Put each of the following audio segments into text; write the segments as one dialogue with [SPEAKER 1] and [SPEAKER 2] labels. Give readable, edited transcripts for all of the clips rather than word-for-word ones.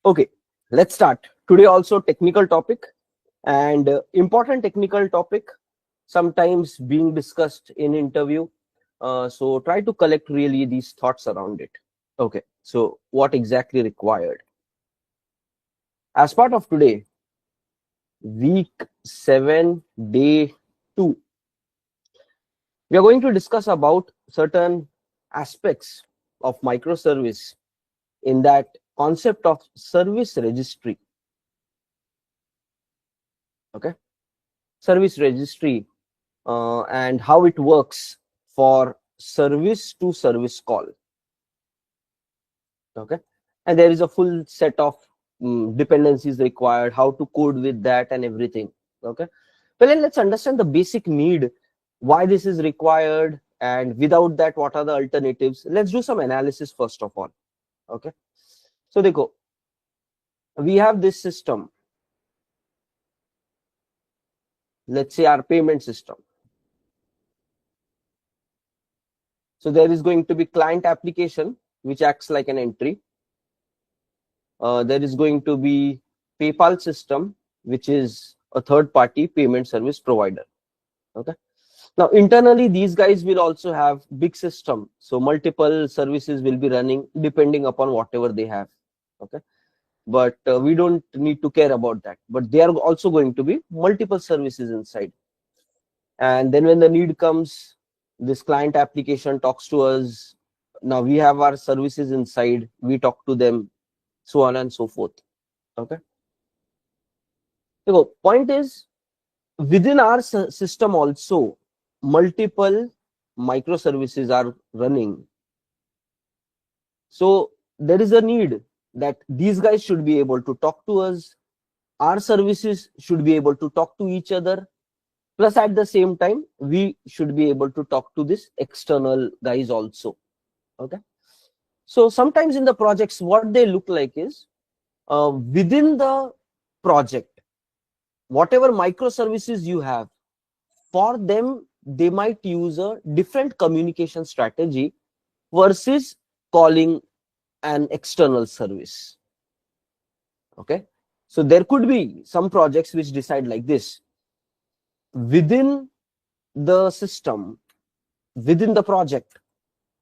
[SPEAKER 1] Okay, let's start. Today also technical topic and important technical topic sometimes being discussed in interview. So try to collect really these thoughts around it. Okay, so what exactly required? As part of today, week 7, day 2, we are going to discuss about certain aspects of microservice in that concept of service registry. Okay, service registry and how it works for service to service call. Okay, and there is a full set of dependencies required, how to code with that and everything. Okay, well, then let's understand the basic need, why this is required, and without that what are the alternatives. Let's do some analysis first of all. Okay, so देखो, we have this system, let's say our payment system. So there is going to be client application which acts like an entry. There is going to be PayPal system, which is a third-party payment service provider. Okay. Now, internally, these guys will also have big system. So multiple services will be running depending upon whatever they have. Okay. But we don't need to care about that. But there are also going to be multiple services inside. And then when the need comes, this client application talks to us. Now we have our services inside. We talk to them, so on and so forth. Okay. So point is, within our system also multiple microservices are running. So there is a need that these guys should be able to talk to us. Our services should be able to talk to each other. Plus at the same time, we should be able to talk to this external guys also. Okay. So sometimes in the projects, what they look like is within the project, whatever microservices you have, for them, they might use a different communication strategy versus calling an external service. Okay. So there could be some projects which decide like this. Within the system, within the project,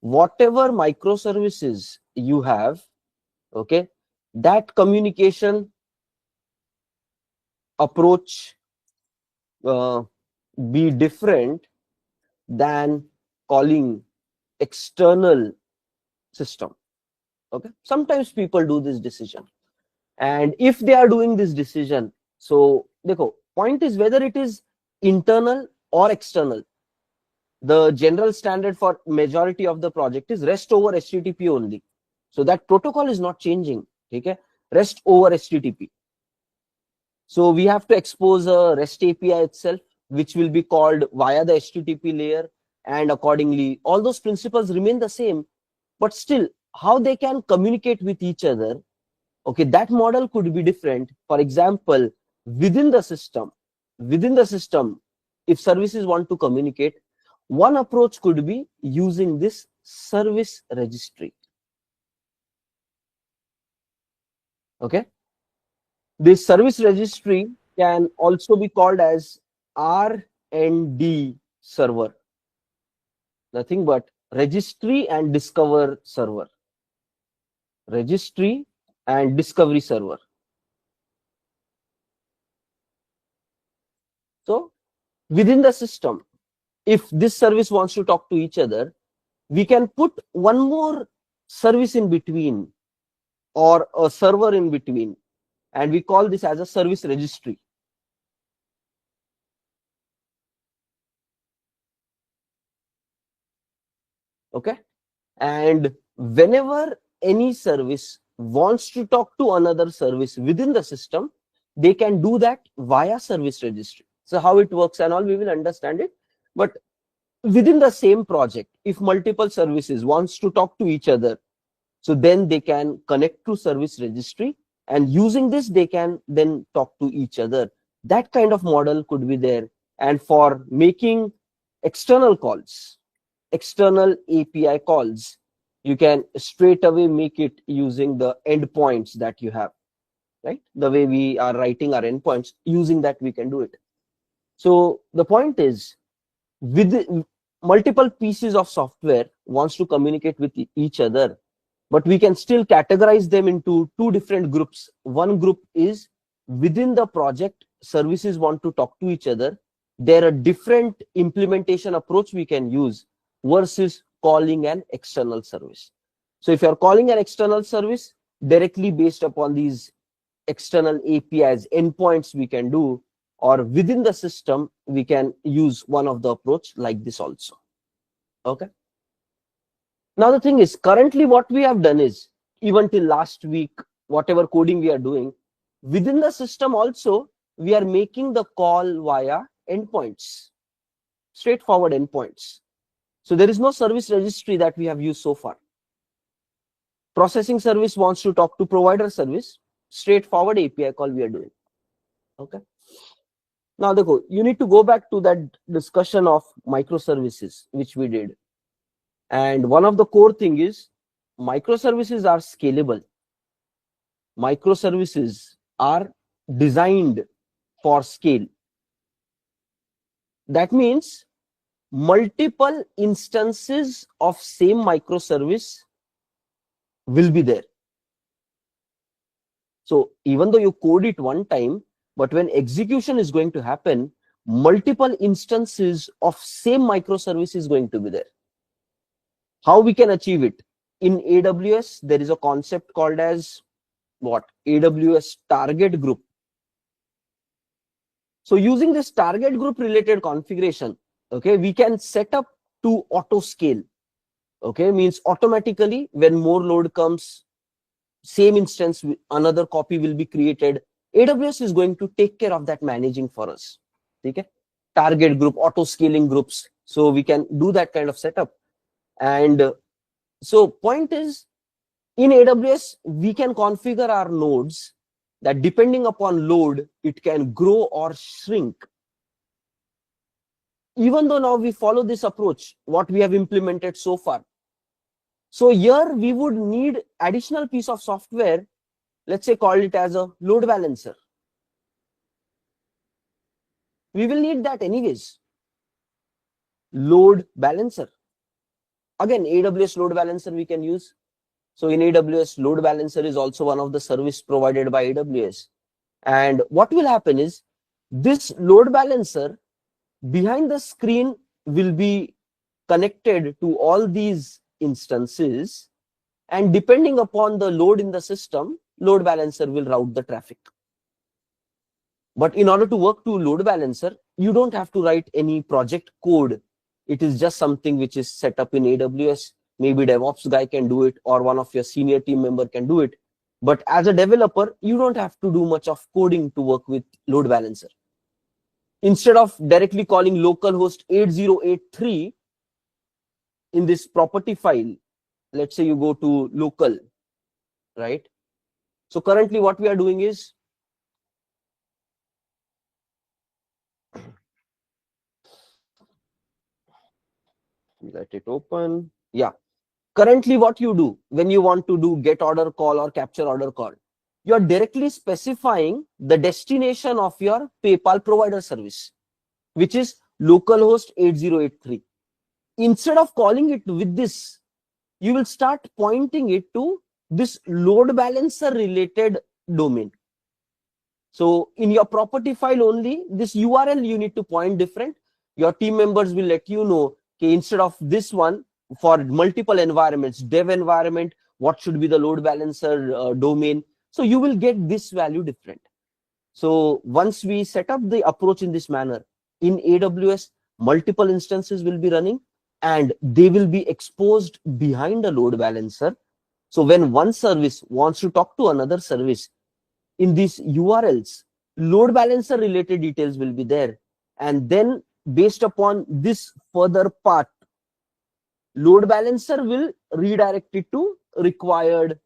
[SPEAKER 1] whatever microservices you have, okay, that communication approach be different than calling external system. Okay, sometimes people do this decision, and if they are doing this decision, so देखो, point is whether it is internal or external. The general standard for majority of the project is REST over HTTP only, so that protocol is not changing. Okay, REST over HTTP. So we have to expose a REST API itself, which will be called via the HTTP layer, and accordingly all those principles remain the same, but still how they can communicate with each other, okay, that model could be different. For example, within the system, if services want to communicate, one approach could be using this service registry. Okay, this service registry can also be called as R&D server, nothing but registry and discover server, registry and discovery server. So within the system, if this service wants to talk to each other, we can put one more service in between or a server in between, and we call this as a service registry. Okay, and whenever any service wants to talk to another service within the system, they can do that via service registry. So how it works and all, we will understand it. But within the same project, if multiple services wants to talk to each other, so then they can connect to service registry, and using this they can then talk to each other. That kind of model could be there. And for making external calls, external API calls, you can straight away make it using the endpoints that you have. right? The way we are writing our endpoints, using that we can do it. So the point is, with multiple pieces of software wants to communicate with each other, but we can still categorize them into two different groups. One group is within the project, services want to talk to each other. There are different implementation approach we can use versus calling an external service. So if you're calling an external service directly based upon these external APIs, endpoints we can do, or within the system, we can use one of the approach like this also. Okay. Now the thing is, currently what we have done is, even till last week, whatever coding we are doing, within the system also, we are making the call via endpoints, straightforward endpoints. So there is no service registry that we have used so far. Processing service wants to talk to provider service, straightforward API call we are doing. Okay. Now, you need to go back to that discussion of microservices, which we did. And one of the core thing is microservices are scalable. Microservices are designed for scale. That means multiple instances of same microservice will be there. So even though you code it one time, but when execution is going to happen, multiple instances of same microservice is going to be there. How we can achieve it? In AWS, there is a concept called as what? AWS target group. So using this target group related configuration, okay, we can set up to auto scale. Okay, means automatically when more load comes, same instance, another copy will be created. AWS is going to take care of that managing for us. Okay, target group, auto scaling groups. So we can do that kind of setup. And so point is, in AWS, we can configure our nodes that depending upon load, it can grow or shrink. Even though now we follow this approach, what we have implemented so far. So here we would need additional piece of software, let's say call it as a load balancer. We will need that anyways. Load balancer. Again, AWS load balancer we can use. So in AWS, load balancer is also one of the service provided by AWS. And what will happen is, this load balancer behind the screen will be connected to all these instances, and depending upon the load in the system, load balancer will route the traffic. But in order to work to load balancer, you don't have to write any project code. It is just something which is set up in AWS. Maybe DevOps guy can do it, or one of your senior team member can do it. But as a developer, you don't have to do much of coding to work with load balancer. Instead of directly calling localhost 8083 in this property file, let's say you go to local, right? So currently what we are doing is, let it open. Yeah. Currently what you do when you want to do get order call or capture order call, you're directly specifying the destination of your PayPal provider service, which is localhost 8083. Instead of calling it with this, you will start pointing it to this load balancer related domain. So in your property file only, this URL you need to point different. Your team members will let you know, okay, instead of this one, for multiple environments, dev environment, what should be the load balancer domain. So you will get this value different. So once we set up the approach in this manner, in AWS, multiple instances will be running and they will be exposed behind a load balancer. So when one service wants to talk to another service, in these URLs, load balancer related details will be there. And then based upon this further part, load balancer will redirect it to required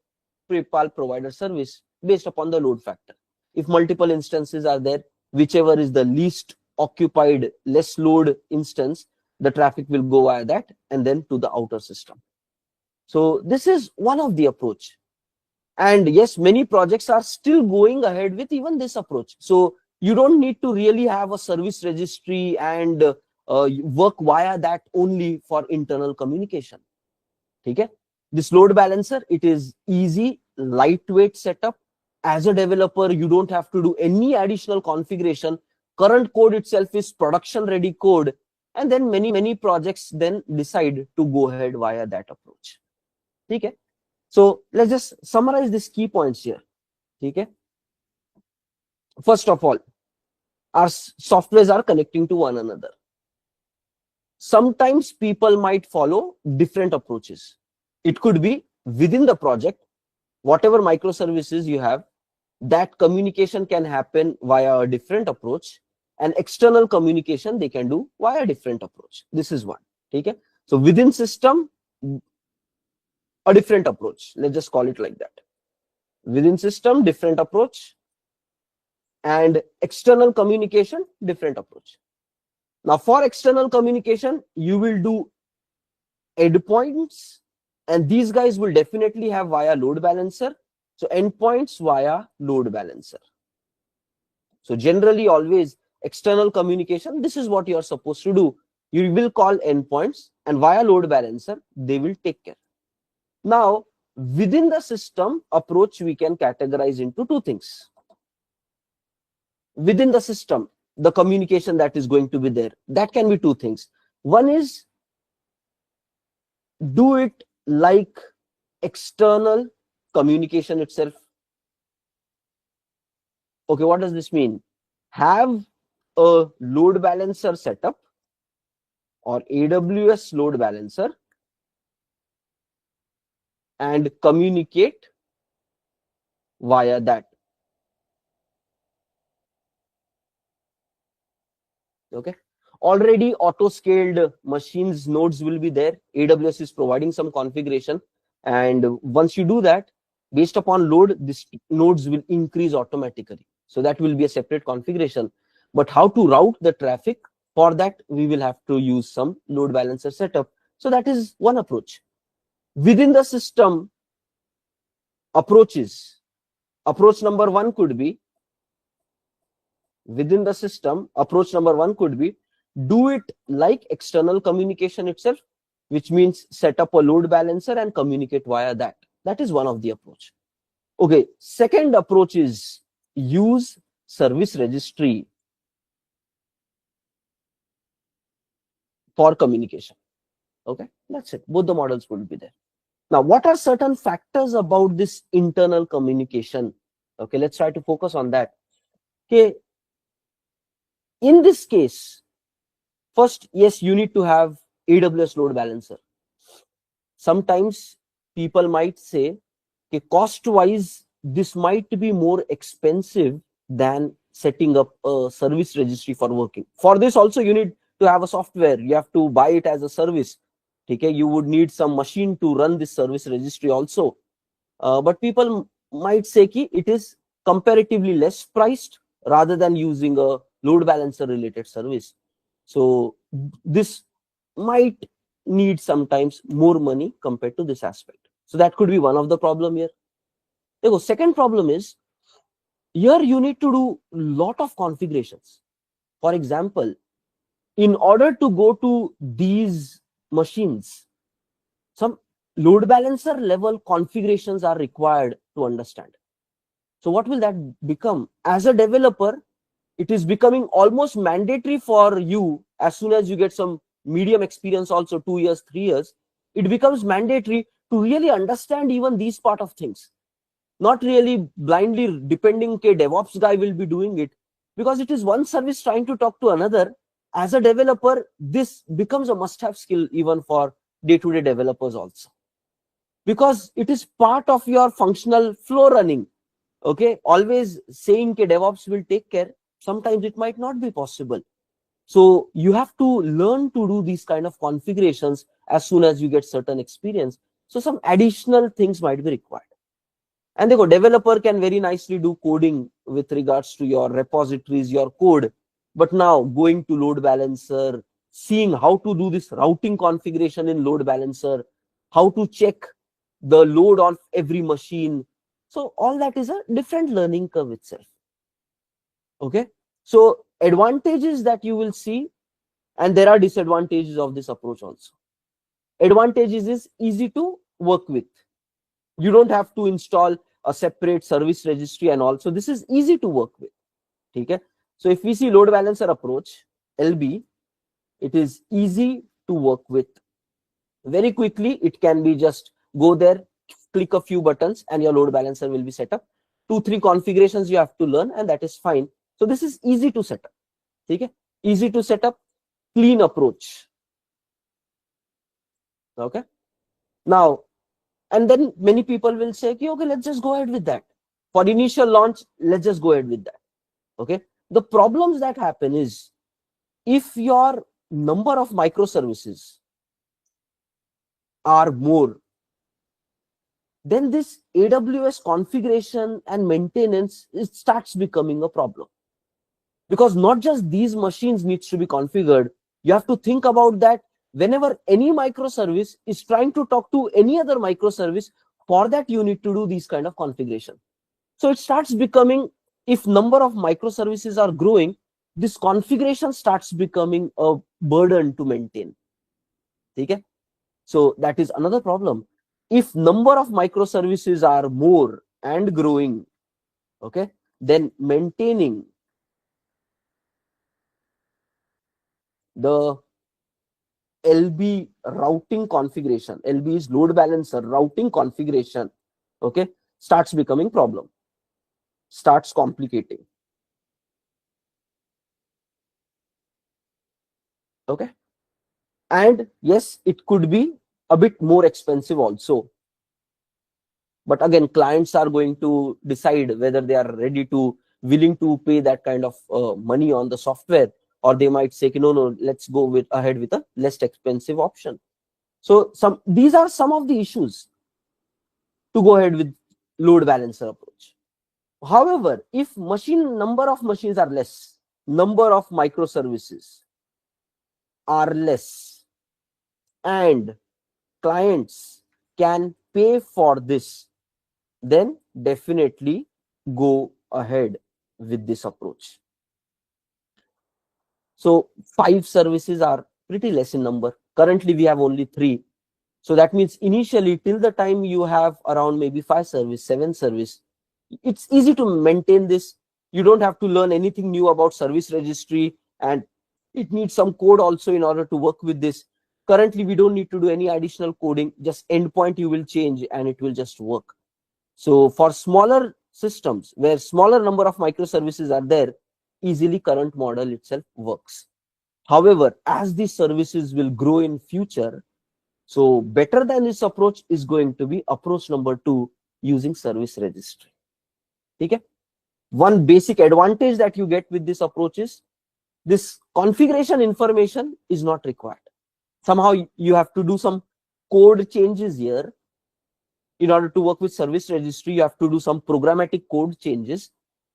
[SPEAKER 1] PayPal provider service based upon the load factor. If multiple instances are there, whichever is the least occupied, less load instance, the traffic will go via that and then to the outer system. So this is one of the approach. And yes, many projects are still going ahead with even this approach. So you don't need to really have a service registry and work via that only for internal communication. Okay? This load balancer, it is easy, lightweight setup. As a developer, you don't have to do any additional configuration. Current code itself is production ready code. And then many projects then decide to go ahead via that approach. Okay? So let's just summarize these key points here. Okay? First of all, our softwares are connecting to one another. Sometimes people might follow different approaches. It could be within the project, whatever microservices you have, that communication can happen via a different approach, and external communication they can do via a different approach. This is one. Okay? So within system, a different approach. Let's just call it like that. Within system, different approach, and external communication, different approach. Now for external communication, you will do endpoints, and these guys will definitely have via load balancer. So endpoints via load balancer. So generally always external communication, this is what you are supposed to do. You will call endpoints, and via load balancer, they will take care. Now within the system approach, we can categorize into two things. Within the system, the communication that is going to be there, that can be two things. One is do it like external communication itself. Okay, what does this mean? Have a load balancer setup or AWS load balancer and communicate via that. Okay, already auto scaled machines nodes will be there. AWS is providing some configuration, and once you do that, based upon load, this nodes will increase automatically. So that will be a separate configuration. But how to route the traffic, for that we will have to use some load balancer setup. So that is one approach. Within the system approaches, approach number one could be, within the system, approach number one could be do it like external communication itself, which means set up a load balancer and communicate via that. That is one of the approach. Okay, second approach is use service registry for communication. Okay, that's it. Both the models would be there. Now, what are certain factors about this internal communication? Okay, let's try to focus on that. Okay, in this case, first, yes, you need to have AWS load balancer. Sometimes people might say, okay, cost wise, this might be more expensive than setting up a service registry for working. For this also, you need to have a software. You have to buy it as a service. Okay, you would need some machine to run this service registry also. But people might say ki it is comparatively less priced rather than using a load balancer related service. So this might need sometimes more money compared to this aspect. So that could be one of the problem here. The second problem is, here you need to do lot of configurations. For example, in order to go to these machines, some load balancer level configurations are required to understand. So what will that become? As a developer, it is becoming almost mandatory for you, as soon as you get some medium experience also, 2 years, 3 years, it becomes mandatory to really understand even these part of things. Not really blindly depending, okay, DevOps guy will be doing it, because it is one service trying to talk to another. As a developer, this becomes a must-have skill even for day-to-day developers also, because it is part of your functional flow running. Okay, always saying that DevOps will take care, sometimes it might not be possible. So you have to learn to do these kind of configurations as soon as you get certain experience. So some additional things might be required. And the developer can very nicely do coding with regards to your repositories, your code. But now going to load balancer, seeing how to do this routing configuration in load balancer, how to check the load on every machine, So all that is a different learning curve itself. Okay, so advantages that you will see, and there are disadvantages of this approach also. Advantages is easy to work with. You don't have to install a separate service registry and all. So this is easy to work with. Okay. So if we see load balancer approach, LB, it is easy to work with. Very quickly, it can be just go there, click a few buttons, and your load balancer will be set up. 2-3 configurations you have to learn, and that is fine. So this is easy to set up. Okay. Easy to set up, clean approach. Okay. Now, and then many people will say, okay, let's just go ahead with that. For initial launch, let's just go ahead with that. Okay. The problems that happen is, if your number of microservices are more, then this AWS configuration and maintenance, it starts becoming a problem. Because not just these machines needs to be configured, you have to think about that whenever any microservice is trying to talk to any other microservice, for that you need to do these kind of configuration. So it starts becoming, if number of microservices are growing, this configuration starts becoming a burden to maintain. Okay? So that is another problem. If number of microservices are more and growing, okay, then maintaining the LB routing configuration, LB is load balancer routing configuration, okay, starts becoming problem, starts complicating. Okay. And yes, it could be a bit more expensive also. But again, clients are going to decide whether they are willing to pay that kind of money on the software, or they might say, no, let's go ahead with a less expensive option. So these are some of the issues to go ahead with load balancer approach. However, if number of machines are less, number of microservices are less, and clients can pay for this, then definitely go ahead with this approach. So 5 services are pretty less in number. Currently, we have only 3. So that means initially, till the time you have around maybe 5 service, 7 service, it's easy to maintain this. You don't have to learn anything new about service registry, and it needs some code also in order to work with this. Currently, we don't need to do any additional coding, just endpoint you will change and it will just work. So for smaller systems where smaller number of microservices are there, easily current model itself works. However, as these services will grow in future, so better than this approach is going to be approach number 2, using service registry. Okay. One basic advantage that you get with this approach is this configuration information is not required. Somehow you have to do some code changes here. In order to work with service registry, you have to do some programmatic code changes.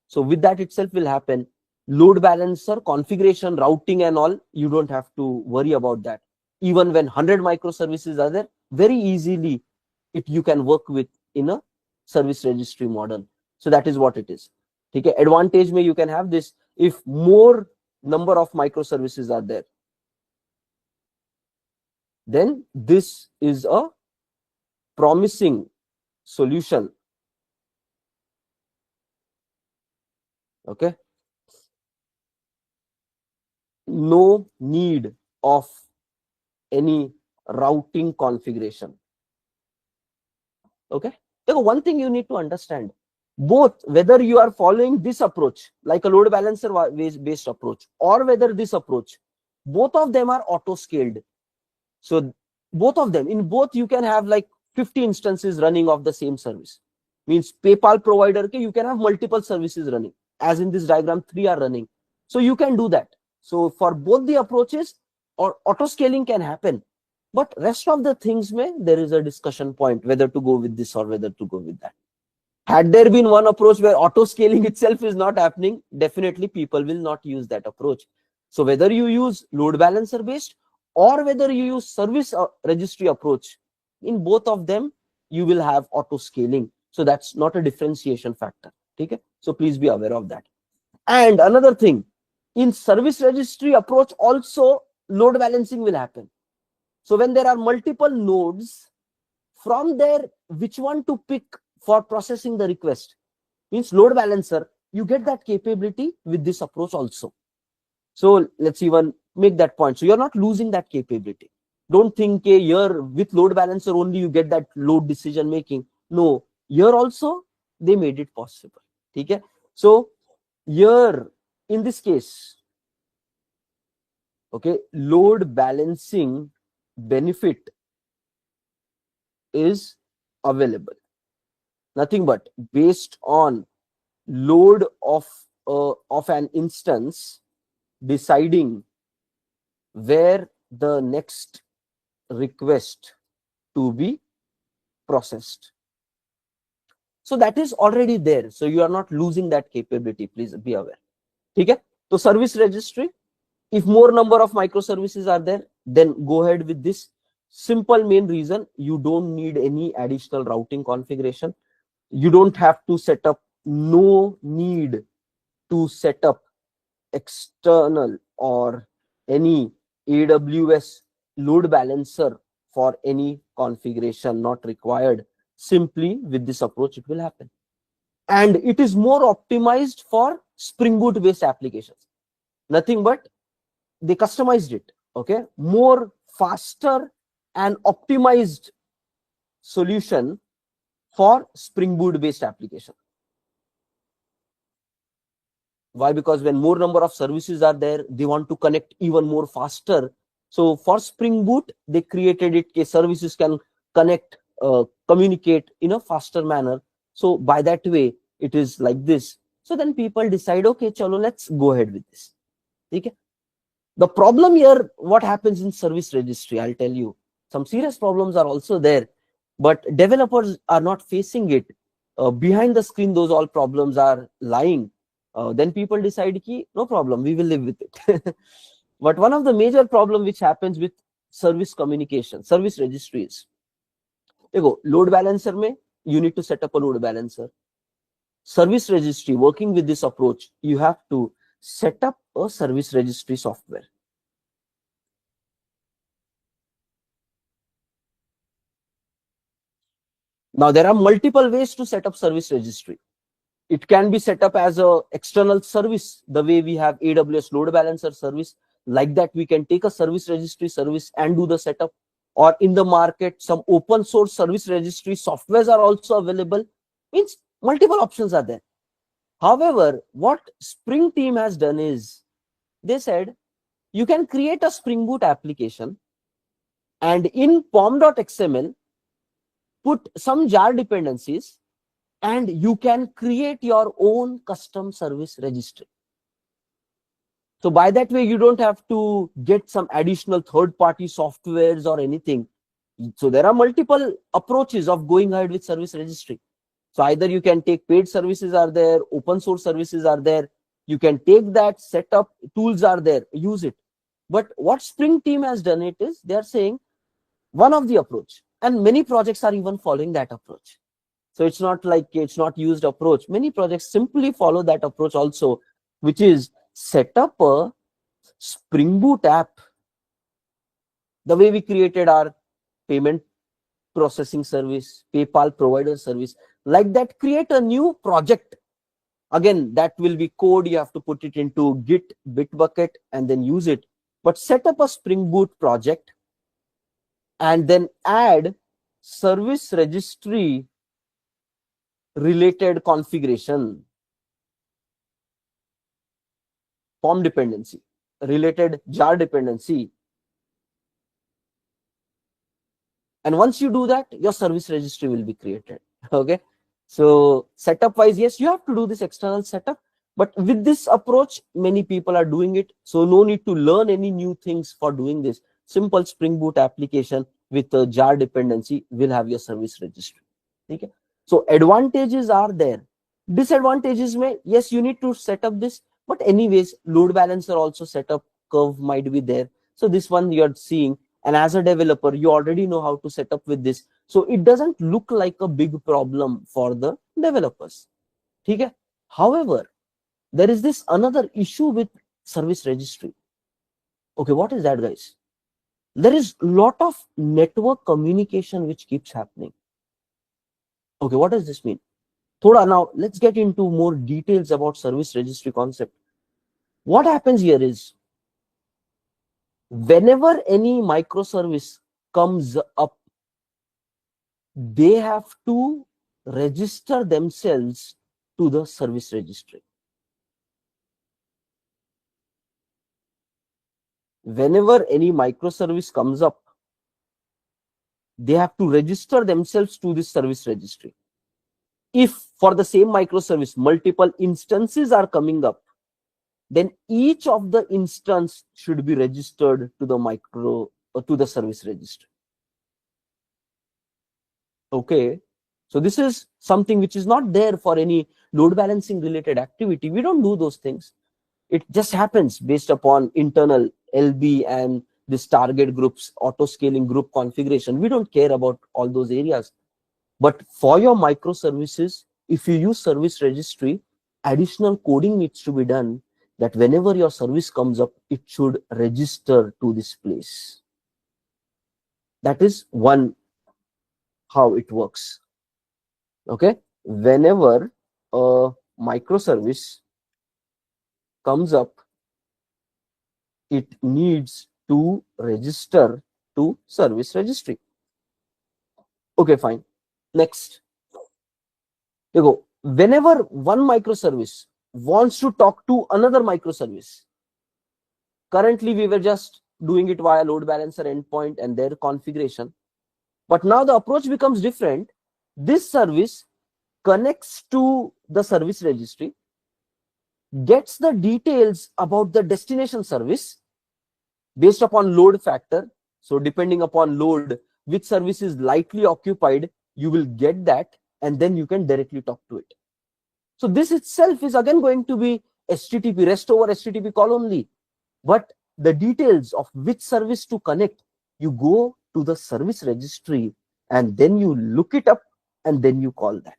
[SPEAKER 1] So with that itself will happen. Load balancer, configuration, routing and all, you don't have to worry about that. Even when 100 microservices are there, very easily you can work with in a service registry model. So that is what it is. Okay. Advantage may you can have this if more number of microservices are there. Then this is a promising solution. Okay. No need of any routing configuration. Okay. So one thing you need to understand, both whether you are following this approach like a load balancer based approach, or whether this approach, both of them are auto scaled. So both of them, in both you can have like 50 instances running of the same service. Means PayPal provider, you can have multiple services running, as in this diagram 3 are running. So you can do that. So for both the approaches, or auto scaling can happen, but rest of the things there is a discussion point whether to go with this or whether to go with that. Had there been one approach where auto scaling itself is not happening, definitely people will not use that approach. So whether you use load balancer based or whether you use service registry approach, in both of them you will have auto scaling. So that's not a differentiation factor. Okay, so please be aware of that. And another thing, in service registry approach also load balancing will happen. So when there are multiple nodes, from there which one to pick for processing the request, means load balancer, you get that capability with this approach also. So let's even make that point. So you're not losing that capability. Don't think here with load balancer only you get that load decision making. No, here also they made it possible. Okay, so here in this case, okay, load balancing benefit is available. Nothing but based on load of an instance, deciding where the next request to be processed. So that is already there. So you are not losing that capability. Please be aware. Okay. So service registry, if more number of microservices are there, then go ahead with this. Simple main reason, you don't need any additional routing configuration. You don't have to set up, no need to set up external or any AWS load balancer for any configuration, not required. Simply with this approach it will happen, and it is more optimized for Spring Boot based applications. Nothing but they customized it. Okay, more faster and optimized solution for Spring Boot based application. Why? Because when more number of services are there, they want to connect even more faster. So for Spring Boot, they created it, services can connect, communicate in a faster manner. So by that way, it is like this. So then people decide, okay, chalo, let's go ahead with this. Okay. The problem here, what happens in service registry, I'll tell you, some serious problems are also there, but developers are not facing it. Behind the screen, those all problems are lying. Then people decide, ki, no problem, we will live with it. But one of the major problem which happens with service communication, service registries, देखो, load balancer में you need to set up a load balancer. Service registry, working with this approach, you have to set up a service registry software. Now there are multiple ways to set up service registry. It can be set up as a external service, the way we have AWS load balancer service. Like that, we can take a service registry service and do the setup. Or in the market, some open source service registry softwares are also available. Means multiple options are there. However, what Spring team has done is, they said, you can create a Spring Boot application and in pom.xml, put some jar dependencies, and you can create your own custom service registry. So by that way, you don't have to get some additional third-party softwares or anything. So there are multiple approaches of going ahead with service registry. So either you can take paid services are there, open source services are there. You can take that, set up, tools are there, use it. But what Spring team has done it is, they are saying one of the approach, and many projects are even following that approach. So it's not like it's not used approach. Many projects simply follow that approach also, which is set up a Spring Boot app. The way we created our payment processing service, PayPal provider service, like that, create a new project. Again, that will be code. You have to put it into Git, Bitbucket, and then use it. But set up a Spring Boot project and then add service registry related configuration, POM dependency, related jar dependency. And once you do that, your service registry will be created. Okay. So setup wise, yes, you have to do this external setup, but with this approach, many people are doing it. So no need to learn any new things for doing this. Simple Spring Boot application with a jar dependency will have your service registry. Okay. So advantages are there. Disadvantages may, yes, you need to set up this, but anyways, load balancer also setup curve might be there. So this one you're seeing, and as a developer, you already know how to set up with this. So it doesn't look like a big problem for the developers. Okay? However, there is this another issue with service registry. Okay, what is that, guys? There is lot of network communication which keeps happening. Okay, what does this mean? Thoda, now let's get into more details about service registry concept. What happens here is, whenever any microservice comes up, they have to register themselves to the service registry. Whenever any microservice comes up, they have to register themselves to this service registry. If for the same microservice multiple instances are coming up, then each of the instance should be registered to the service registry. Okay, so this is something which is not there for any load balancing related activity. We don't do those things. It just happens based upon internal LB and this target groups, auto scaling group configuration. We don't care about all those areas. But for your microservices, if you use service registry, additional coding needs to be done that whenever your service comes up, it should register to this place. That is one how it works. Okay, whenever a microservice comes up, it needs to register to service registry. Okay, fine. Next, you go. Whenever one microservice wants to talk to another microservice, currently we were just doing it via load balancer endpoint and their configuration. But now the approach becomes different. This service connects to the service registry, gets the details about the destination service based upon load factor. So depending upon load, which service is lightly occupied, you will get that, and then you can directly talk to it. So this itself is again going to be HTTP, REST over HTTP call only. But the details of which service to connect, you go to the service registry and then you look it up and then you call that.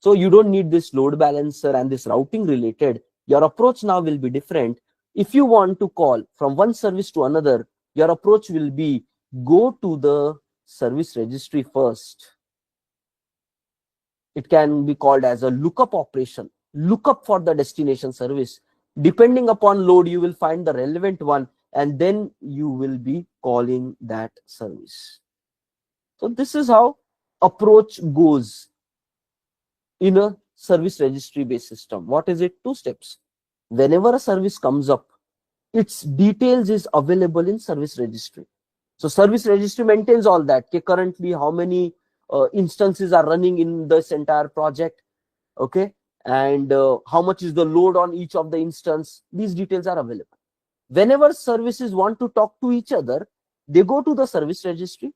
[SPEAKER 1] So you don't need this load balancer and this routing related. Your approach now will be different. If you want to call from one service to another, your approach will be go to the service registry first. It can be called as a lookup operation. Lookup for the destination service. Depending upon load, you will find the relevant one and then you will be calling that service. So this is how approach goes in a service registry based system. What is it? 2 steps. Whenever a service comes up, its details is available in service registry. So service registry maintains all that. Okay, currently how many instances are running in this entire project, okay, and how much is the load on each of the instance. These details are available. Whenever services want to talk to each other, they go to the service registry,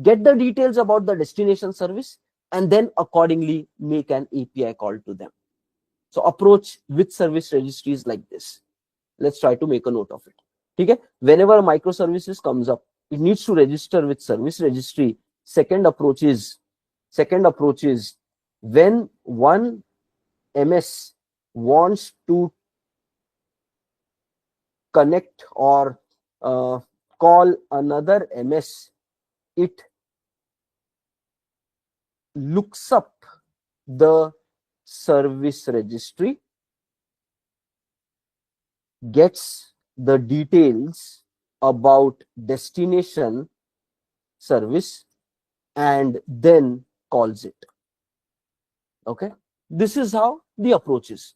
[SPEAKER 1] get the details about the destination service, and then accordingly make an API call to them. So approach with service registry is like this. Let's try to make a note of it. Okay, whenever a microservices comes up, it needs to register with service registry. Second approach is when one MS wants to connect or call another MS, it looks up the service registry, gets the details about destination service, and then calls it. Okay, this is how the approach is.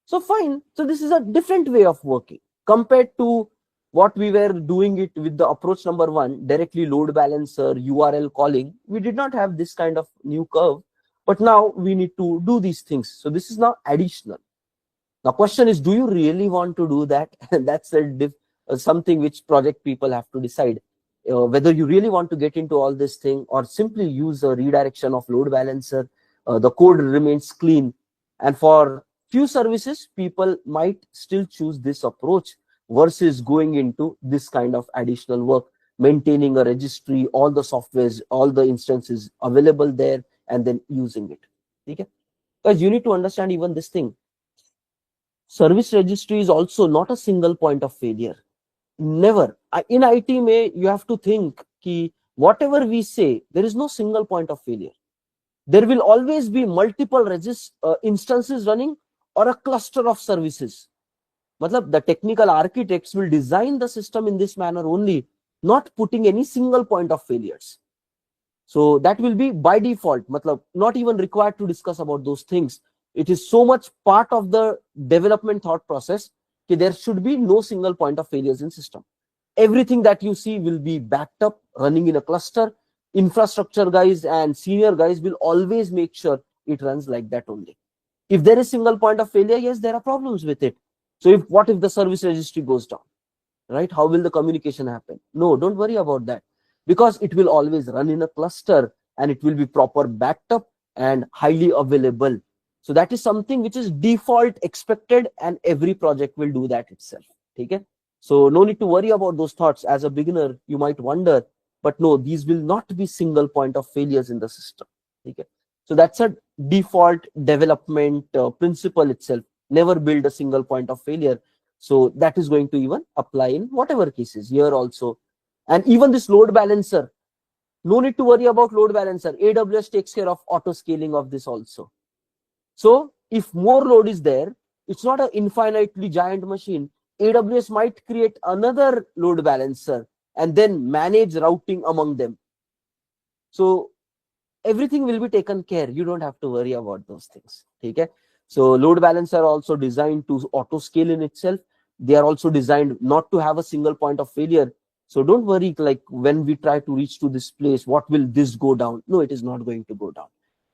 [SPEAKER 1] So fine. So this is a different way of working compared to what we were doing it with the approach number 1, directly load balancer, URL calling. We did not have this kind of new curve, but now we need to do these things. So this is now additional. The question is, do you really want to do that? That's something which project people have to decide. Whether you really want to get into all this thing or simply use a redirection of load balancer, the code remains clean. And for few services, people might still choose this approach versus going into this kind of additional work. maintaining a registry, all the softwares, all the instances available there, and then using it. Okay, because you need to understand even this thing. Service registry is also not a single point of failure. Never. In IT you have to think ki whatever we say, there is no single point of failure. There will always be multiple instances running or a cluster of services. Matlab, the technical architects will design the system in this manner only, not putting any single point of failures. So that will be by default, matlab, not even required to discuss about those things. It is so much part of the development thought process that there should be no single point of failures in system. Everything that you see will be backed up, running in a cluster. Infrastructure guys and senior guys will always make sure it runs like that only. If there is single point of failure, yes, there are problems with it. So what if the service registry goes down, right? How will the communication happen? No, don't worry about that, because it will always run in a cluster and it will be proper backed up and highly available. So that is something which is default expected, and every project will do that itself. Okay? So no need to worry about those thoughts. As a beginner, you might wonder, but no, these will not be single point of failures in the system. Okay? So that's a default development principle itself. Never build a single point of failure. So that is going to even apply in whatever cases here also. And even this load balancer, no need to worry about load balancer. AWS takes care of auto scaling of this also. So if more load is there, it's not an infinitely giant machine. AWS might create another load balancer and then manage routing among them. So everything will be taken care. You don't have to worry about those things. Okay? So load balancer are also designed to auto scale in itself. They are also designed not to have a single point of failure. So don't worry, like when we try to reach to this place, what will this go down? No, it is not going to go down.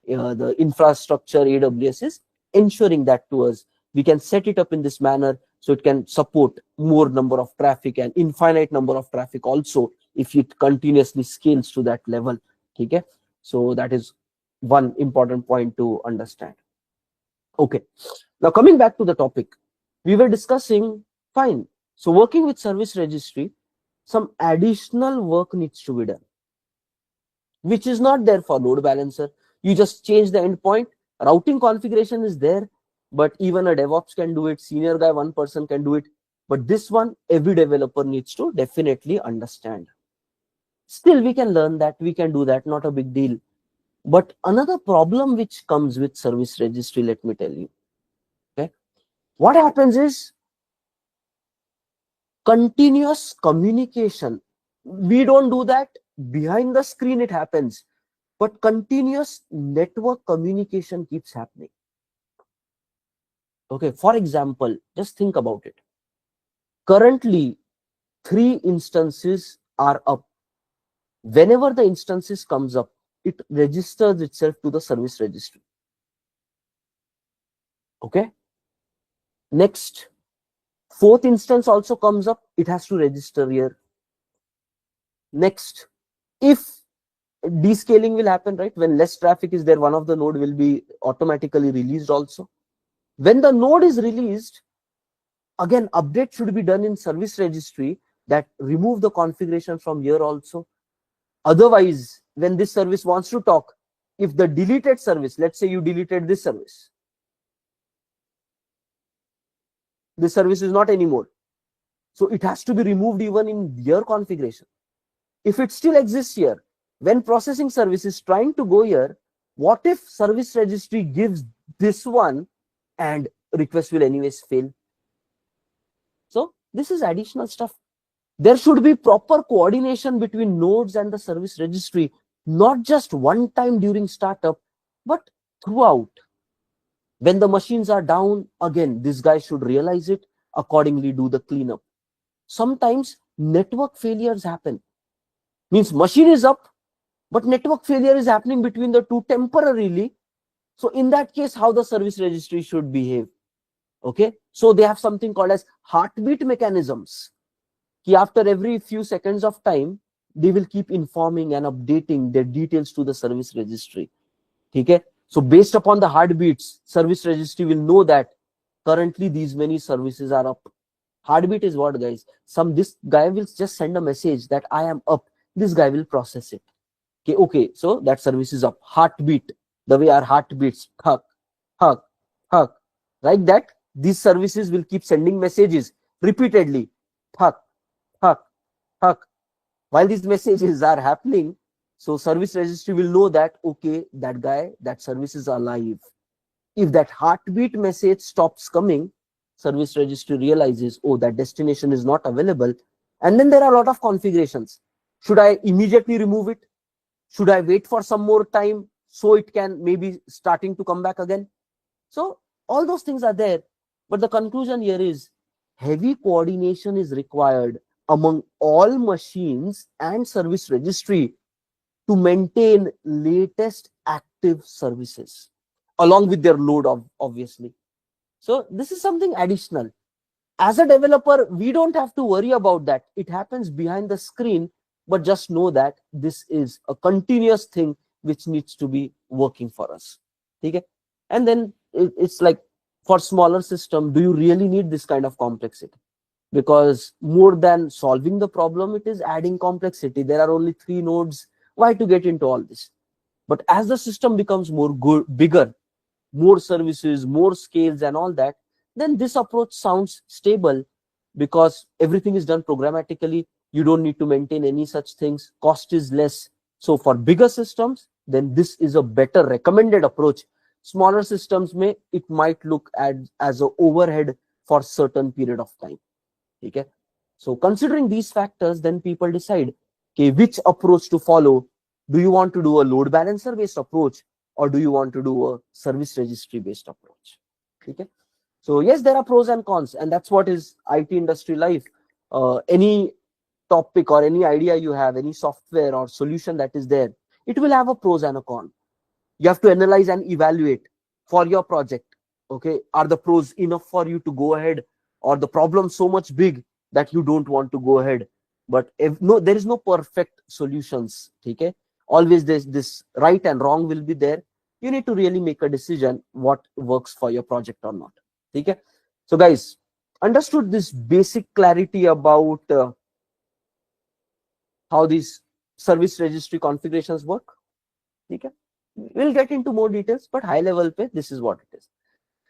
[SPEAKER 1] The infrastructure AWS is ensuring that to us. We can set it up in this manner so it can support more number of traffic and infinite number of traffic also if it continuously scales to that level. Okay, so that is one important point to understand. Okay, now coming back to the topic, we were discussing, fine, so working with service registry, some additional work needs to be done, which is not there for load balancer. You just change the endpoint. Routing configuration is there, but even a DevOps can do it. Senior guy, one person can do it. But this one, every developer needs to definitely understand. Still, we can learn that, we can do that, not a big deal. But another problem which comes with service registry, let me tell you. Okay, what happens is continuous communication. We don't do that. Behind the screen, it happens. But continuous network communication keeps happening. Okay, for example, just think about it. Currently, 3 instances are up. Whenever the instances comes up, it registers itself to the service registry. Okay. Next, 4th instance also comes up, it has to register here. Next, if descaling will happen, right? When less traffic is there, one of the node will be automatically released also. When the node is released, again, update should be done in service registry that remove the configuration from here also. Otherwise, when this service wants to talk, if the deleted service, let's say you deleted this service is not anymore. So it has to be removed even in your configuration. If it still exists here, when processing service is trying to go here, what if service registry gives this one and request will anyways fail? So this is additional stuff. There should be proper coordination between nodes and the service registry, not just one time during startup, but throughout. When the machines are down, again, this guy should realize it, accordingly do the cleanup. Sometimes network failures happen. Means machine is up, but network failure is happening between the two temporarily. So in that case, how the service registry should behave? Okay, so they have something called as heartbeat mechanisms. After every few seconds of time, they will keep informing and updating their details to the service registry. Okay, so based upon the heartbeats, service registry will know that currently these many services are up. Heartbeat is what, guys? This guy will just send a message that I am up. This guy will process it. Okay, so that service is up. Heartbeat, the way our heart beats, hug, hug, hug, like that. These services will keep sending messages repeatedly, hug, hug, hug. While these messages are happening, so service registry will know that, okay, that guy, that service is alive. If that heartbeat message stops coming, service registry realizes, oh, that destination is not available. And then there are a lot of configurations. Should I immediately remove it? Should I wait for some more time so it can maybe starting to come back again? So all those things are there. But the conclusion here is heavy coordination is required among all machines and service registry to maintain latest active services along with their load, obviously. So this is something additional. As a developer, we don't have to worry about that. It happens behind the screen, but just know that this is a continuous thing which needs to be working for us. Okay? And then it's like, for smaller system, do you really need this kind of complexity? Because more than solving the problem, it is adding complexity. There are only 3 nodes. Why to get into all this? But as the system becomes bigger, more services, more scales and all that, then this approach sounds stable because everything is done programmatically. You don't need to maintain any such things. Cost is less. So for bigger systems, then this is a better recommended approach. Smaller systems it might look as an overhead for certain period of time. Okay? So considering these factors, then people decide, okay, which approach to follow. Do you want to do a load balancer based approach, or do you want to do a service registry based approach? Okay? So yes, there are pros and cons, and that's what is IT industry life. Any topic or any idea you have, any software or solution that is there, it will have a pros and a con. You have to analyze and evaluate for your project. Okay, are the pros enough for you to go ahead, or the problem so much big that you don't want to go ahead? But there is no perfect solutions. Okay, always there's this right and wrong will be there. You need to really make a decision what works for your project or not. Okay, so guys, understood this basic clarity about how these service registry configurations work? Okay, we'll get into more details, but high level pe, this is what it is.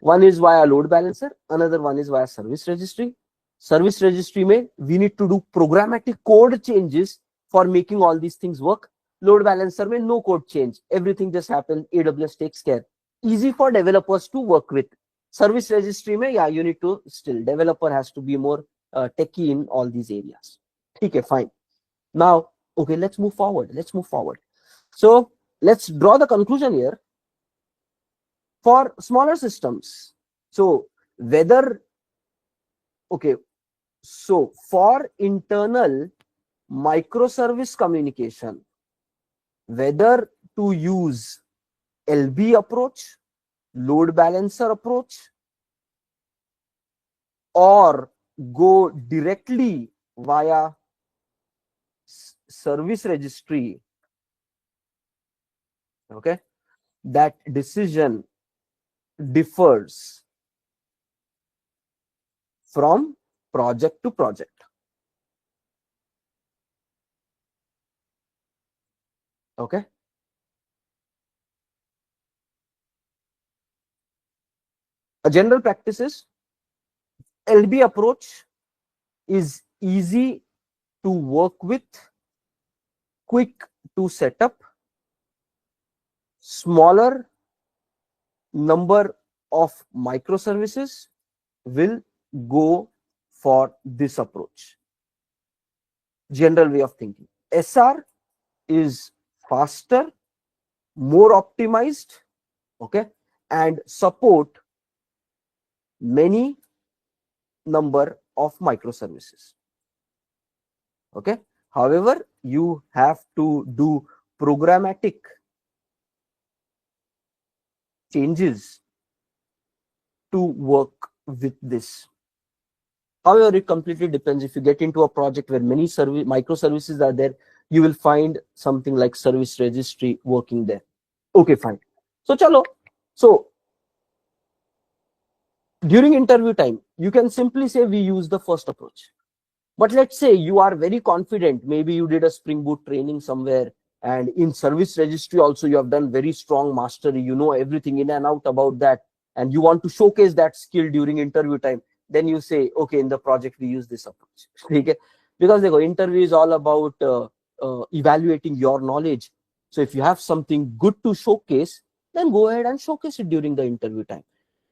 [SPEAKER 1] One is via load balancer, another one is via service registry. Service registry mein we need to do programmatic code changes for making all these things work. Load balancer mein no code change, everything just happens, AWS takes care. Easy for developers to work with. Service registry mein, yeah, you need to still, developer has to be more techie in all these areas. Okay, fine. Now, okay, let's move forward. So let's draw the conclusion here. For smaller systems, so for internal microservice communication, whether to use LB approach, load balancer approach, or go directly via service registry, okay, that decision differs from project to project. Okay, a general practice is LB approach is easy to work with, quick to set up, smaller number of microservices will go for this approach. General way of thinking. SR is faster, more optimized, okay, and support many number of microservices. Okay, however, you have to do programmatic changes to work with this. However, it completely depends. If you get into a project where many microservices are there, you will find something like service registry working there. Okay, fine. So chalo. So during interview time, you can simply say we use the first approach. But let's say you are very confident, maybe you did a Spring Boot training somewhere, and in service registry also you have done very strong mastery, you know everything in and out about that, and you want to showcase that skill during interview time. Then you say, okay, in the project we use this approach. Okay, because the interview is all about evaluating your knowledge. So if you have something good to showcase, then go ahead and showcase it during the interview time.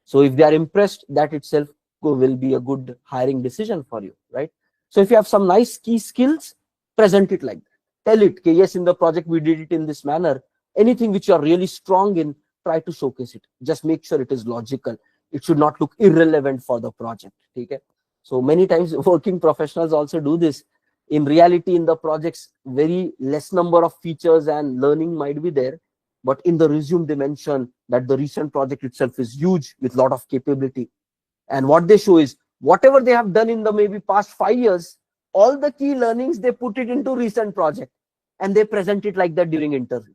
[SPEAKER 1] So if they are impressed, that itself will be a good hiring decision for you, right? So if you have some nice key skills, present it like that. Tell it, okay, yes, in the project we did it in this manner. Anything which you are really strong in, try to showcase it. Just make sure it is logical. It should not look irrelevant for the project. Okay? So many times working professionals also do this. In reality, in the projects, very less number of features and learning might be there. But in the resume, they mention that the recent project itself is huge with a lot of capability. And what they show is whatever they have done in the maybe past 5 years, all the key learnings, they put it into recent project and they present it like that during interview.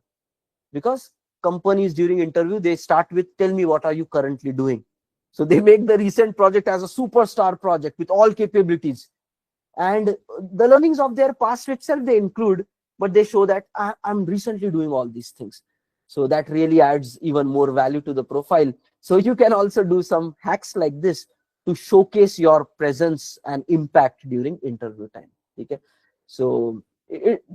[SPEAKER 1] Because companies during interview, they start with, tell me what are you currently doing. So they make the recent project as a superstar project with all capabilities. And the learnings of their past itself they include, but they show that I'm recently doing all these things. So that really adds even more value to the profile. So you can also do some hacks like this to showcase your presence and impact during interview time. Okay, so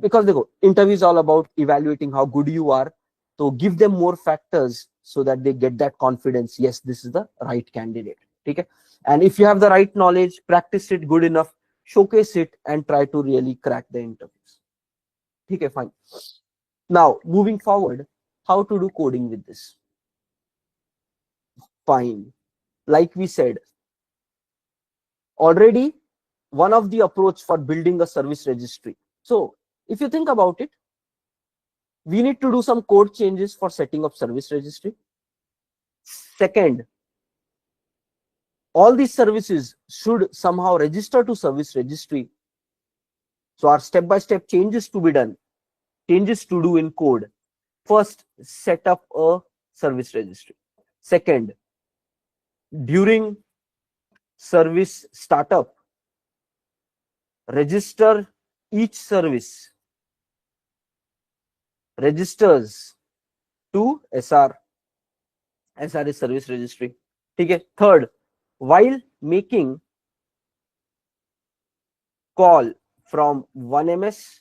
[SPEAKER 1] because the interview is all about evaluating how good you are, so give them more factors so that they get that confidence. Yes, this is the right candidate. Okay, and if you have the right knowledge, practice it good enough, showcase it, and try to really crack the interviews. Okay, fine. Now moving forward, how to do coding with this? Fine. Like we said, already one of the approach for building a service registry. So if you think about it, we need to do some code changes for setting up service registry. Second, all these services should somehow register to service registry. So our step-by-step changes to be done, changes to do in code. First, set up a service registry. Second, during service startup, register each service registers to SR. SR is service registry. Okay. Third, while making call from one MS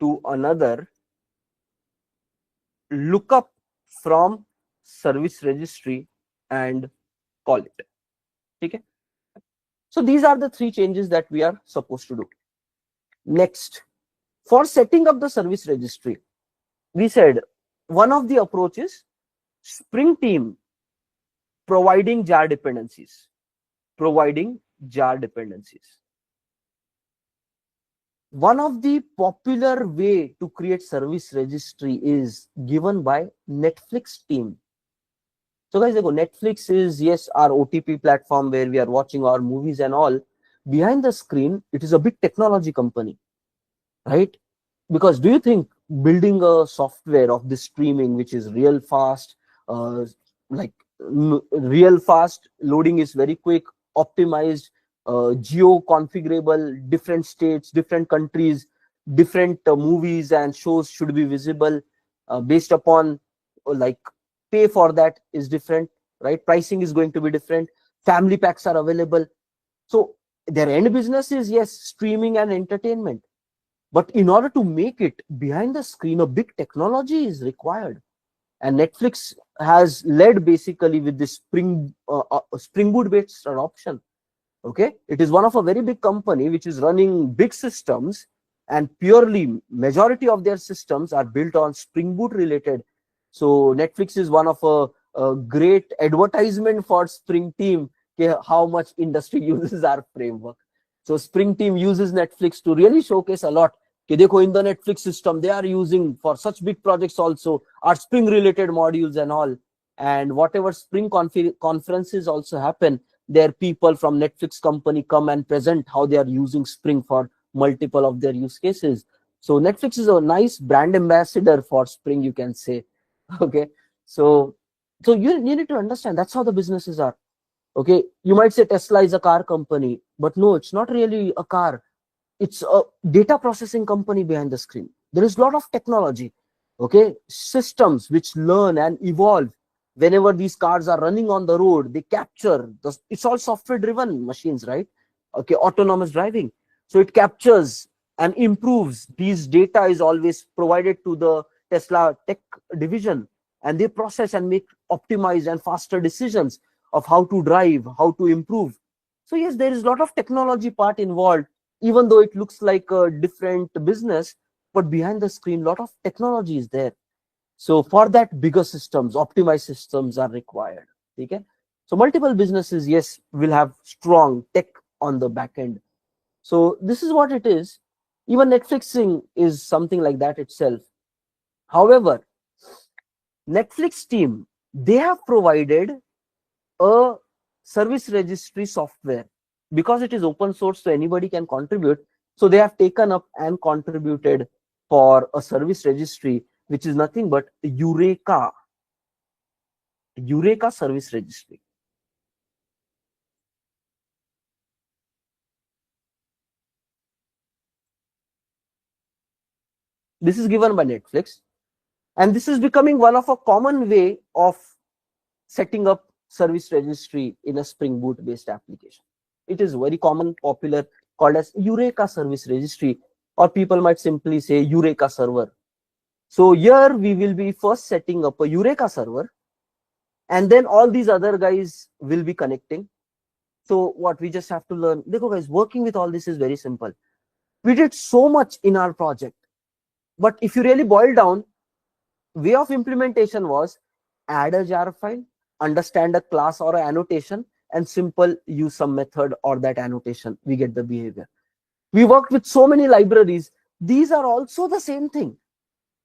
[SPEAKER 1] to another, look up from service registry and call it. Okay. So these are the three changes that we are supposed to do. Next, for setting up the service registry, we said one of the approaches, Spring Team providing jar dependencies. Providing jar dependencies. One of the popular way to create service registry is given by Netflix team. So guys, Netflix is, yes, our OTP platform where we are watching our movies and all. Behind the screen, it is a big technology company, right? Because do you think building a software of this streaming, which is real fast, real fast, loading is very quick, optimized, geo configurable, different states, different countries, different movies and shows should be visible based upon like pay for that is different, right? Pricing is going to be different. Family packs are available. So their end business is, yes, streaming and entertainment. But in order to make it behind the screen, a big technology is required. And Netflix has led basically with this Spring Boot based adoption. Okay, it is one of a very big company which is running big systems, and purely majority of their systems are built on Spring Boot related. So Netflix is one of a great advertisement for Spring Team, how much industry uses our framework. So Spring Team uses Netflix to really showcase a lot. In the Netflix system, they are using for such big projects also our Spring related modules and all. And whatever Spring conferences also happen, there people from Netflix company come and present how they are using Spring for multiple of their use cases. So Netflix is a nice brand ambassador for Spring, you can say. Okay, so you need to understand that's how the businesses are. Okay, you might say Tesla is a car company, but no, it's not really a car. It's a data processing company behind the screen. There is a lot of technology, okay, systems which learn and evolve whenever these cars are running on the road. They capture the, it's all software driven machines, right? Okay, autonomous driving. So it captures and improves. These data is always provided to the Tesla tech division, and they process and make optimized and faster decisions of how to drive, how to improve. So yes, there is a lot of technology part involved, even though it looks like a different business, but behind the screen, a lot of technology is there. So for that, bigger systems, optimized systems are required. Okay. So multiple businesses, yes, will have strong tech on the back end. So this is what it is. Even Netflixing is something like that itself. However, Netflix team, they have provided a service registry software because it is open source, so anybody can contribute. So they have taken up and contributed for a service registry, which is nothing but Eureka service registry. This is given by Netflix, and this is becoming one of a common way of setting up service registry in a Spring Boot based application. It is very common, popular, called as Eureka service registry, or people might simply say Eureka server. So here we will be first setting up a Eureka server, and then all these other guys will be connecting. So what we just have to learn, देखो guys, working with all this is very simple. We did so much in our project, but if you really boil down, way of implementation was add a jar file, understand a class or an annotation, and simple use some method or that annotation. We get the behavior. We worked with so many libraries. These are also the same thing.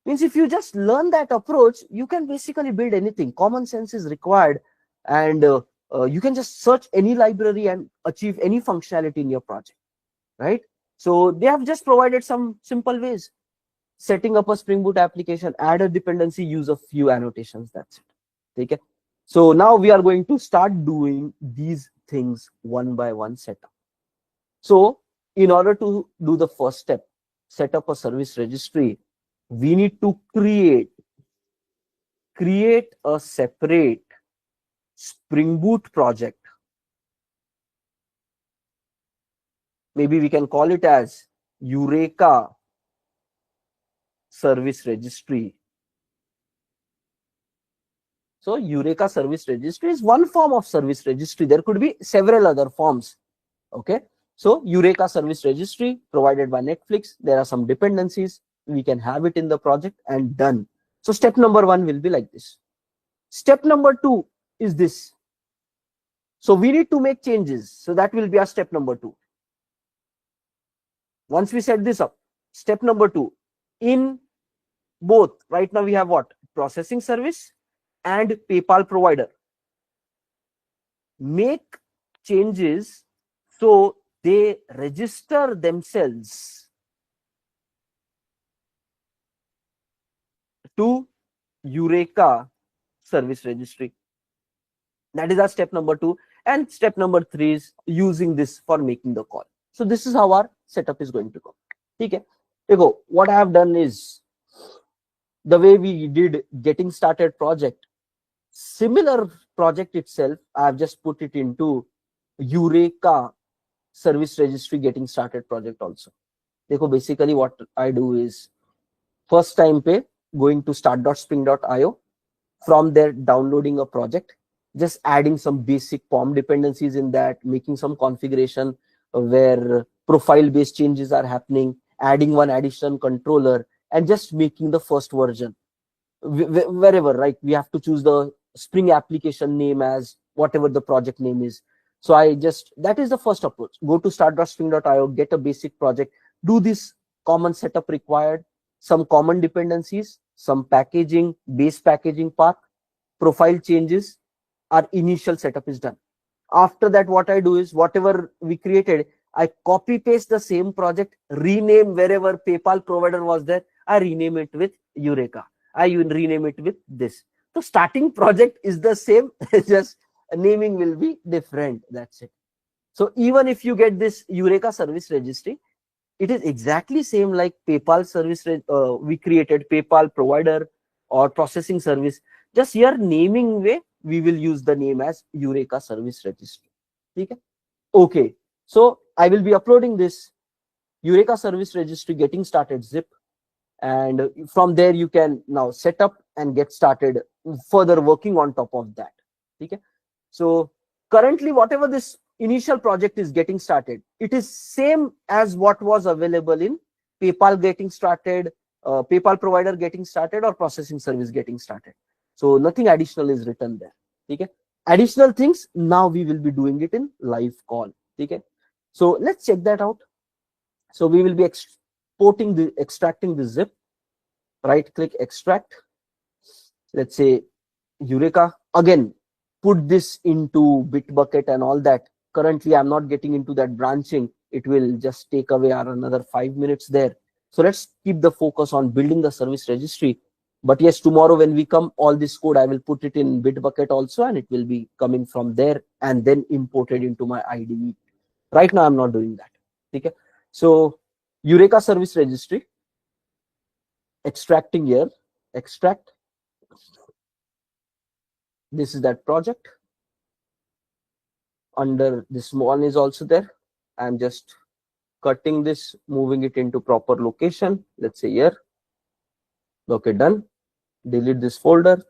[SPEAKER 1] Means if you just learn that approach, you can basically build anything. Common sense is required, and you can just search any library and achieve any functionality in your project, right? So they have just provided some simple ways. Setting up a Spring Boot application, add a dependency, use a few annotations, that's it. Okay. So now we are going to start doing these things one by one setup. So in order to do the first step, set up a service registry, we need to create a separate Spring Boot project. Maybe we can call it as Eureka service registry. So Eureka service registry is one form of service registry. There could be several other forms. Okay. So Eureka service registry provided by Netflix. There are some dependencies. We can have it in the project and done. So step number one will be like this. Step number two is this. So we need to make changes. So that will be our step number two. Once we set this up, step number two, in both, right now we have what? Processing service and PayPal provider. Make changes so they register themselves to Eureka service registry. That is our step number two. And step number three is using this for making the call. So this is how our setup is going to go. Okay. What I have done is, the way we did getting started project, similar project itself, I have just put it into Eureka service registry getting started project also. Basically what I do is, first time pay, going to start.spring.io, from there downloading a project, just adding some basic POM dependencies in that, making some configuration where profile based changes are happening, adding one additional controller, and just making the first version. Wherever, right, we have to choose the Spring application name as whatever the project name is. So that is the first approach. Go to start.spring.io, get a basic project, do this common setup required, some common dependencies, some packaging, base packaging path, profile changes. Our initial setup is done. After that, what I do is, whatever we created, I copy paste the same project, rename wherever PayPal provider was there, I rename it with Eureka. I rename it with this. So starting project is the same, just naming will be different. That's it. So even if you get this Eureka service registry, it is exactly same like PayPal service. We created PayPal provider or processing service. Just here naming way, we will use the name as Eureka service registry. Okay. Okay. So I will be uploading this Eureka service registry getting started zip, and from there you can now set up and get started further working on top of that. Okay. So currently whatever this initial project is getting started, it is same as what was available in PayPal getting started, PayPal provider getting started, or processing service getting started. So nothing additional is written there. Okay. Additional things now we will be doing it in live call. Okay. So let's check that out. So we will be extracting the zip. Right click, extract. Let's say Eureka. Again, put this into Bitbucket and all that. Currently, I'm not getting into that branching. It will just take away another 5 minutes there. So let's keep the focus on building the service registry. But yes, tomorrow when we come, all this code, I will put it in Bitbucket also, and it will be coming from there and then imported into my IDE. Right now, I'm not doing that. Okay. So Eureka service registry, extracting here, extract. This is that project. Under this one is also there. I'm just cutting this, moving it into proper location. Let's say here. Okay, done. Delete this folder.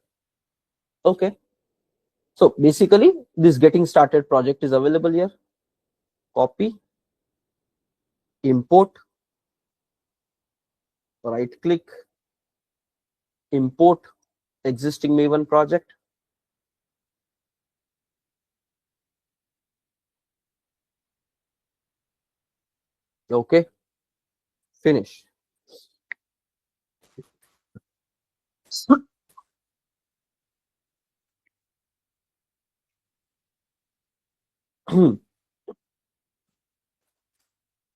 [SPEAKER 1] Okay. So basically, this getting started project is available here. Copy, import, right click, import existing Maven project. Okay, finish.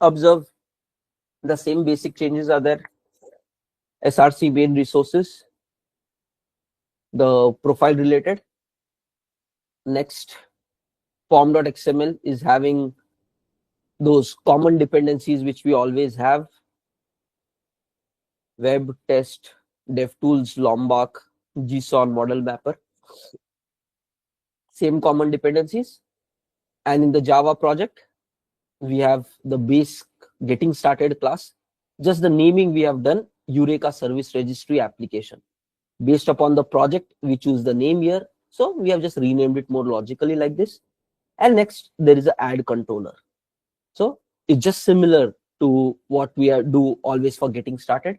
[SPEAKER 1] Observe the same basic changes are there. SRC main resources, the profile related. Next, pom.xml is having those common dependencies which we always have. Web, test, DevTools, Lombok, JSON, model mapper. Same common dependencies. And in the Java project, we have the base getting started class. Just the naming we have done, Eureka service registry application. Based upon the project, we choose the name here. So we have just renamed it more logically like this. And next, there is a add controller. So it's just similar to what we do always for getting started.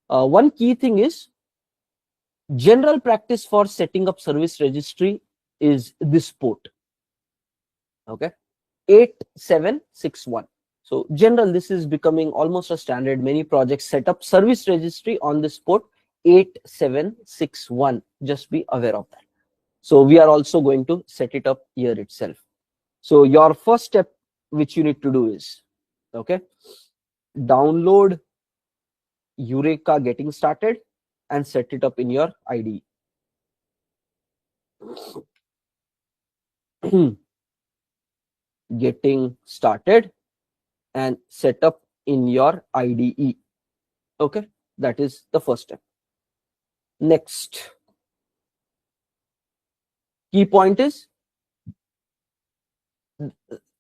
[SPEAKER 1] One key thing is general practice for setting up service registry is this port. Okay, 8761. So general, this is becoming almost a standard. Many projects set up service registry on this port 8761. Just be aware of that. So we are also going to set it up here itself. So your first step which you need to do is, okay, download Eureka getting started and set it up in your IDE. Getting started and set up in your IDE. Okay, that is the first step. Next key point is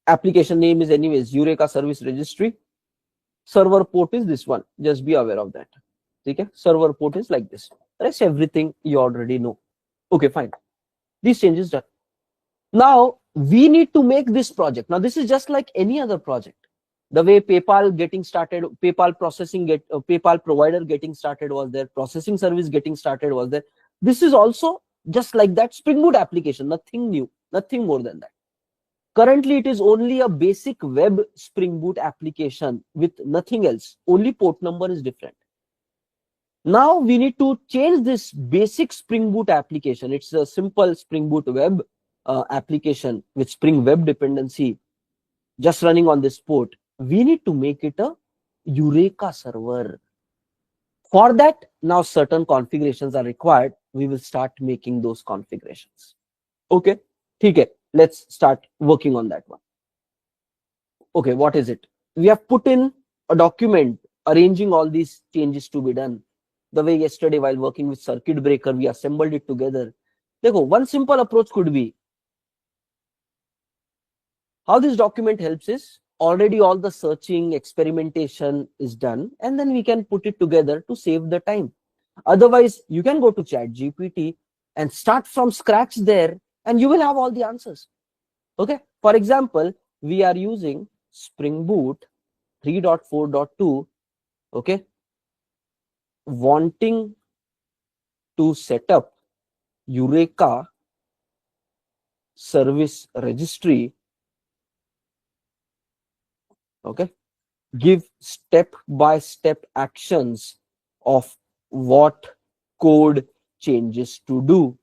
[SPEAKER 1] application name is anyways Eureka service registry. Server port is this one. Just be aware of that. Okay, server port is like this. Rest everything you already know. Okay, fine. These changes done. Now we need to make this project. Now this is just like any other project. The way PayPal getting started, PayPal processing PayPal provider getting started was there, processing service getting started was there. This is also just like that Spring Boot application, nothing new, nothing more than that. Currently, it is only a basic web Spring Boot application with nothing else. Only port number is different. Now we need to change this basic Spring Boot application. It's a simple Spring Boot web application with Spring Web dependency just running on this port. We need to make it a Eureka server. For that, now certain configurations are required. We will start making those configurations. Okay. Okay, let's start working on that one. Okay, what is it? We have put in a document arranging all these changes to be done. The way yesterday while working with circuit breaker, we assembled it together. Dekho, one simple approach could be, how this document helps is already all the searching, experimentation is done, and then we can put it together to save the time. Otherwise, you can go to ChatGPT and start from scratch there, and you will have all the answers. Okay. For example, we are using Spring Boot 3.4.2. Okay. Wanting to set up Eureka service registry. Okay. Give step-by-step actions of what code changes to do.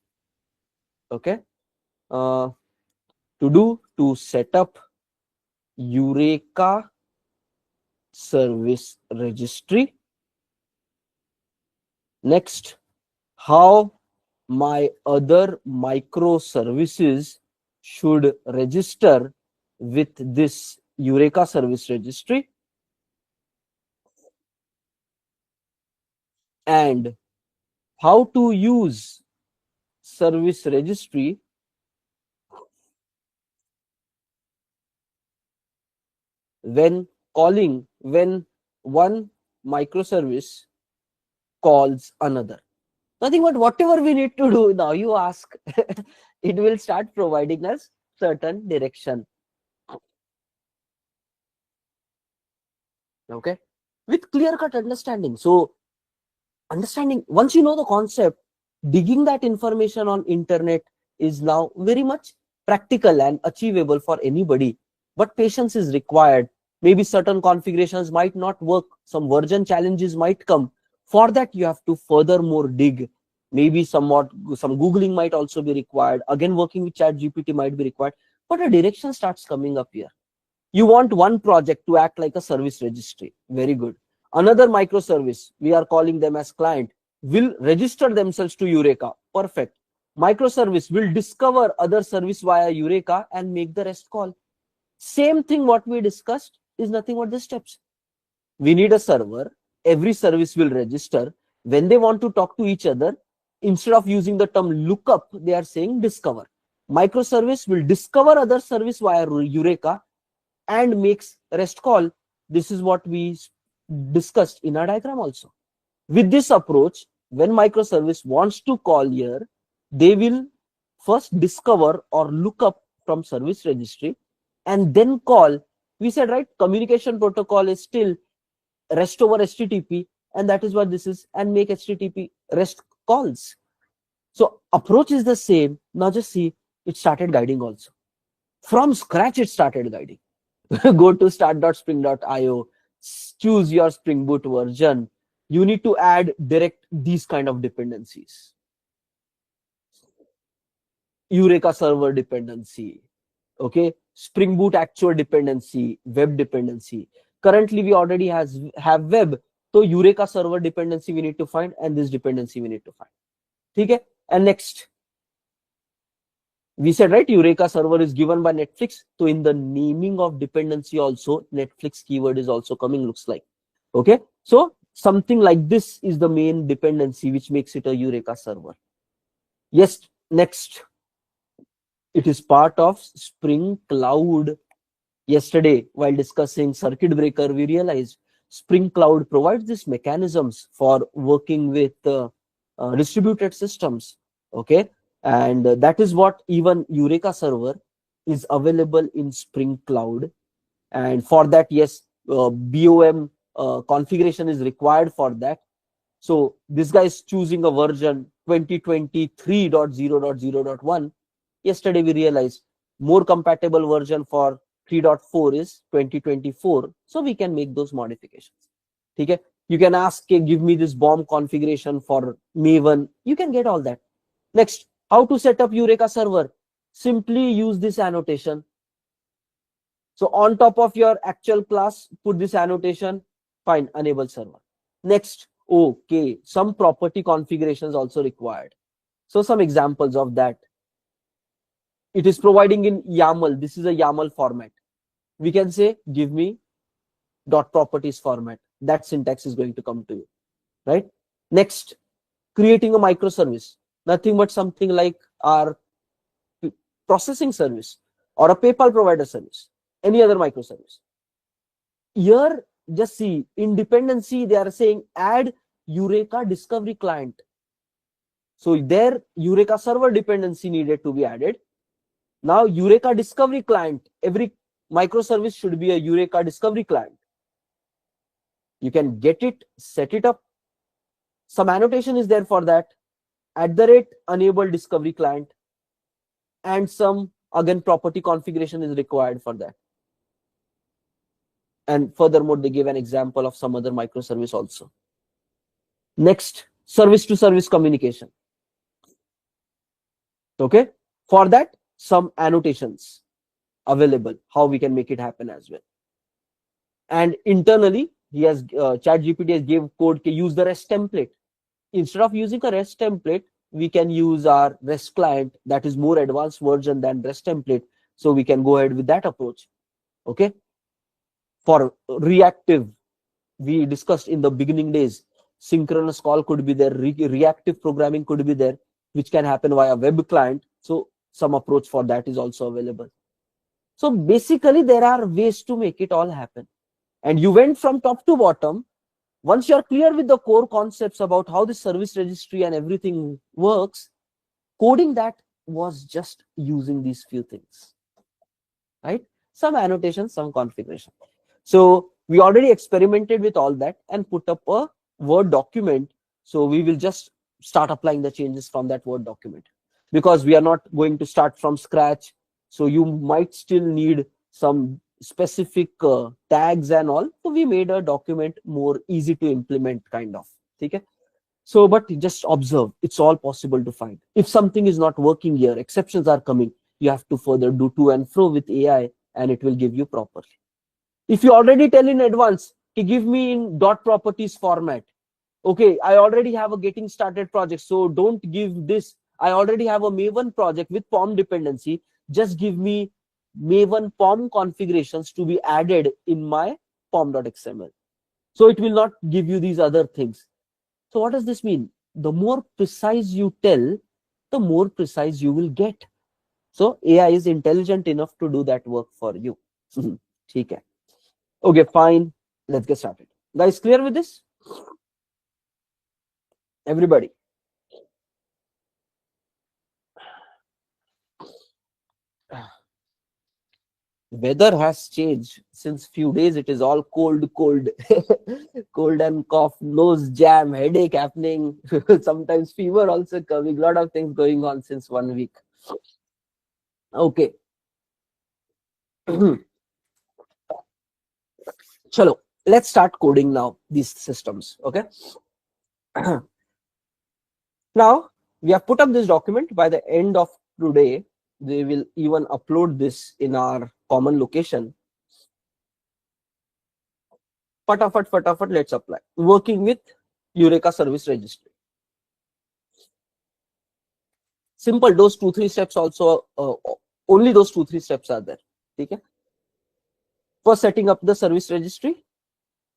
[SPEAKER 1] Okay. To set up Eureka service registry. Next, how my other microservices should register with this Eureka service registry, and how to use service registry when one microservice calls another. Nothing but whatever we need to do now, you ask, it will start providing us certain direction. Okay, with clear-cut understanding. So understanding, once you know the concept, digging that information on internet is now very much practical and achievable for anybody, but patience is required. Maybe certain configurations might not work, some version challenges might come. For that, you have to furthermore dig. Maybe some googling might also be required. Again, working with ChatGPT might be required, but a direction starts coming up here. You want one project to act like a service registry. Very good. Another microservice, we are calling them as client, will register themselves to Eureka. Perfect. Microservice will discover other service via Eureka and make the REST call. Same thing what we discussed is nothing but the steps. We need a server. Every service will register. When they want to talk to each other, instead of using the term lookup, they are saying discover. Microservice will discover other service via Eureka and makes REST call. This is what we discussed in our diagram also. With this approach, when microservice wants to call here, they will first discover or look up from service registry and then call. We said, right, communication protocol is still REST over HTTP, and that is what this is, and make HTTP REST calls. So approach is the same. Now just see, it started guiding also. From scratch, it started guiding. Go to start.spring.io, choose your Spring Boot version. You need to add direct these kind of dependencies. Eureka server dependency, okay, Spring Boot actual dependency, web dependency. Currently, we already have web, so Eureka server dependency we need to find, and this dependency we need to find. Okay, and next, we said, right, Eureka server is given by Netflix. So in the naming of dependency also, Netflix keyword is also coming, looks like. Okay, so something like this is the main dependency which makes it a Eureka server. Yes, next, it is part of Spring Cloud. Yesterday, while discussing circuit breaker, we realized Spring Cloud provides these mechanisms for working with distributed systems. Okay, and that is what even Eureka server is available in Spring Cloud. And for that, yes, BOM configuration is required for that. So this guy is choosing a version 2023.0.0.1. Yesterday we realized more compatible version for 3.4 is 2024. So we can make those modifications. Okay, you can ask, give me this BOM configuration for Maven. You can get all that. Next, how to set up Eureka server? Simply use this annotation. So on top of your actual class, put this annotation. Fine, enable server. Next, okay, some property configurations also required. So some examples of that. it is providing in YAML. This is a YAML format. We can say, give me dot properties format. That syntax is going to come to you, right? Next, creating a microservice. Nothing but something like our processing service or a PayPal provider service, any other microservice. Here, just see, in dependency, they are saying add Eureka discovery client. So there, Eureka server dependency needed to be added. Now, Eureka discovery client, every microservice should be a Eureka discovery client. You can get it, set it up. Some annotation is there for that. @ enable discovery client, and some again property configuration is required for that. And furthermore, they give an example of some other microservice also. Next, service to service communication. Okay, for that, some annotations available, how we can make it happen as well. And internally, he has ChatGPT has gave code to use the REST template. Instead of using a REST template, we can use our REST client that is more advanced version than REST template. So we can go ahead with that approach. Okay. For reactive, we discussed in the beginning days, synchronous call could be there, reactive programming could be there, which can happen via web client. So some approach for that is also available. So basically, there are ways to make it all happen. And you went from top to bottom. Once you're clear with the core concepts about how the service registry and everything works, coding that was just using these few things, right? Some annotation, some configuration. So we already experimented with all that and put up a Word document. So we will just start applying the changes from that Word document, because we are not going to start from scratch. So you might still need some specific tags and all. So we made a document more easy to implement kind of. Okay? So, but just observe, it's all possible to find. If something is not working here, exceptions are coming, you have to further do to and fro with AI and it will give you properly. If you already tell in advance, give me in dot properties format. Okay, I already have a getting started project, so don't give this. I already have a Maven project with POM dependency. Just give me Maven POM configurations to be added in my pom.xml. So it will not give you these other things. So what does this mean? The more precise you tell, the more precise you will get. So AI is intelligent enough to do that work for you. Okay. Okay, fine. Let's get started. Guys, clear with this? Everybody. Weather has changed since few days. It is all cold cold and cough, nose jam, headache happening. Sometimes fever also coming. Lot of things going on since 1 week. Okay. Chalo, let's start coding now these systems. Okay. Now we have put up this document. By the end of today, they will even upload this in our common location. Fatafat, let's apply. Working with Eureka Service Registry. Simple, those 2-3 steps also, only those 2-3 steps are there. Okay? First, setting up the service registry.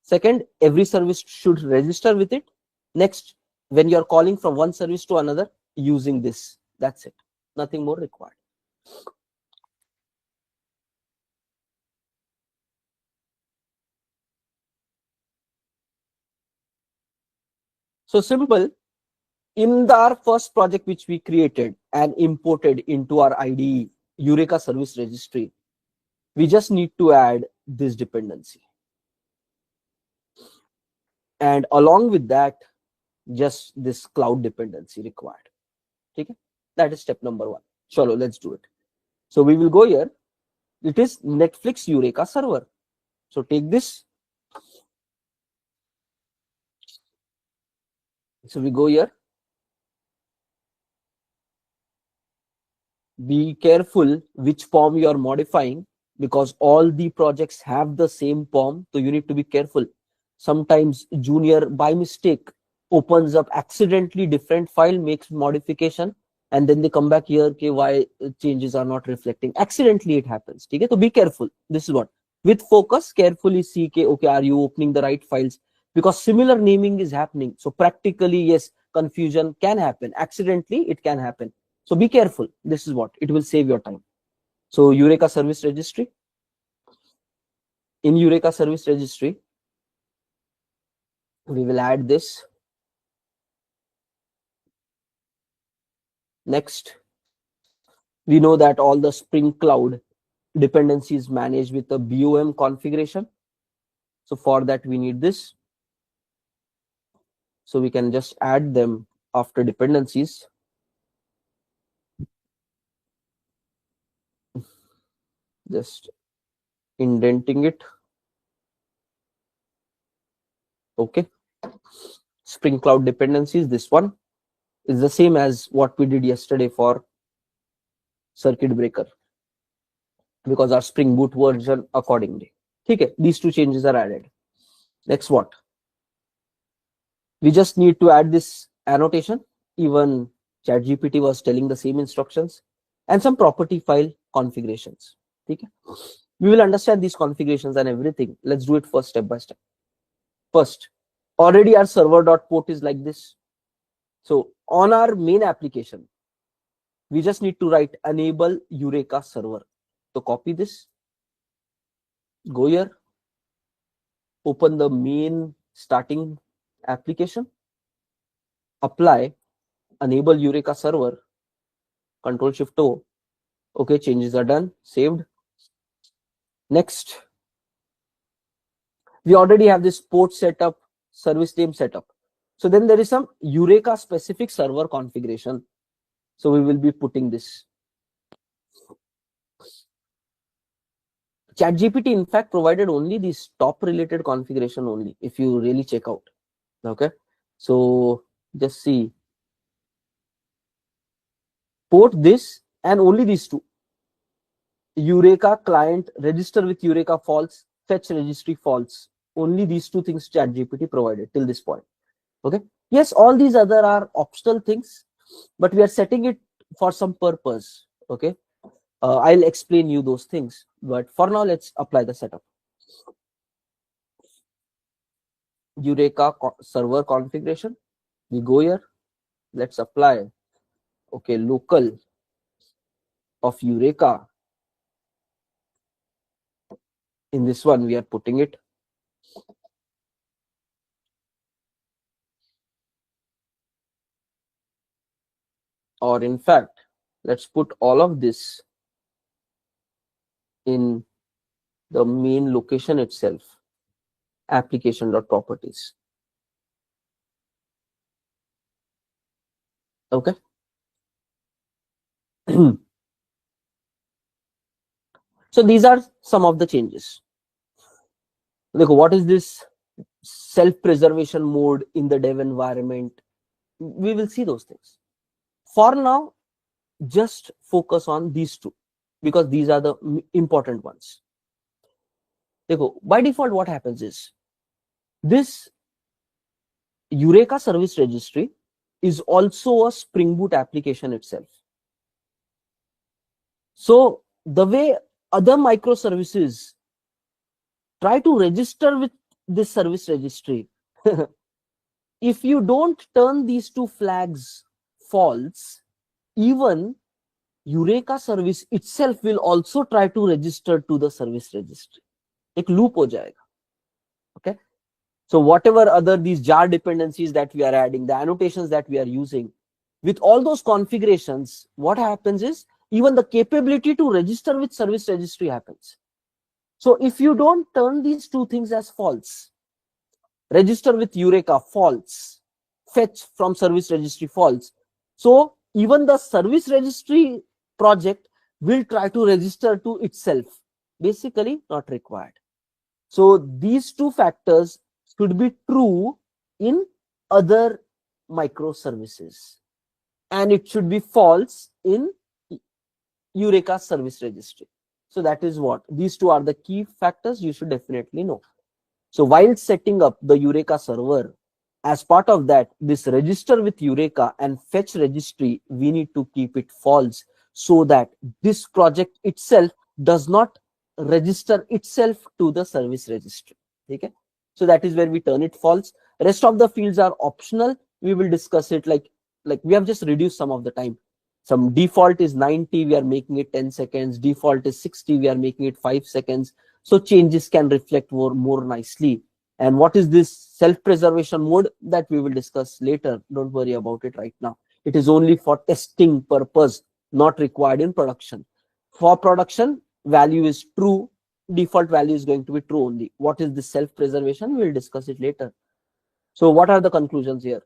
[SPEAKER 1] Second, every service should register with it. Next, when you're calling from one service to another, using this. That's it. Nothing more required. So simple. In our first project which we created and imported into our IDE, Eureka Service Registry, we just need to add this dependency. And along with that, just this cloud dependency required. Okay? That is step number 1. Chalo, let's do it. So we will go here. It is Netflix Eureka server. So take this. So we go here. Be careful which POM you are modifying, because all the projects have the same POM. So you need to be careful. Sometimes Junior by mistake opens up accidentally different file, makes modification, and then they come back here, okay, why changes are not reflecting. Accidentally it happens. Okay, so be careful. This is what, with focus, carefully see, okay, are you opening the right files? Because similar naming is happening. So practically, yes, confusion can happen. Accidentally, it can happen. So be careful. This is what, it will save your time. So Eureka Service Registry. In Eureka Service Registry, we will add this. Next, we know that all the Spring Cloud dependencies managed with a BOM configuration. So for that, we need this. So we can just add them after dependencies. Just indenting it. Okay. Spring Cloud dependencies, this one is the same as what we did yesterday for circuit breaker, because our Spring Boot version accordingly. Okay, these two changes are added. Next, what? We just need to add this annotation. Even ChatGPT was telling the same instructions, and some property file configurations. Okay, we will understand these configurations and everything. Let's do it first, step by step. First, already our server.port is like this. So on our main application, we just need to write enable Eureka server. So copy this, go here, open the main starting application, apply enable Eureka server, Control Shift O. Okay, changes are done, saved. Next, we already have this port setup, service name setup. So then there is some Eureka specific server configuration. So we will be putting this. ChatGPT in fact provided only this top related configuration only, if you really check out. Okay, so just see, port this and only these two. Eureka client, register with Eureka false, fetch registry false. Only these two things ChatGPT provided till this point. Okay, yes, all these other are optional things, but we are setting it for some purpose. Okay, I'll explain you those things, but for now let's apply the setup. Eureka server configuration, we go here, let's apply, okay, local of Eureka. In this one we are putting it, or in fact let's put all of this in the main location itself, application.properties. Okay. So these are some of the changes. Look, what is this self-preservation mode in the dev environment? We will see those things. For now, just focus on these two, because these are the important ones. By default, what happens is, this Eureka Service Registry is also a Spring Boot application itself. So the way other microservices try to register with this service registry, if you don't turn these two flags false, even Eureka service itself will also try to register to the service registry. Ek loop ho jayega. Okay, so whatever other these jar dependencies that we are adding, the annotations that we are using, with all those configurations, what happens is even the capability to register with service registry happens. So if you don't turn these two things as false, register with Eureka false, fetch from service registry false, so even the service registry project will try to register to itself. Basically not required. So these two factors should be true in other microservices, and it should be false in Eureka service registry. So that is what these two are the key factors you should definitely know. So while setting up the Eureka server as part of that, this register with Eureka and fetch registry, we need to keep it false, so that this project itself does not register itself to the service registry. Okay, so that is where we turn it false. Rest of the fields are optional. We will discuss it, like we have just reduced some of the time. Some default is 90, we are making it 10 seconds. Default is 60, we are making it 5 seconds. So changes can reflect more nicely. And what is this self-preservation mode? That we will discuss later. Don't worry about it right now. It is only for testing purpose, not required in production. For production, value is true. Default value is going to be true only. What is this self-preservation? We'll discuss it later. So what are the conclusions here?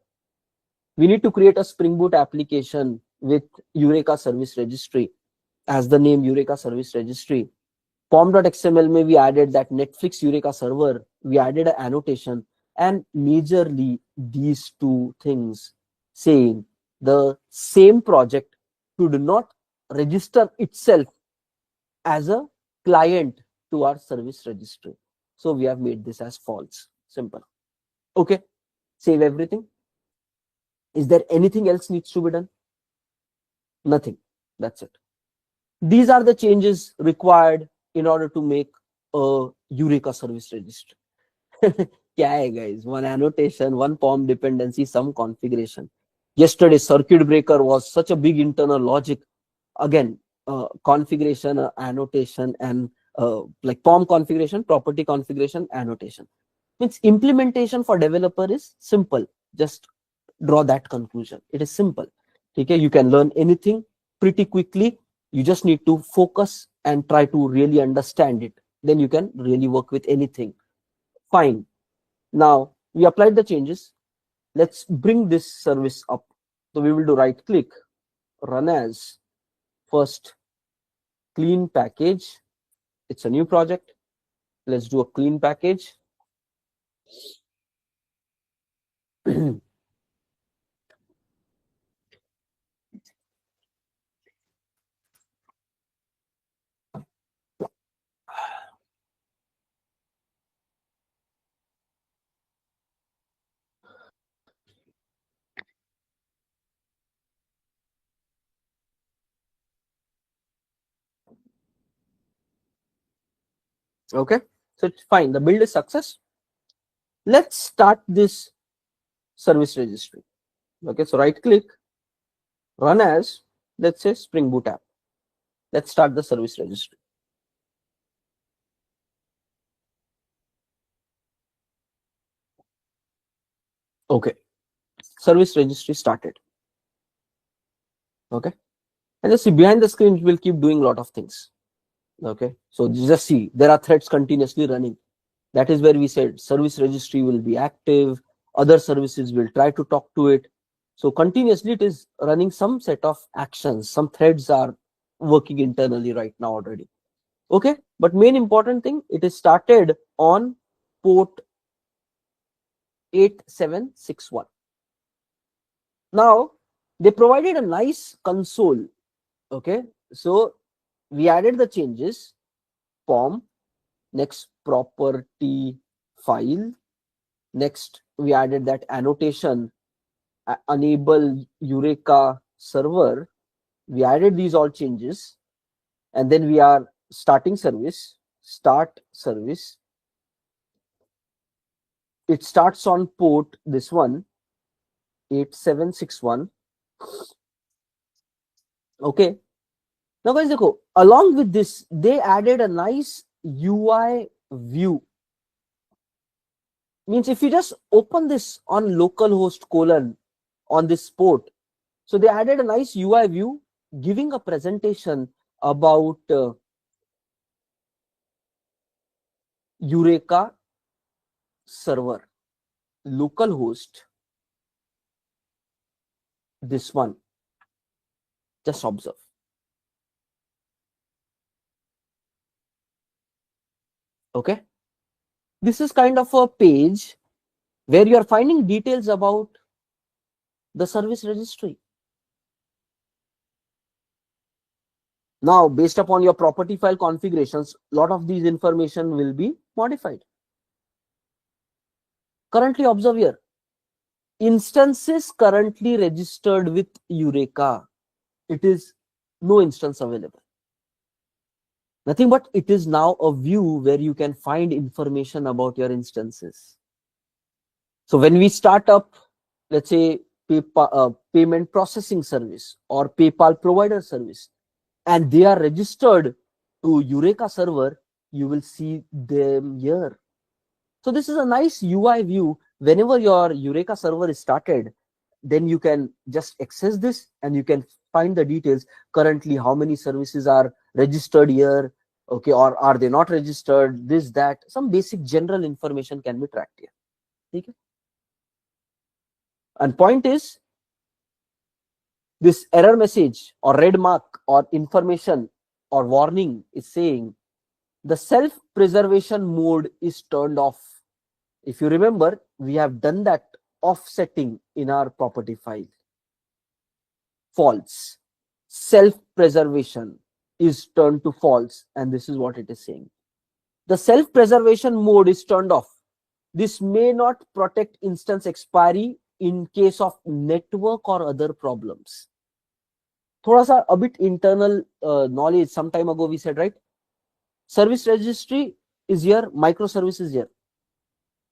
[SPEAKER 1] We need to create a Spring Boot application with Eureka Service Registry. As the name, Eureka Service Registry. Pom.xml may we added that Netflix Eureka server, we added an annotation, and majorly these two things, saying the same project should not register itself as a client to our service registry. So we have made this as false. Simple. Okay, save everything. Is there anything else needs to be done? Nothing. That's it. These are the changes required in order to make a Eureka service registry. Kya hai guys? One annotation, one POM dependency, some configuration. Yesterday, circuit breaker was such a big internal logic. Again, configuration, annotation, and like POM configuration, property configuration, annotation. Means implementation for developer is simple. Just draw that conclusion. It is simple. Okay, you can learn anything pretty quickly. You just need to focus and try to really understand it. Then you can really work with anything. Fine. Now we applied the changes. Let's bring this service up. So we will do right click, run as, first clean package. It's a new project. Let's do a clean package. Okay, so it's fine. The build is success. Let's start this service registry. Okay, so right click, run as, let's say Spring Boot app. Let's start the service registry. Okay, service registry started. Okay, and just see behind the screen, we'll keep doing a lot of things. Okay, so just see, there are threads continuously running. That is where we said service registry will be active, other services will try to talk to it. So continuously it is running some set of actions. Some threads are working internally right now already. Okay, but main important thing, it is started on port 8761. Now they provided a nice console. Okay, so we added the changes, POM, next property file, next we added that annotation, enable Eureka server. We added these all changes, and then we are starting service, start service. It starts on port, this one, 8761. Okay, now guys, along with this, they added a nice UI view. Means if you just open this on localhost colon on this port, so they added a nice UI view giving a presentation about Eureka server, localhost, this one. Just observe. Okay, this is kind of a page where you are finding details about the service registry. Now, based upon your property file configurations, a lot of these information will be modified. Currently, observe here, instances currently registered with Eureka. It is no instance available. Nothing but it is now a view where you can find information about your instances. So when we start up, let's say, payment processing service or PayPal provider service, and they are registered to Eureka server, you will see them here. So this is a nice UI view. Whenever your Eureka server is started, then you can just access this and you can find the details. Currently, how many services are registered here, okay, or are they not registered, this, that, some basic general information can be tracked here. Okay? And point is, this error message or red mark or information or warning is saying the self-preservation mode is turned off. If you remember, we have done that offsetting in our property file. False. Self-preservation is turned to false, and this is what it is saying. The self-preservation mode is turned off. This may not protect instance expiry in case of network or other problems. Thoda sa a bit internal knowledge. Some time ago we said, right? Service registry is here, microservice is here,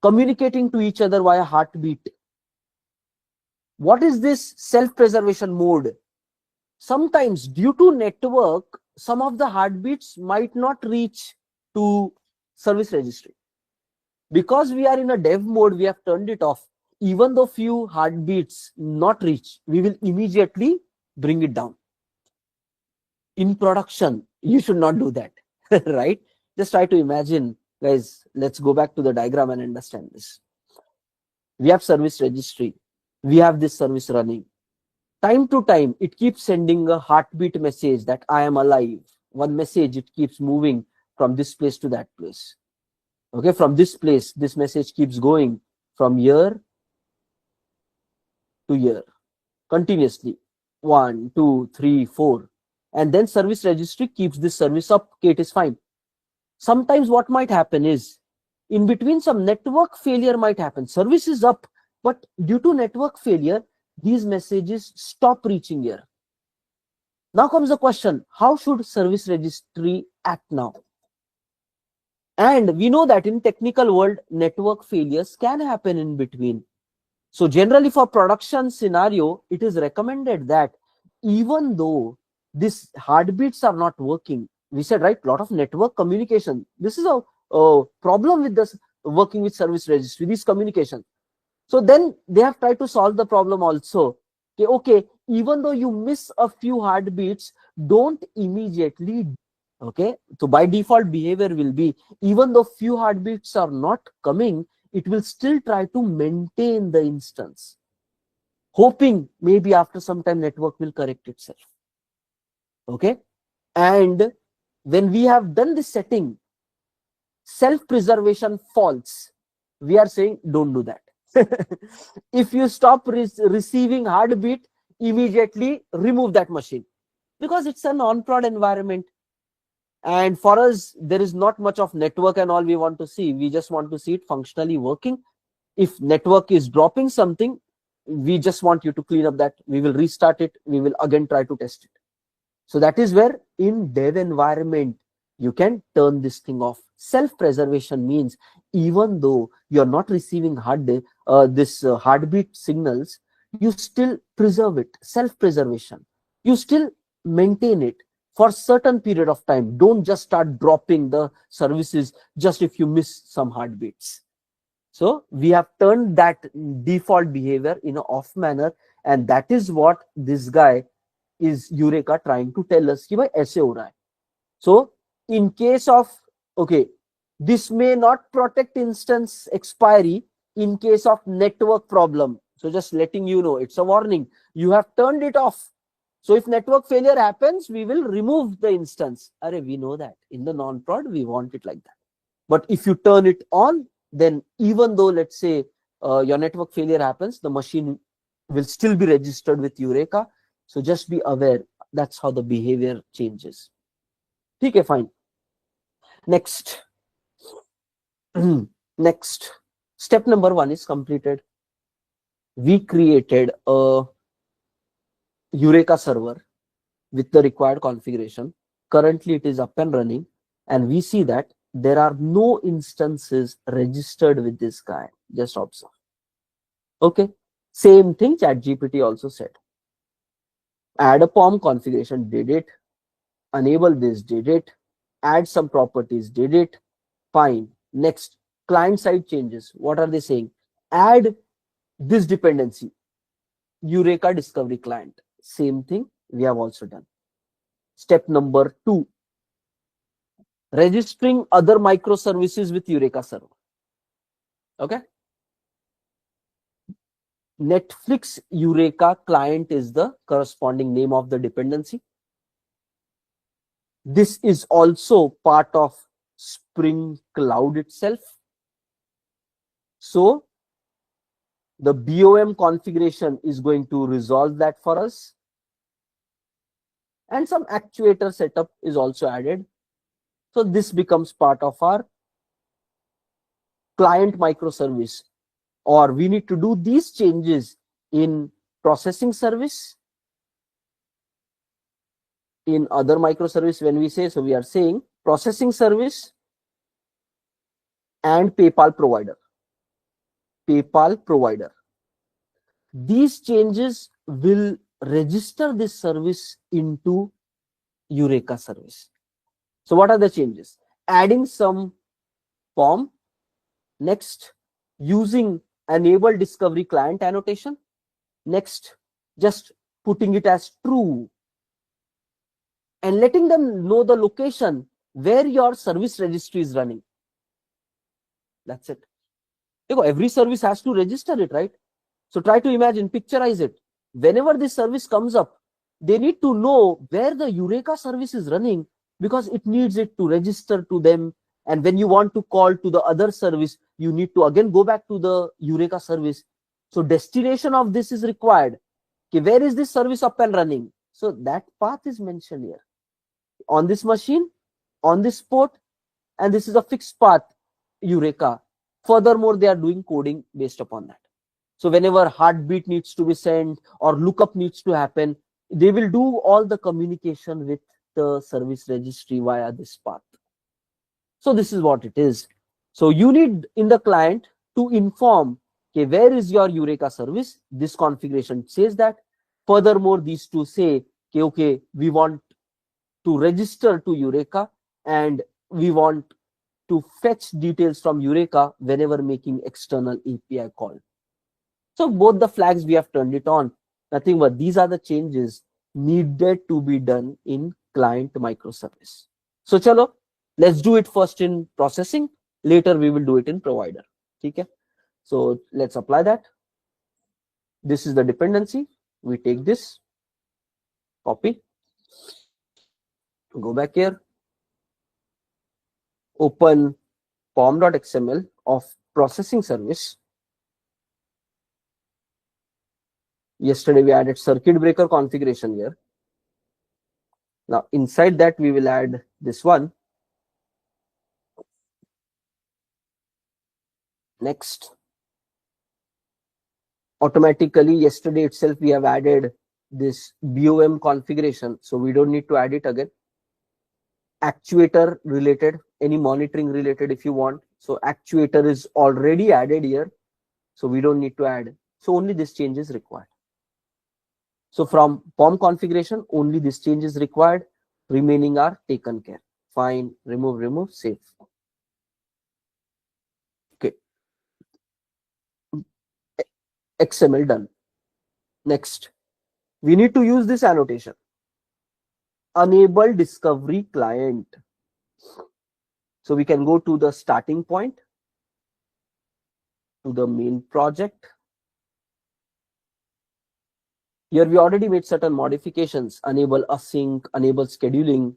[SPEAKER 1] communicating to each other via heartbeat. What is this self-preservation mode? Sometimes due to network, some of the heartbeats might not reach to service registry. Because we are in a dev mode, we have turned it off. Even though few heartbeats not reach, we will immediately bring it down. In production, you should not do that, right? Just try to imagine, guys, let's go back to the diagram and understand this. We have service registry. We have this service running. Time to time, it keeps sending a heartbeat message that I am alive. One message, it keeps moving from this place to that place. Okay, from this place, this message keeps going from here to here, continuously. 1, 2, 3, 4. And then service registry keeps this service up. Okay, it is fine. Sometimes what might happen is, in between, some network failure might happen. Service is up, but due to network failure, these messages stop reaching here. Now comes the question, how should service registry act now? And we know that in technical world, network failures can happen in between. So generally for production scenario, it is recommended that even though these heartbeats are not working, we said, right, lot of network communication. This is a problem with this working with service registry, this communication. So then they have tried to solve the problem also. Okay, even though you miss a few heartbeats, don't immediately. Okay, so by default behavior will be, even though few heartbeats are not coming, it will still try to maintain the instance, hoping maybe after some time network will correct itself. Okay, and when we have done this setting, self-preservation false, we are saying don't do that. If you stop receiving heartbeat, immediately remove that machine, because it's a non-prod environment. And for us, there is not much of network and all we want to see. We just want to see it functionally working. If network is dropping something, we just want you to clean up that. We will restart it. We will again try to test it. So that is where in dev environment, you can turn this thing off. Self-preservation means even though you're not receiving heartbeat signals, you still preserve it. Self-preservation. You still maintain it for certain period of time. Don't just start dropping the services just if you miss some heartbeats. So we have turned that default behavior in an off manner, and that is what this guy is Eureka trying to tell us. So in case of, okay, this may not protect instance expiry in case of network problem. So just letting you know, it's a warning. You have turned it off. So if network failure happens, we will remove the instance. We know that in the non-prod, we want it like that. But if you turn it on, then even though, let's say, your network failure happens, the machine will still be registered with Eureka. So just be aware. That's how the behavior changes. Okay, fine. Next. Next. Step number 1 is completed. we created a Eureka server with the required configuration. Currently it is up and running, and we see that there are no instances registered with this guy. Just observe. Okay, same thing ChatGPT also said. Add a POM configuration, did it. Enable this, did it. Add some properties, did it. Fine. Next, client side changes. What are they saying? Add this dependency, Eureka Discovery Client. Same thing we have also done. Step number 2, registering other microservices with Eureka server. Okay. Netflix Eureka client is the corresponding name of the dependency. This is also part of Spring Cloud itself. So the BOM configuration is going to resolve that for us. And some actuator setup is also added. So this becomes part of our client microservice, or we need to do these changes in processing service, in other microservice. When we say, so we are saying processing service and PayPal provider. PayPal provider. These changes will register this service into Eureka service. So what are the changes? Adding some POM. Next, using enable discovery client annotation. Next, just putting it as true and letting them know the location where your service registry is running. That's it. Every service has to register it, right? So try to imagine, picturize it. Whenever this service comes up, they need to know where the Eureka service is running, because it needs it to register to them. And when you want to call to the other service, you need to again go back to the Eureka service. So destination of this is required. Okay, where is this service up and running? So that path is mentioned here. On this machine, on this port, and this is a fixed path, Eureka. Furthermore, they are doing coding based upon that. So whenever heartbeat needs to be sent or lookup needs to happen, they will do all the communication with the service registry via this path. So this is what it is. So you need in the client to inform, okay, where is your Eureka service? This configuration says that. Furthermore, these two say, okay, we want to register to Eureka and we want to fetch details from Eureka whenever making external API call. So both the flags we have turned it on. Nothing but these are the changes needed to be done in client microservice. So chalo, let's do it first in processing. Later we will do it in provider. Okay. So let's apply that. This is the dependency. We take this, copy, go back here, open pom.xml of processing service. Yesterday we added circuit breaker configuration here. Now inside that we will add this one. Next, automatically yesterday itself we have added this BOM configuration, so we don't need to add it again. Actuator related, any monitoring related if you want. So actuator is already added here, so we don't need to add. So only this change is required. So from POM configuration, only this change is required. Remaining are taken care. Fine, remove, save. Okay. XML done. Next, we need to use this annotation. Enable discovery client. So we can go to the starting point, to the main project. Here we already made certain modifications, enable async, enable scheduling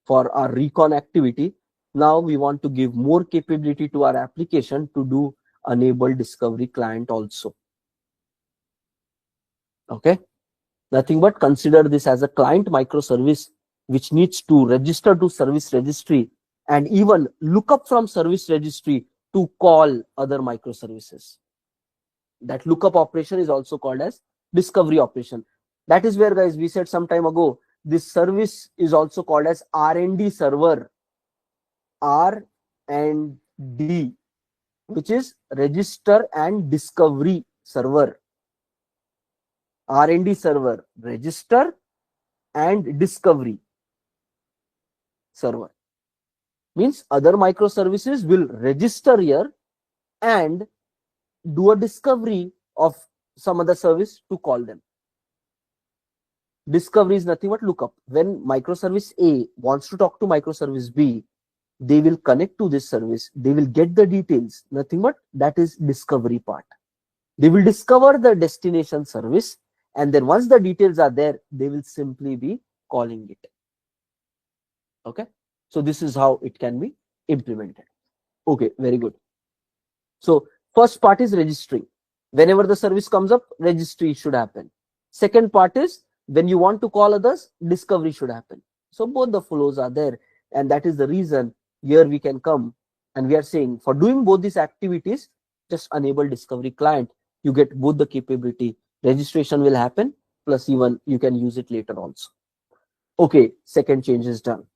[SPEAKER 1] for our recon activity. Now we want to give more capability to our application to do enable discovery client also. Okay, nothing but consider this as a client microservice which needs to register to service registry and even look up from service registry to call other microservices. That lookup operation is also called as discovery operation. That is where, guys, we said some time ago, this service is also called as R&D server, R&D, which is register and discovery server. R&D server, register and discovery server. Means other microservices will register here and do a discovery of some other service to call them. Discovery is nothing but lookup. When microservice A wants to talk to microservice B, they will connect to this service. They will get the details. Nothing but that is discovery part. They will discover the destination service, and then once the details are there, they will simply be calling it. Okay. So this is how it can be implemented. Okay, very good. So first part is registering. Whenever the service comes up, registry should happen. Second part is when you want to call others, discovery should happen. So both the flows are there, and that is the reason here we can come and we are saying for doing both these activities, just enable discovery client. You get both the capability. Registration will happen, plus even you can use it later also. Okay, second change is done.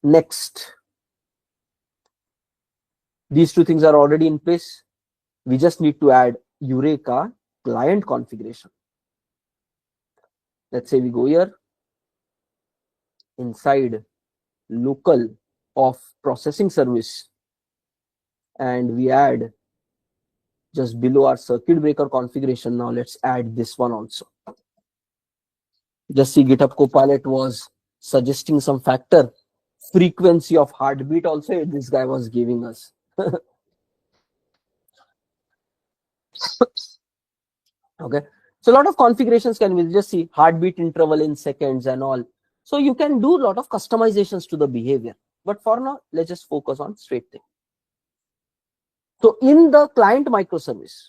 [SPEAKER 1] Next, these two things are already in place. We just need to add Eureka client configuration. Let's say we go here inside local of processing service, and we add just below our circuit breaker configuration. Now let's add this one also. Just see GitHub Copilot was suggesting some factor. Frequency of heartbeat also this guy was giving us. Okay, so a lot of configurations can be, just see heartbeat interval in seconds and all. So you can do a lot of customizations to the behavior, but for now let's just focus on straight thing. So in the client microservice,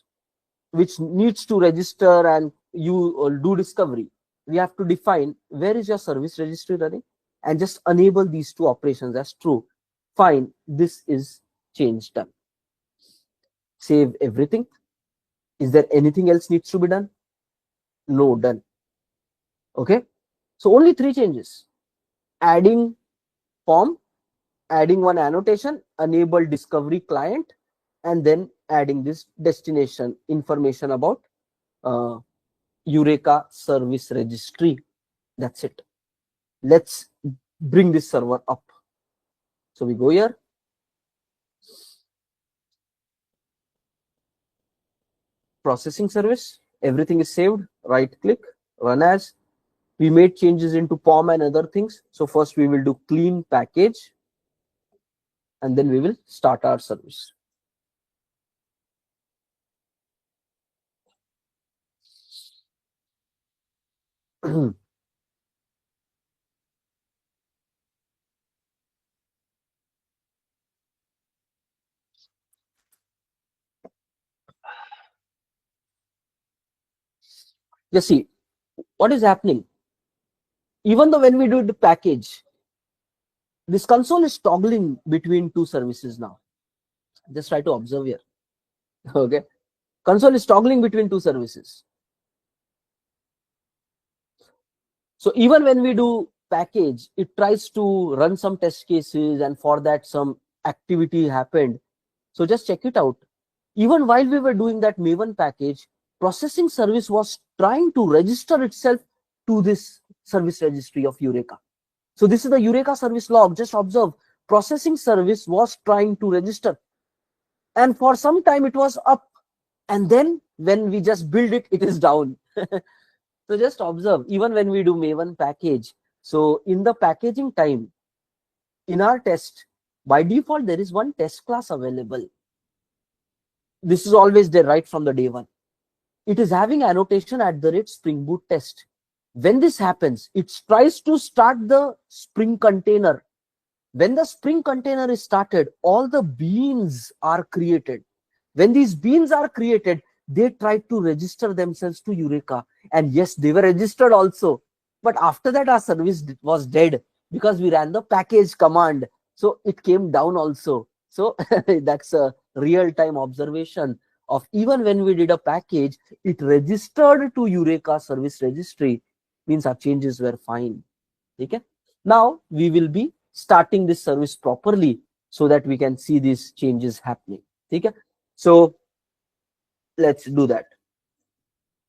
[SPEAKER 1] which needs to register and you do discovery, we have to define where is your service registry running and just enable these two operations as true. Fine, this is change done. Save everything. Is there anything else needs to be done? No, done. Okay, so only three changes: adding form, adding one annotation, enable discovery client, and then adding this destination information about Eureka service registry. That's it. Let's bring this server up. So we go here. Processing service, everything is saved. Right click, run as. We made changes into POM and other things. So first we will do clean package, and then we will start our service. Just see what is happening. Even though when we do the package, this console is toggling between two services now. Just try to observe here. Okay, console is toggling between two services. So even when we do package, it tries to run some test cases, and for that some activity happened. So just check it out. Even while we were doing that Maven package, processing service was trying to register itself to this service registry of Eureka. So this is the Eureka service log. Just observe, processing service was trying to register, and for some time it was up, and then when we just build it, it is down. So just observe, even when we do Maven package, so in the packaging time, in our test, by default, there is one test class available. This is always there right from the day one. It is having annotation @Spring Boot test. When this happens, it tries to start the Spring container. When the Spring container is started, all the beans are created. When these beans are created, they tried to register themselves to Eureka. And yes, they were registered also. But after that, our service was dead because we ran the package command. So it came down also. So that's a real-time observation of even when we did a package, it registered to Eureka service registry, means our changes were fine. Okay. Now we will be starting this service properly so that we can see these changes happening. Okay. So let's do that.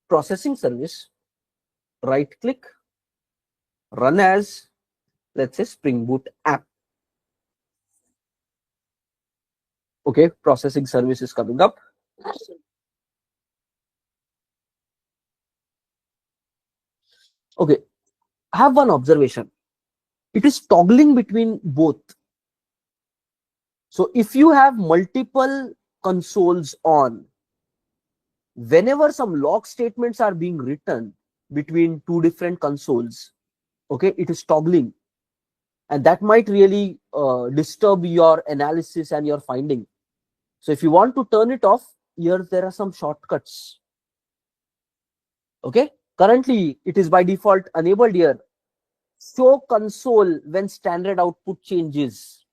[SPEAKER 1] Processing service, right click, run as, let's say, Spring Boot app. Okay, processing service is coming up. Okay, I have one observation. It is toggling between both. So if you have multiple consoles on, whenever some log statements are being written between two different consoles, okay, it is toggling, and that might really disturb your analysis and your finding. So if you want to turn it off, here there are some shortcuts. Okay, currently it is by default enabled here. Show console when standard output changes.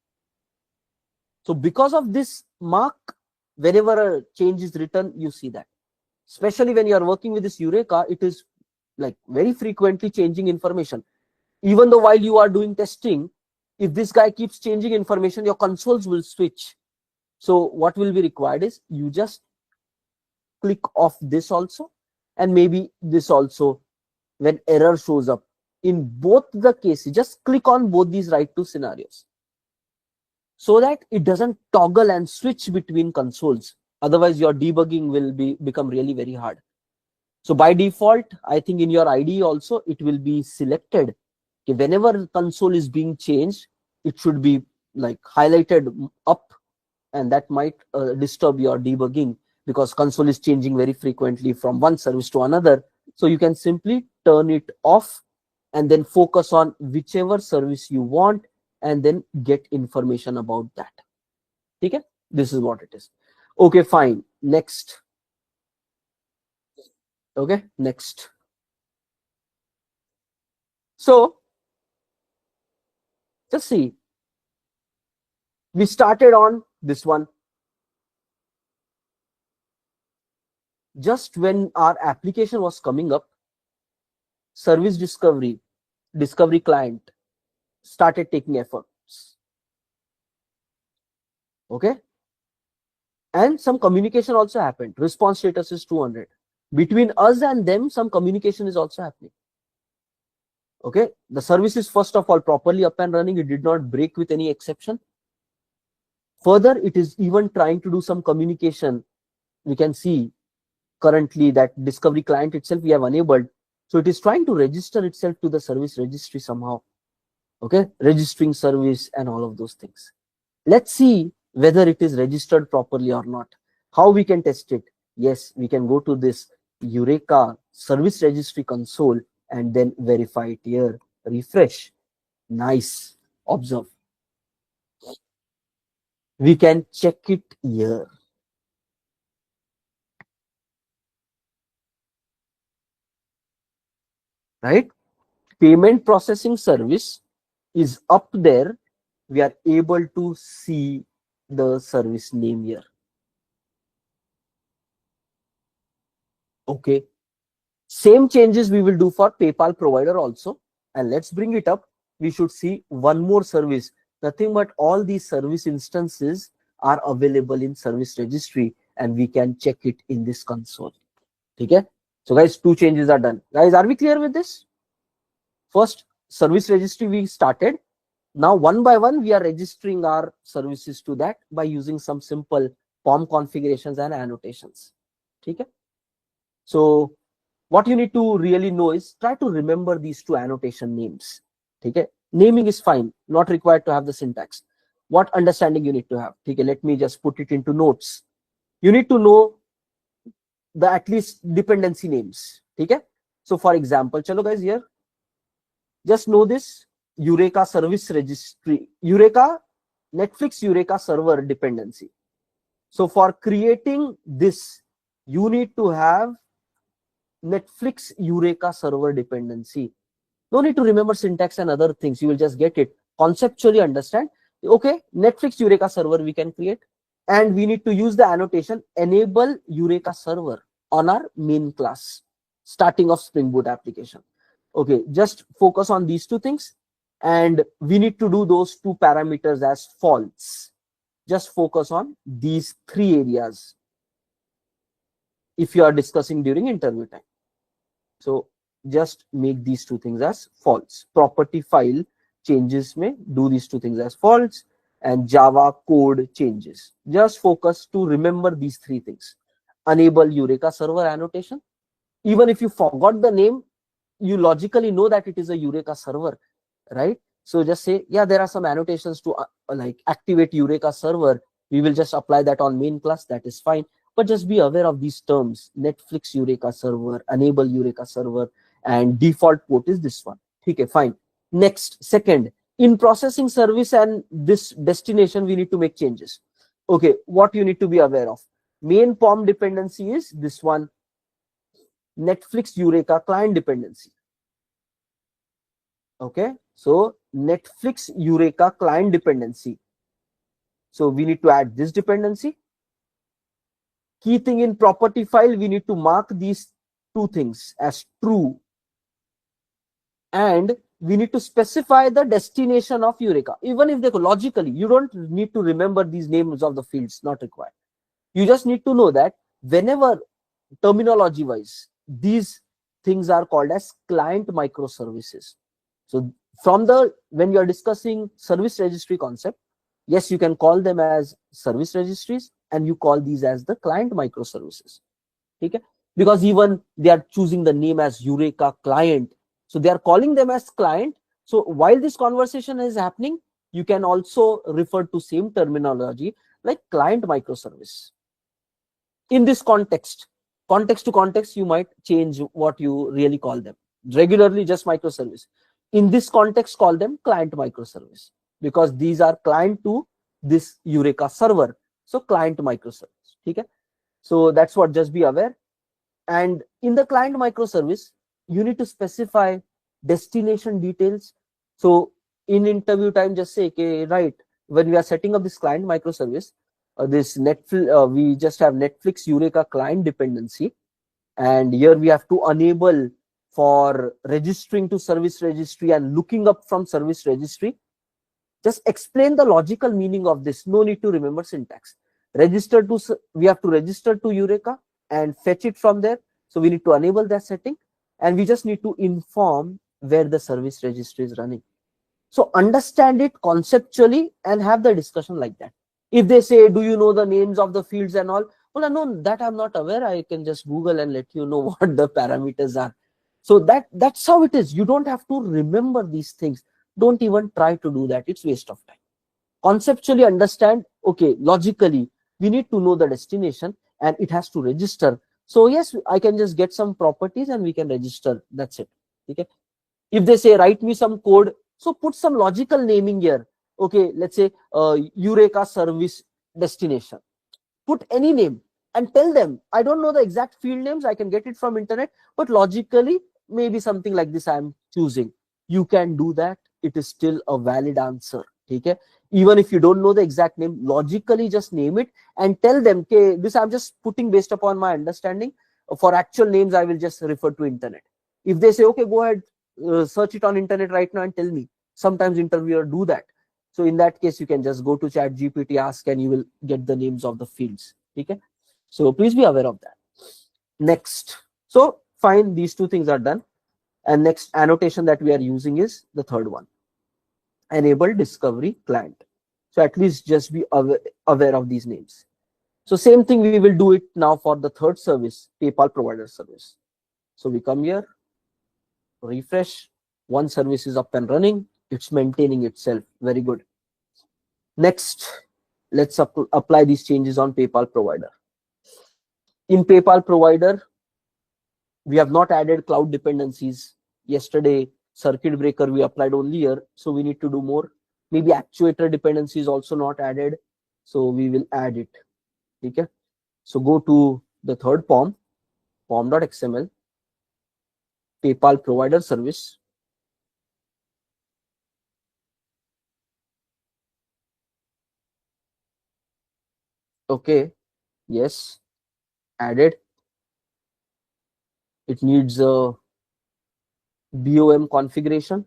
[SPEAKER 1] So because of this mark, whenever a change is written, you see that. Especially when you are working with this Eureka, it is like very frequently changing information. Even though while you are doing testing, if this guy keeps changing information, your consoles will switch. So what will be required is you just click off this also, and maybe this also. When error shows up in both the cases, just click on both these right two scenarios so that it doesn't toggle and switch between consoles. Otherwise your debugging will become really very hard. So by default, I think in your IDE also it will be selected. Okay, whenever console is being changed, it should be like highlighted up, and that might disturb your debugging because console is changing very frequently from one service to another. So you can simply turn it off and then focus on whichever service you want and then get information about that. Okay, this is what it is. Okay, fine. Next. Okay, next. So just see, we started on this one. Just when our application was coming up, service discovery client started taking efforts. Okay, and some communication also happened. Response status is 200. Between us and them, some communication is also happening. Okay, the service is first of all properly up and running. It did not break with any exception. Further, it is even trying to do some communication. We can see currently that discovery client itself we have enabled. So it is trying to register itself to the service registry somehow. Okay, registering service and all of those things. Let's see whether it is registered properly or not. How we can test it? Yes, we can go to this Eureka service registry console and then verify it here. Refresh. Nice. Observe. We can check it here. Right? Payment processing service is up there. We are able to see the service name here. Okay. Same changes we will do for PayPal provider also. And let's bring it up. We should see one more service. Nothing but all these service instances are available in service registry and we can check it in this console. Okay. So guys, two changes are done. Guys, are we clear with this? First, service registry we started. Now one by one we are registering our services to that by using some simple POM configurations and annotations. Okay. So what you need to really know is try to remember these two annotation names. Okay. Naming is fine, not required to have the syntax. What understanding you need to have? Okay, let me just put it into notes. You need to know the at least dependency names. Okay. So for example, chalo guys, here just know this Eureka service registry, Eureka Netflix Eureka server dependency. So for creating this, you need to have Netflix Eureka server dependency. No need to remember syntax and other things. You will just get it. Conceptually understand. Okay, Netflix Eureka server we can create. And we need to use the annotation enable Eureka server on our main class starting of Spring Boot application. Okay, just focus on these two things, and we need to do those two parameters as false. Just focus on these three areas if you are discussing during interview time. So just make these two things as false. Property file changes may do these two things as false, and Java code changes. Just focus to remember these three things. Enable Eureka server annotation. Even if you forgot the name, you logically know that it is a Eureka server, right? So just say, yeah, there are some annotations to like activate Eureka server. We will just apply that on main class. That is fine. But just be aware of these terms: Netflix Eureka server, enable Eureka server, and default port is this one. Okay, fine. Next, second, in processing service and this destination, we need to make changes. Okay, what you need to be aware of? Main POM dependency is this one, Netflix Eureka client dependency. Okay, so Netflix Eureka client dependency. So we need to add this dependency. Key thing in property file, we need to mark these two things as true, and we need to specify the destination of Eureka. Even if they logically, you don't need to remember these names of the fields, not required. You just need to know that whenever terminology wise, these things are called as client microservices. So from the, when you are discussing service registry concept, yes, you can call them as service registries, and you call these as the client microservices. Okay, because even they are choosing the name as Eureka client, so they are calling them as client. So while this conversation is happening, you can also refer to same terminology like client microservice. In this context to context, you might change what you really call them. Regularly just microservice. In this context, call them client microservice, because these are client to this Eureka server. So client microservice. Okay, so that's what, just be aware. And in the client microservice, you need to specify destination details. So in interview time, just say, okay, right, when we are setting up this client microservice, this Netflix, we just have Netflix Eureka client dependency, and here we have to enable for registering to service registry and looking up from service registry. Just explain the logical meaning of this. No need to remember syntax. Register to, we have to register to Eureka and fetch it from there. So we need to enable that setting, and we just need to inform where the service registry is running. So understand it conceptually and have the discussion like that. If they say, do you know the names of the fields and all? Well, no, that I'm not aware. I can just Google and let you know what the parameters are. So that's how it is. You don't have to remember these things. Don't even try to do that. It's waste of time. Conceptually understand, okay, logically, we need to know the destination and it has to register. So yes, I can just get some properties and we can register. That's it. Okay. If they say, write me some code, so put some logical naming here. Okay, let's say Eureka service destination. Put any name and tell them, I don't know the exact field names, I can get it from internet, but logically, maybe something like this I'm choosing. You can do that. It is still a valid answer. Okay, even if you don't know the exact name, logically just name it and tell them, okay, this I'm just putting based upon my understanding. For actual names, I will just refer to internet. If they say, okay, go ahead, search it on internet right now and tell me. Sometimes interviewer do that. So in that case, you can just go to ChatGPT, ask, and you will get the names of the fields. Okay, so please be aware of that. Next, so fine, these two things are done, and next annotation that we are using is the third one, enable discovery client. So at least just be aware of these names. So same thing, we will do it now for the third service, PayPal provider service. So we come here, refresh, one service is up and running, it's maintaining itself. Very good. Next, let's apply these changes on PayPal provider. In PayPal provider, we have not added cloud dependencies. Yesterday, circuit breaker we applied only here, so we need to do more. Maybe actuator dependency is also not added, so we will add it. Okay, so go to the third POM, pom.xml, PayPal provider service. Okay, yes, added. It needs a BOM configuration.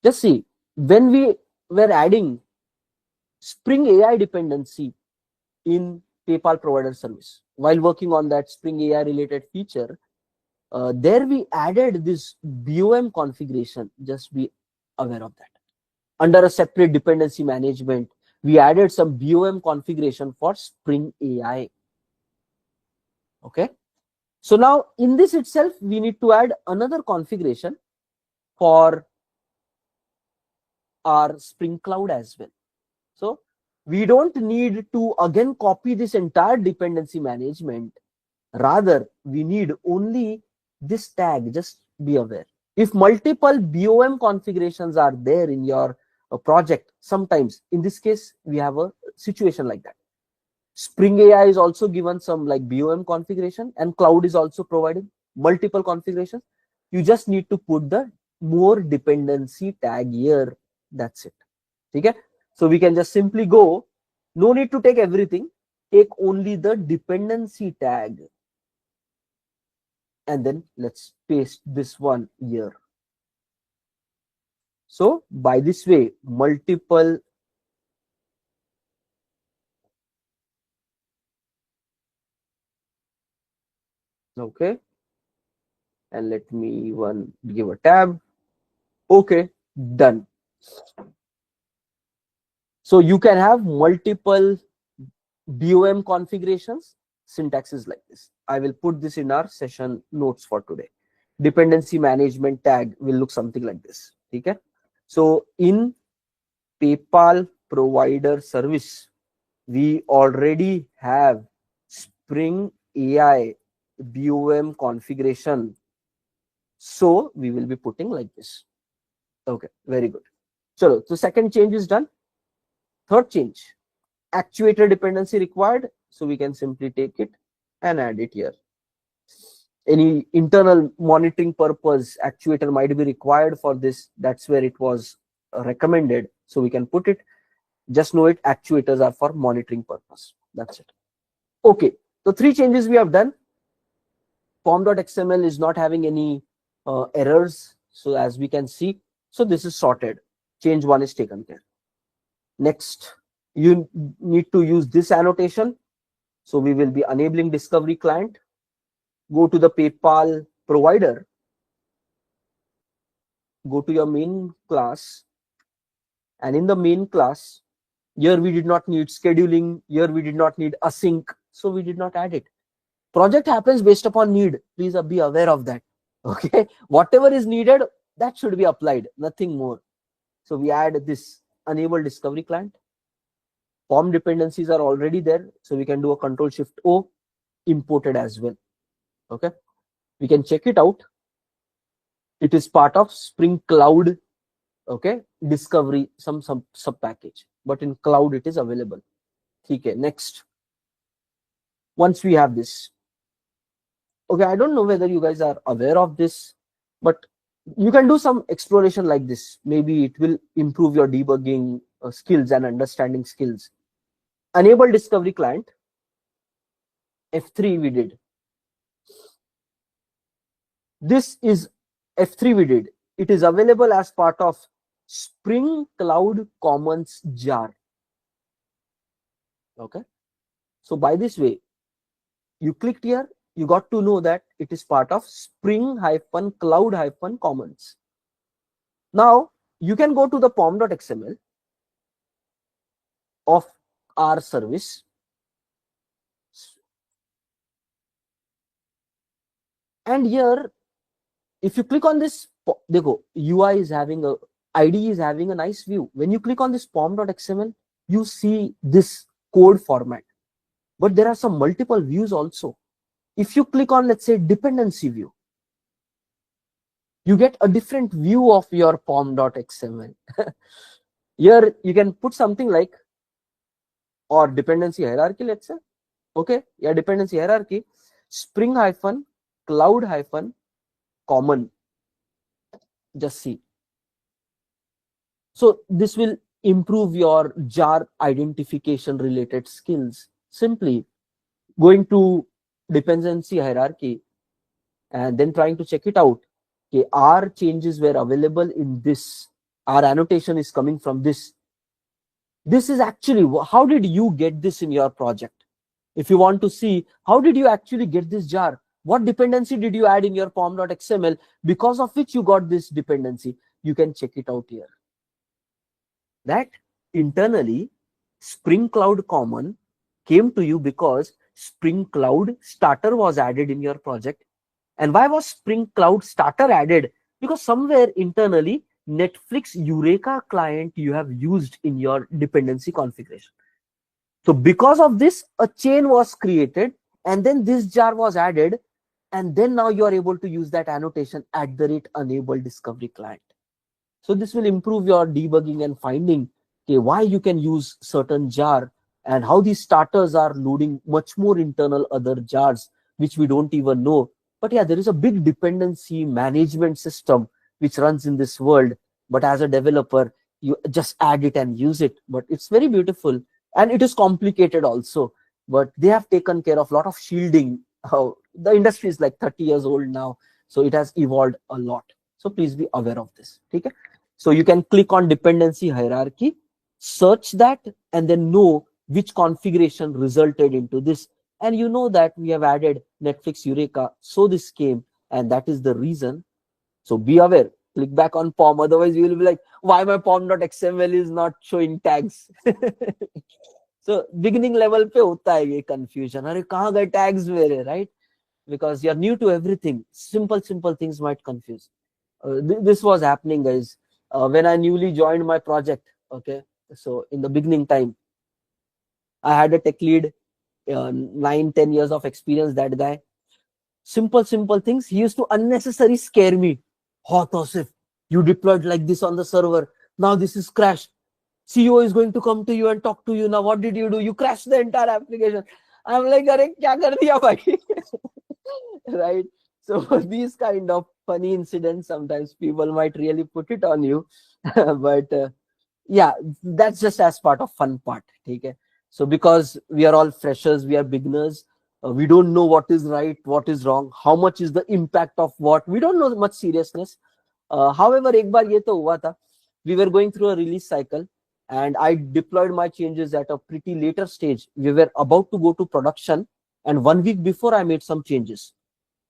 [SPEAKER 1] Just see, when we were adding Spring AI dependency in PayPal provider service, while working on that Spring AI related feature, there we added this BOM configuration. Just be aware of that. Under a separate dependency management, we added some BOM configuration for Spring AI. Okay. So now in this itself, we need to add another configuration for our Spring Cloud as well. So we don't need to again copy this entire dependency management. Rather, we need only this tag. Just be aware. If multiple BOM configurations are there in your project, sometimes in this case, we have a situation like that. Spring AI is also given some like BOM configuration, and cloud is also providing multiple configurations. You just need to put the more dependency tag here. That's it. Okay. So we can just simply go, no need to take everything, take only the dependency tag. And then let's paste this one here. So by this way, multiple okay, and let me give a tab. Okay, done. So you can have multiple BOM configurations. Syntax is like this. I will put this in our session notes for today. Dependency management tag will look something like this. Okay. So in PayPal provider service, we already have Spring AI BOM configuration. So we will be putting like this. Okay, very good. So second change is done. Third change, actuator dependency required. So we can simply take it and add it here. Any internal monitoring purpose actuator might be required for this. That's where it was recommended. So we can put it. Just know it, actuators are for monitoring purpose. That's it. Okay, so three changes we have done. Pom.xml is not having any errors. So as we can see, so this is sorted. Change one is taken care. Next, you need to use this annotation. So we will be enabling discovery client. Go to the PayPal provider. Go to your main class. And in the main class, here we did not need scheduling. Here we did not need async. So we did not add it. Project happens based upon need. Please be aware of that. Okay. Whatever is needed, that should be applied. Nothing more. So we add this enable discovery client. POM dependencies are already there. So we can do a Control-Shift-O, imported as well. Okay. We can check it out. It is part of Spring Cloud. Okay. Discovery, some sub package. But in cloud, it is available. Okay. Next. Once we have this. Okay. I don't know whether you guys are aware of this, but you can do some exploration like this. Maybe it will improve your debugging skills and understanding skills. Enable discovery client. F3 we did. This is F3 we did. It is available as part of Spring Cloud Commons jar. Okay. So by this way, you clicked here, you got to know that it is part of Spring-Cloud-Commons. Now you can go to the pom.xml of our service. And here, if you click on this, UI is having a IDE is having a nice view. When you click on this pom.xml, you see this code format. But there are some multiple views also. If you click on, let's say, dependency view, you get a different view of your pom.xml. Here you can put something like, or dependency hierarchy, let's say. Okay, yeah, dependency hierarchy, Spring-Cloud-Common. Just see. So this will improve your jar identification related skills? Simply going to dependency hierarchy and then trying to check it out. Okay, our changes were available in this. Our annotation is coming from this. This is actually, how did you get this in your project? If you want to see, how did you actually get this jar? What dependency did you add in your pom.xml because of which you got this dependency? You can check it out here. That internally, Spring Cloud Common came to you because Spring Cloud Starter was added in your project. And why was Spring Cloud Starter added? Because somewhere internally, Netflix Eureka client you have used in your dependency configuration. So because of this, a chain was created, and then this jar was added, and then now you are able to use that annotation @enable discovery client. So this will improve your debugging and finding, okay, why you can use certain jar and how these starters are loading much more internal other jars, which we don't even know. But yeah, there is a big dependency management system which runs in this world. But as a developer, you just add it and use it. But it's very beautiful, and it is complicated also. But they have taken care of a lot of shielding. The industry is like 30 years old now, so it has evolved a lot. So please be aware of this. Okay? So you can click on dependency hierarchy, search that, and then know which configuration resulted into this. And you know that we have added Netflix Eureka, so this came, and that is the reason. So be aware. Click back on POM, otherwise you will be like, why my pom.xml is not showing tags? So beginning level पे होता है ये confusion. अरे कहाँ गए tags मेरे, right? Because you are new to everything. Simple things might confuse. This was happening, guys, when I newly joined my project. Okay, so in the beginning time, I had a tech lead, 9-10 years of experience. That guy, simple things. He used to unnecessarily scare me. Oh, Tausif, you deployed like this on the server. Now this is crashed. CEO is going to come to you and talk to you. Now what did you do? You crashed the entire application. I'm like, अरे क्या कर दिया भाई? Right? So these kind of funny incidents, sometimes people might really put it on you. But yeah, that's just as part of fun part. Okay? So because we are all freshers, we are beginners, we don't know what is right, what is wrong, how much is the impact of what. We don't know much seriousness. However, एक बार ये तो हुआ था. We were going through a release cycle, and I deployed my changes at a pretty later stage. We were about to go to production, and 1 week before I made some changes.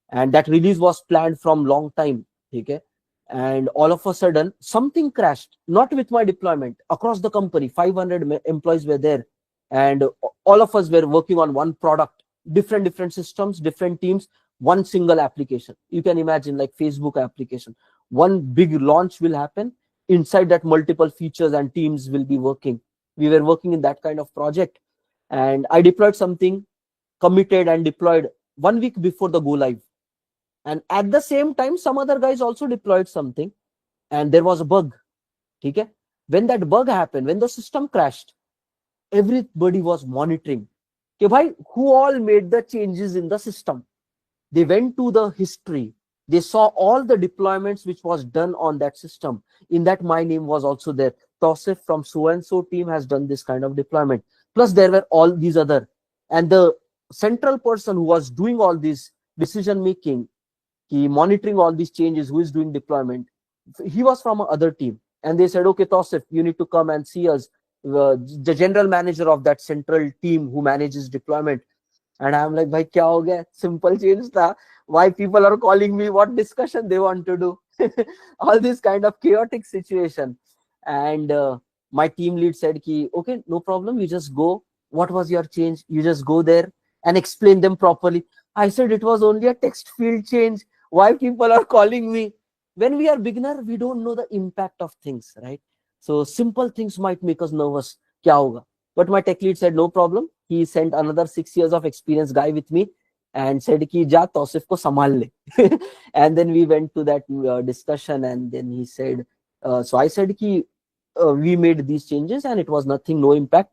[SPEAKER 1] And that release was planned from long time. Okay? And all of a sudden, something crashed, not with my deployment. Across the company, 500 employees were there, and all of us were working on one product, different systems, different teams, one single application. You can imagine, like Facebook application. One big launch will happen. Inside that, multiple features and teams will be working. We were working in that kind of project, and I deployed something, committed and deployed 1 week before the go live. And at the same time, some other guys also deployed something, and there was a bug. Okay? When that bug happened, when the system crashed, everybody was monitoring. Okay, bhai, who all made the changes in the system? They went to the history. They saw all the deployments which was done on that system. In that, my name was also there. Tausif from so-and-so team has done this kind of deployment. Plus, there were all these other. And the central person who was doing all this decision-making, monitoring all these changes, who is doing deployment, he was from another team. And they said, okay, Tausif, you need to come and see us. The general manager of that central team who manages deployment. And I'm like, bhai, kya ho gaya? Simple change tha. Why people are calling me? What discussion they want to do? All this kind of chaotic situation. And my team lead said, okay, no problem. You just go. What was your change? You just go there and explain them properly. I said, it was only a text field change. Why people are calling me? When we are beginner, we don't know the impact of things, right? So simple things might make us nervous. Kya hoga? But my tech lead said, no problem. He sent another 6 years of experience guy with me and said, ki ja Tausif ko samal le. And then we went to that discussion, and then he said, so I said, we made these changes and it was nothing, no impact.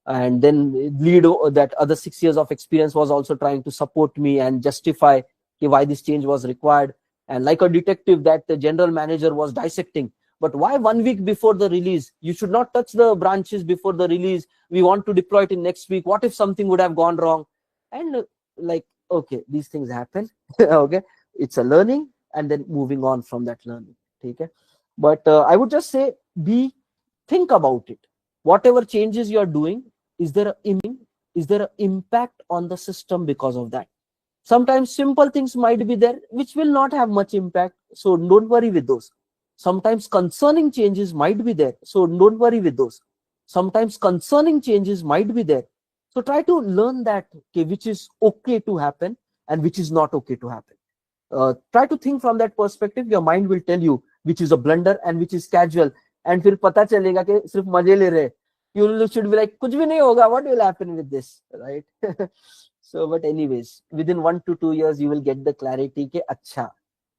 [SPEAKER 1] And then lead, that other 6 years of experience, was also trying to support me and justify why this change was required. And like a detective, that the general manager was dissecting, But why 1 week before the release? You should not touch the branches before the release. We want to deploy it in next week. What if something would have gone wrong? And like, okay, these things happen. Okay, it's a learning, and then moving on from that learning. Okay, but I would just say, think about it. Whatever changes you are doing, is there an impact on the system because of that? Sometimes simple things might be there which will not have much impact, so don't worry with those. Sometimes concerning changes might be there, so don't worry with those. Sometimes concerning changes might be there, so try to learn that, okay, which is okay to happen and which is not okay to happen. Try to think from that perspective. Your mind will tell you which is a blunder and which is casual, and फिर पता चलेगा कि सिर्फ मजे ले रहे. You should be like, कुछ भी नहीं होगा, what will happen with this, right? So, but anyways, within 1 to 2 years, you will get the clarity ke acha,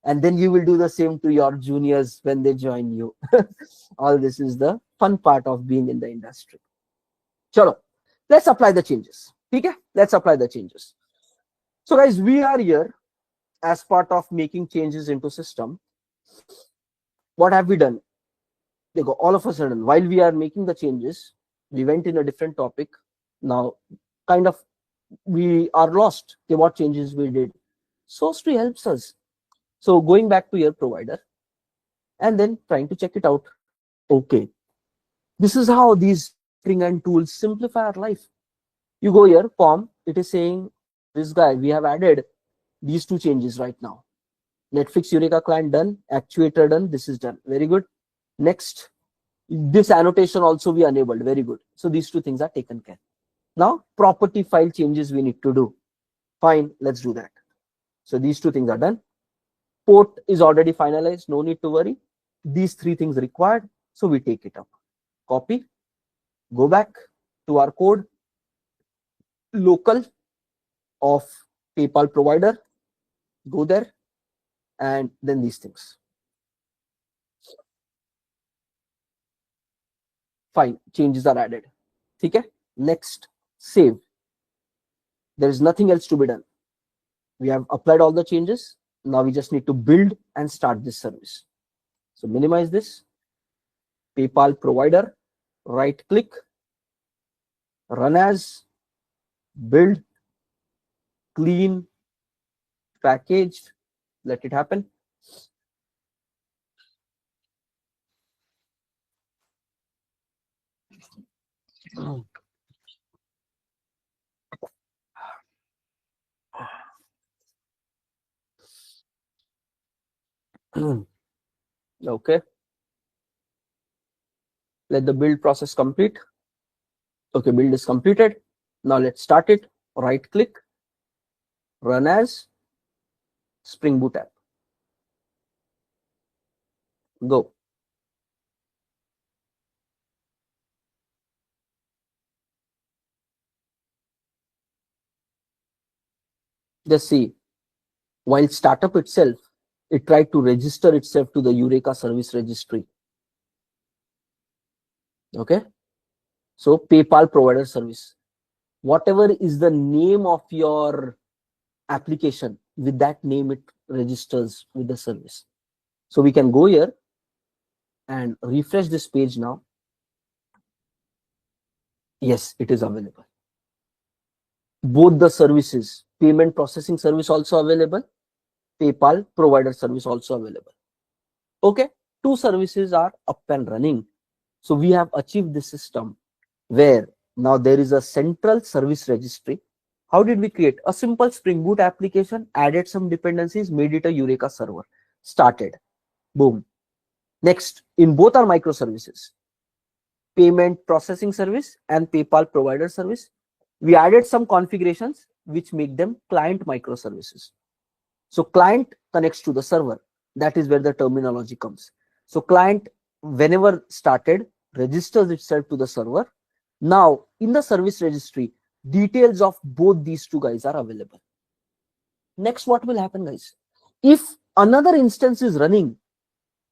[SPEAKER 1] and then you will do the same to your juniors when they join you. All this is the fun part of being in the industry. Chalo, let's apply the changes. Okay, let's apply the changes. So guys, we are here as part of making changes into system. What have we done? They go all of a sudden, while we are making the changes, we went in a different topic. Now, kind of, we are lost. Okay, what changes we did? SOAS3 helps us. So going back to your provider and then trying to check it out. Okay, this is how these and tools simplify our life. You go here, POM, it is saying, this guy, we have added these two changes right now. Netflix Eureka client done, actuator done, this is done. Very good. Next, this annotation also we enabled. Very good. So these two things are taken care. Now, property file changes we need to do. Fine, let's do that. So these two things are done. Port is already finalized, no need to worry. These three things required, so we take it up. Copy, go back to our code, local of PayPal provider, go there, and then these things. Fine, changes are added. Okay, next, save. There is nothing else to be done. We have applied all the changes. Now we just need to build and start this service. So minimize this. PayPal provider, right click, run as, build, clean, packaged, let it happen. Okay, let the build process complete. Okay, build is completed. Now let's start it. Right click, run as, Spring Boot app, go. Just see, while startup itself, it tried to register itself to the Eureka service registry. Okay, so PayPal provider service, whatever is the name of your application, with that name it registers with the service. So we can go here and refresh this page now. Yes, it is available. Both the services, payment processing service also available, PayPal provider service also available. Okay, two services are up and running. So we have achieved this system where now there is a central service registry. How did we create? A simple Spring Boot application, added some dependencies, made it a Eureka server, started, boom. Next, in both our microservices, payment processing service and PayPal provider service, we added some configurations which make them client microservices. So client connects to the server. That is where the terminology comes. So client, whenever started, registers itself to the server. Now in the service registry, details of both these two guys are available. Next, what will happen, guys? If another instance is running,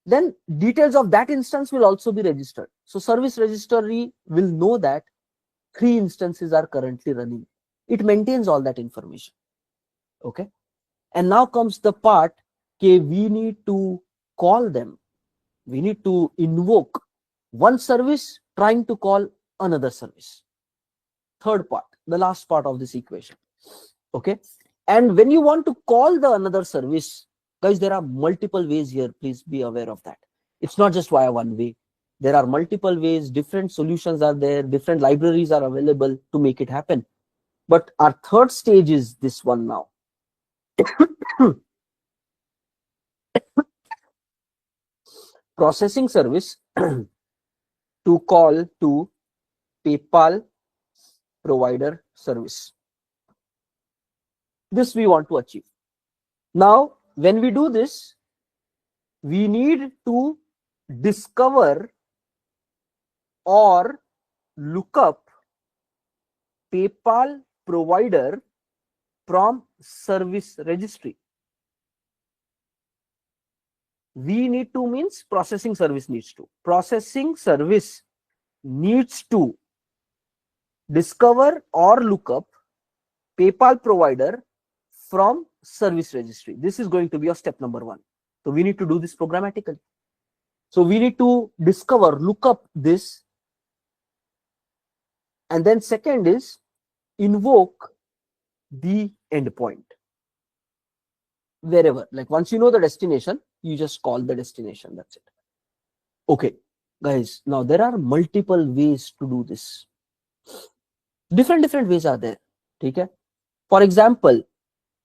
[SPEAKER 1] then details of that instance will also be registered. So service registry will know that 3 instances are currently running. It maintains all that information. Okay. And now comes the part, okay, we need to call them. We need to invoke one service trying to call another service. Third part, the last part of this equation. Okay. And when you want to call the another service, guys, there are multiple ways here. Please be aware of that. It's not just via one way. There are multiple ways, different solutions are there, different libraries are available to make it happen. But our third stage is this one now. Processing service to call to PayPal provider service. This we want to achieve. Now, when we do this, we need to discover or look up PayPal provider from service registry. We need to means processing service needs to. Processing service needs to discover or look up PayPal provider from service registry. This is going to be your step number one. So we need to do this programmatically. So we need to discover, look up this. And then second is invoke the endpoint. Wherever, like once you know the destination, you just call the destination. That's it. Okay, guys, now there are multiple ways to do this. Different ways are there. Okay? For example,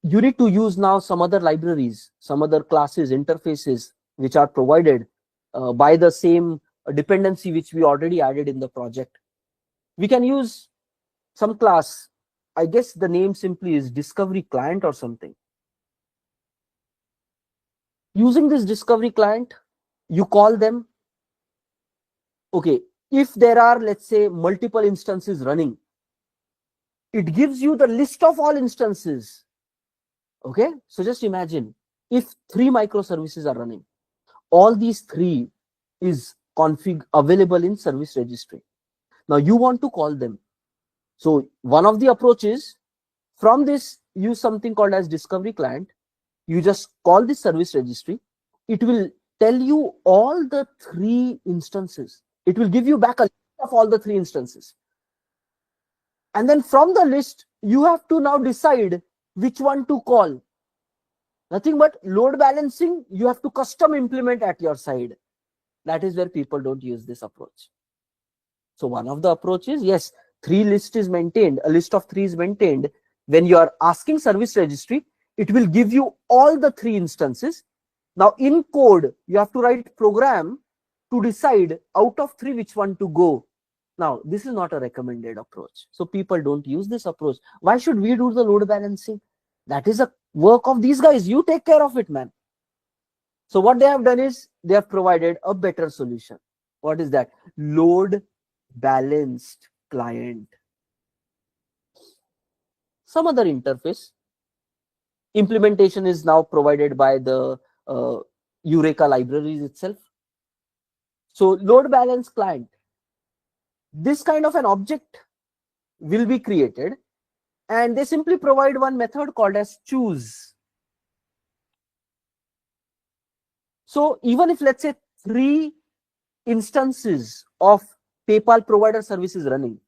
[SPEAKER 1] you need to use now some other libraries, some other classes, interfaces, which are provided by the same dependency which we already added in the project. We can use some class. I guess the name simply is discovery client or something. Using this discovery client, you call them. Okay, if there are, let's say, multiple instances running, it gives you the list of all instances. Okay, so just imagine if 3 microservices are running, all these 3 is config available in service registry. Now you want to call them. So one of the approaches from this, use something called as discovery client. You just call this service registry. It will tell you all the 3 instances. It will give you back a list of all the 3 instances. And then from the list, you have to now decide which one to call. Nothing but load balancing, you have to custom implement at your side. That is where people don't use this approach. So one of the approaches, yes, 3 list is maintained, a list of 3 is maintained. When you are asking service registry, it will give you all the 3 instances. Now in code, you have to write program to decide out of 3 which one to go. Now this is not a recommended approach. So people don't use this approach. Why should we do the load balancing? That is a work of these guys. You take care of it, man. So what they have done is they have provided a better solution. What is that? Load balanced client. Some other interface. Implementation is now provided by the Eureka libraries itself. So load balance client. This kind of an object will be created, and they simply provide one method called as choose. So even if, let's say, 3 instances of PayPal provider service is running,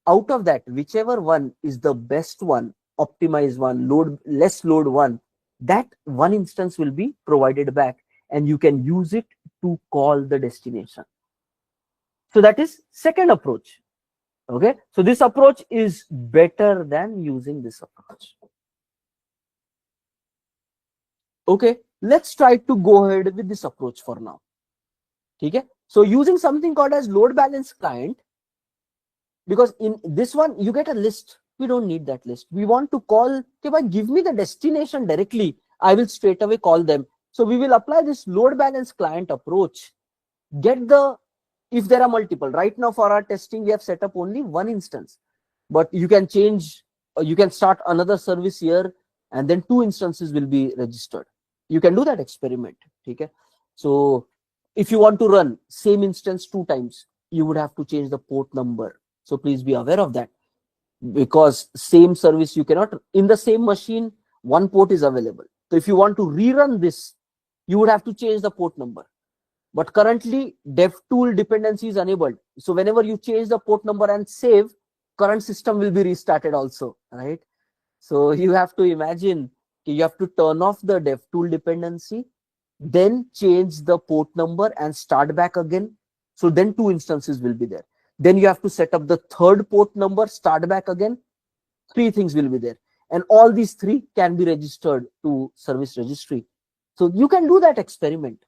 [SPEAKER 1] out of that, whichever one is the best one, optimized one, less load one, that one instance will be provided back, and you can use it to call the destination. So that is second approach. Okay, so this approach is better than using this approach. Okay, let's try to go ahead with this approach for now. Okay, so using something called as load balance client, because in this one you get a list. We don't need that list. We want to call, okay, give me the destination directly. I will straight away call them. So we will apply this load balance client approach. Get the, if there are multiple, right now for our testing, we have set up only one instance, but you can change, you can start another service here, and then 2 instances will be registered. You can do that experiment. Okay. So if you want to run same instance 2 times, you would have to change the port number. So please be aware of that, because same service you cannot, in the same machine, 1 port is available. So if you want to rerun this, you would have to change the port number. But currently DevTool dependency is enabled. So whenever you change the port number and save, current system will be restarted also, right? So you have to imagine, you have to turn off the DevTool dependency, then change the port number and start back again. So then 2 instances will be there. Then you have to set up the third port number, start back again. 3 things will be there. And all these 3 can be registered to service registry. So you can do that experiment.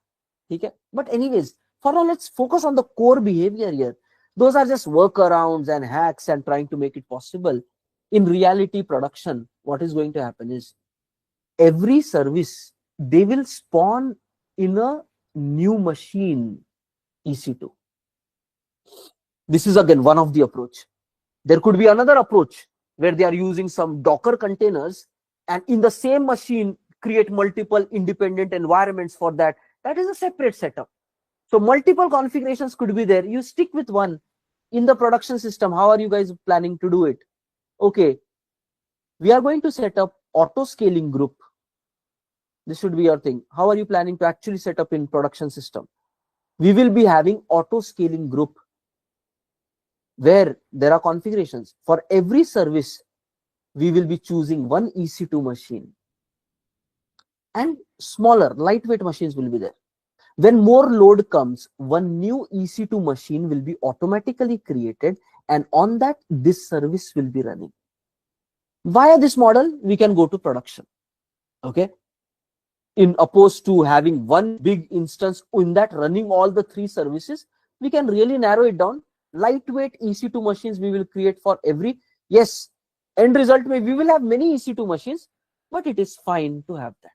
[SPEAKER 1] Okay? But anyways, for now, let's focus on the core behavior here. Those are just workarounds and hacks and trying to make it possible. In reality, production, what is going to happen is every service, they will spawn in a new machine EC2. This is again one of the approach. There could be another approach where they are using some Docker containers and in the same machine create multiple independent environments for that. That is a separate setup. So multiple configurations could be there. You stick with one. In the production system, how are you guys planning to do it? Okay, we are going to set up auto scaling group. This should be your thing. How are you planning to actually set up in production system? We will be having auto scaling group where there are configurations. For every service, we will be choosing one EC2 machine. And smaller, lightweight machines will be there. When more load comes, one new EC2 machine will be automatically created, and on that, this service will be running. Via this model, we can go to production. Okay. In opposed to having one big instance in that running all the 3 services, we can really narrow it down. Lightweight EC2 machines we will create for every, yes, end result may we will have many EC2 machines, but it is fine to have that.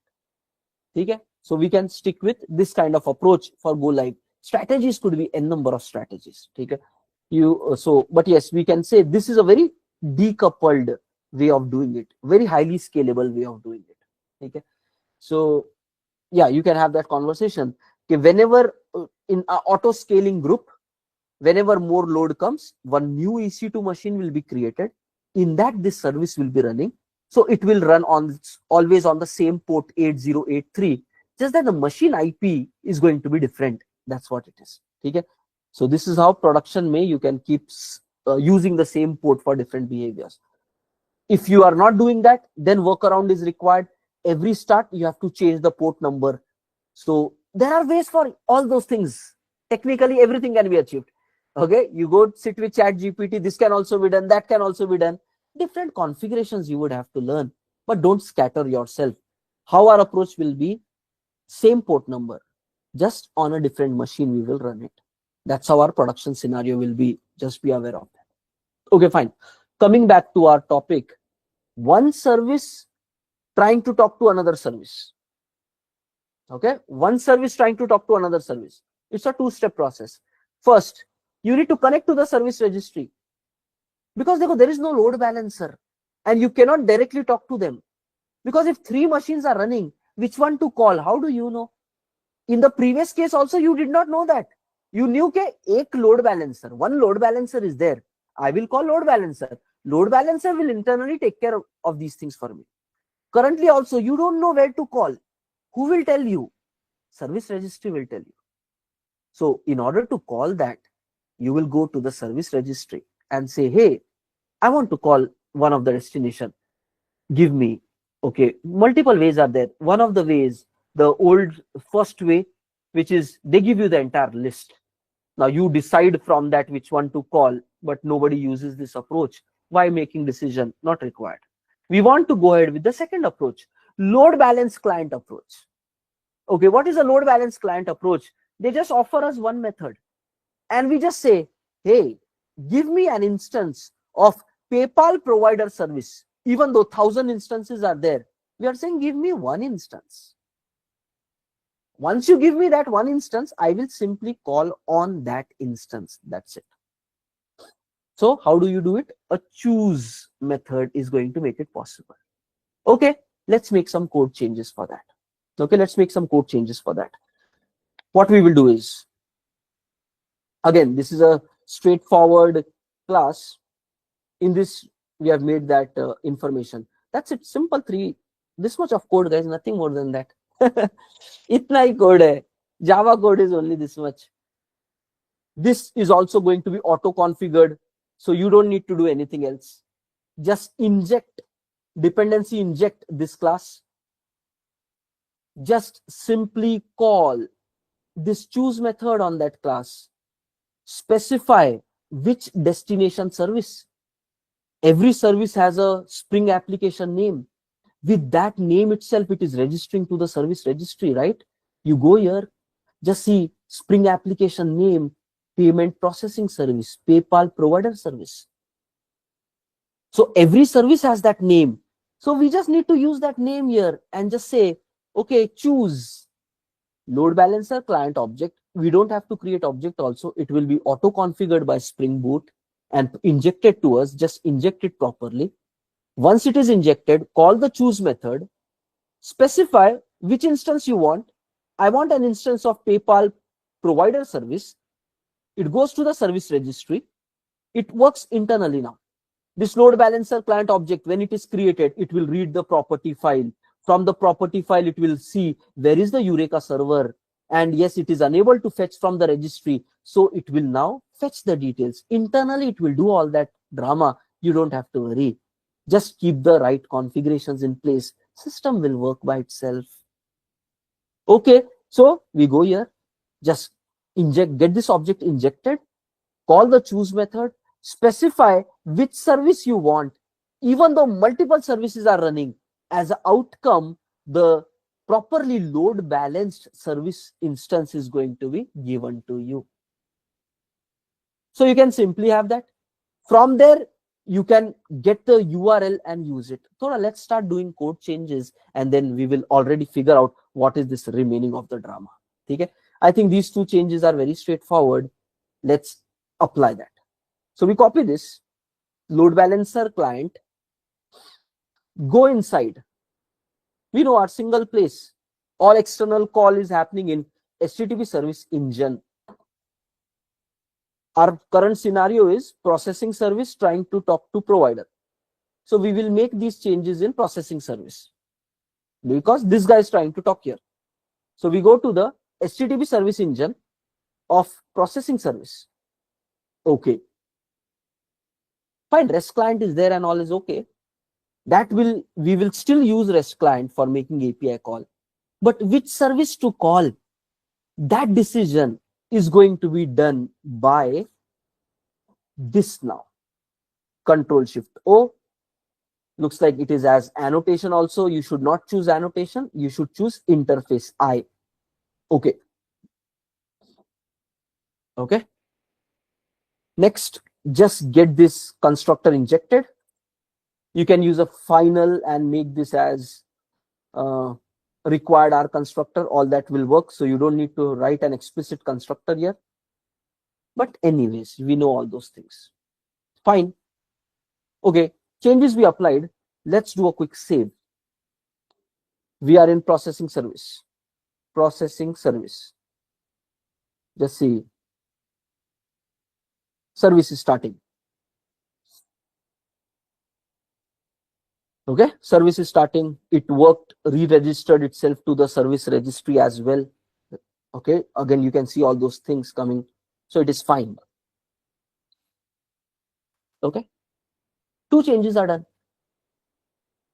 [SPEAKER 1] Okay. So we can stick with this kind of approach for go live. Strategies could be n number of strategies. Okay. But yes, we can say this is a very decoupled way of doing it, very highly scalable way of doing it. Okay. So yeah, you can have that conversation. Okay, whenever in an auto scaling group, whenever more load comes, one new EC2 machine will be created. In that, this service will be running. So it will run on always on the same port 8083. Just that the machine IP is going to be different. That's what it is. Okay. So this is how production may you can keep using the same port for different behaviors. If you are not doing that, then workaround is required. Every start, you have to change the port number. So there are ways for all those things. Technically, everything can be achieved. Okay, you go sit with ChatGPT. This can also be done. That can also be done. Different configurations you would have to learn, but don't scatter yourself. How our approach will be, same port number, just on a different machine we will run it. That's how our production scenario will be. Just be aware of that. Okay, fine. Coming back to our topic, one service trying to talk to another service. Okay, one service trying to talk to another service. It's a 2-step process. First, you need to connect to the service registry, because there is no load balancer and you cannot directly talk to them. Because if 3 machines are running, which one to call? How do you know? In the previous case also, you did not know that. You knew that one load balancer is there. I will call load balancer. Load balancer will internally take care of these things for me. Currently also, you don't know where to call. Who will tell you? Service registry will tell you. So in order to call that, you will go to the service registry and say, hey, I want to call one of the destination. Give me. Okay, multiple ways are there. One of the ways, the old first way, which is they give you the entire list. Now you decide from that which one to call, but nobody uses this approach. Why making decision? Not required. We want to go ahead with the second approach, load balance client approach. Okay, what is a load balance client approach? They just offer us one method and we just say, hey, give me an instance of PayPal provider service. Even though 1,000 instances are there, we are saying, give me one instance. Once you give me that one instance, I will simply call on that instance. That's it. So how do you do it? A choose method is going to make it possible. Okay, let's make some code changes for that. Okay, let's make some code changes for that. What we will do is, again, this is a straightforward class. In this, we have made that information. That's it. Simple 3. This much of code, guys. Nothing more than that. Itna hi code hai. Java code is only this much. This is also going to be auto configured, so you don't need to do anything else. Just inject dependency, inject this class. Just simply call this choose method on that class. Specify which destination service. Every service has a Spring application name. With that name itself, it is registering to the service registry, right? You go here, just see Spring application name, payment processing service, PayPal provider service. So every service has that name. So we just need to use that name here and just say, okay, choose load balancer client object. We don't have to create object also. It will be auto configured by Spring Boot and injected to us. Just inject it properly. Once it is injected, call the choose method, specify which instance you want. I want an instance of PayPal provider service. It goes to the service registry. It works internally now. This load balancer client object, when it is created, it will read the property file. From the property file, it will see where is the Eureka server. And yes, it is unable to fetch from the registry. So it will now fetch the details. Internally, it will do all that drama. You don't have to worry. Just keep the right configurations in place. System will work by itself. Okay, so we go here. Just get this object injected. Call the choose method. Specify which service you want. Even though multiple services are running, as an outcome, the properly load balanced service instance is going to be given to you. So you can simply have that. From there, you can get the URL and use it. So let's start doing code changes, and then we will already figure out what is this remaining of the drama. Okay? I think these two changes are very straightforward. Let's apply that. So we copy this load balancer client, go inside. We know our single place. All external call is happening in HTTP service engine. Our current scenario is processing service trying to talk to provider. So we will make these changes in processing service because this guy is trying to talk here. So we go to the HTTP service engine of processing service. Okay. Fine, REST client is there and all is okay. We will still use REST client for making API call. But which service to call? That decision is going to be done by this now. Control-Shift-O. Looks like it is as annotation also. You should not choose annotation. You should choose interface I. Okay. Okay. Next, just get this constructor injected. You can use a final and make this as required R constructor. All that will work. So you don't need to write an explicit constructor here. But anyways, we know all those things. Fine. Okay. Changes we applied. Let's do a quick save. We are in processing service. Processing service. Just see. Service is starting. Okay, service is starting. It worked, re-registered itself to the service registry as well. Okay, again, you can see all those things coming. So it is fine. Okay, two changes are done.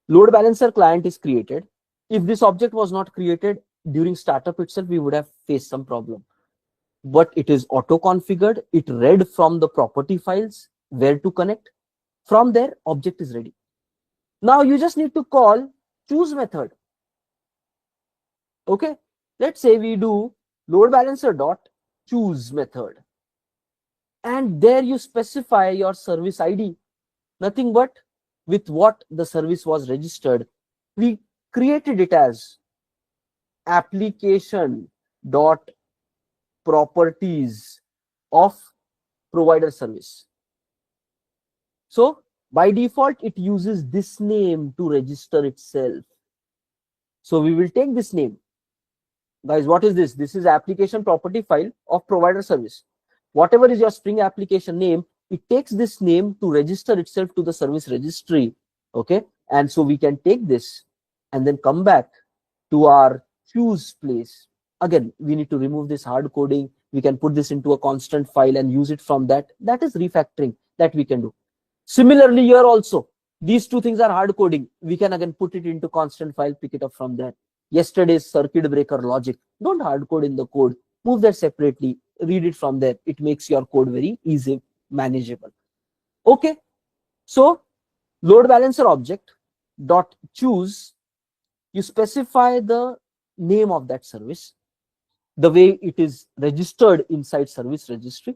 [SPEAKER 1] Load balancer client is created. If this object was not created during startup itself, we would have faced some problem. But it is auto-configured. It read from the property files where to connect. From there, object is ready. Now you just need to call choose method. Okay, let's say we do load balancer dot choose method, and there you specify your service ID. Nothing but with what the service was registered. We created it as application dot properties of provider service. So by default, it uses this name to register itself. So we will take this name. Guys, what is this? This is application property file of provider service. Whatever is your Spring application name, it takes this name to register itself to the service registry. Okay. And so we can take this and then come back to our choose place. again, we need to remove this hard coding. We can put this into a constant file and use it from that. That is refactoring that we can do. Similarly, here also, these two things are hard coding. We can again put it into constant file, pick it up from there. Yesterday's circuit breaker logic, don't hard code in the code, move that separately, read it from there. It makes your code very easy, manageable. Okay, so load balancer object dot choose, you specify the name of that service, the way it is registered inside service registry.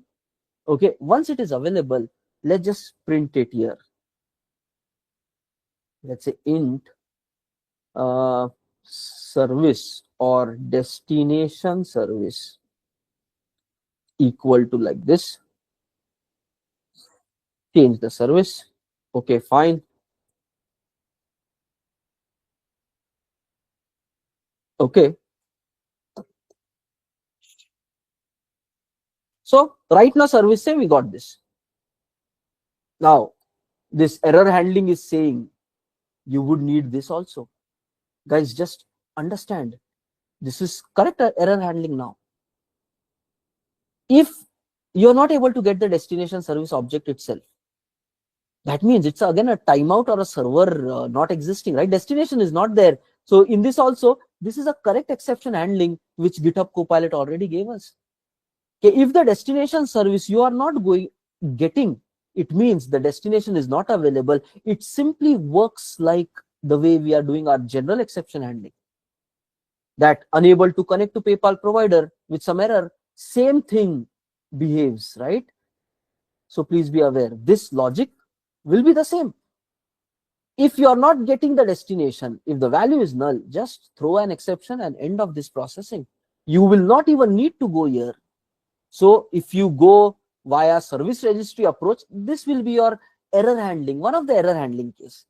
[SPEAKER 1] Okay, once it is available, let's just print it here. Let's say int service or destination service equal to like this. Change the service. Okay, fine. Okay. So right now service say we got this. Now this error handling is saying you would need this also. Guys, just understand, this is correct error handling now. If you're not able to get the destination service object itself, that means it's again a timeout or a server not existing, right? Destination is not there. So in this also, this is a correct exception handling which GitHub Copilot already gave us. Okay, if the destination service you are not getting, it means the destination is not available. It simply works like the way we are doing our general exception handling. That unable to connect to PayPal provider with some error, same thing behaves, right? So please be aware, this logic will be the same. If you are not getting the destination, if the value is null, just throw an exception and end of this processing. You will not even need to go here. So if you go via service registry approach, this will be your error handling, one of the error handling case.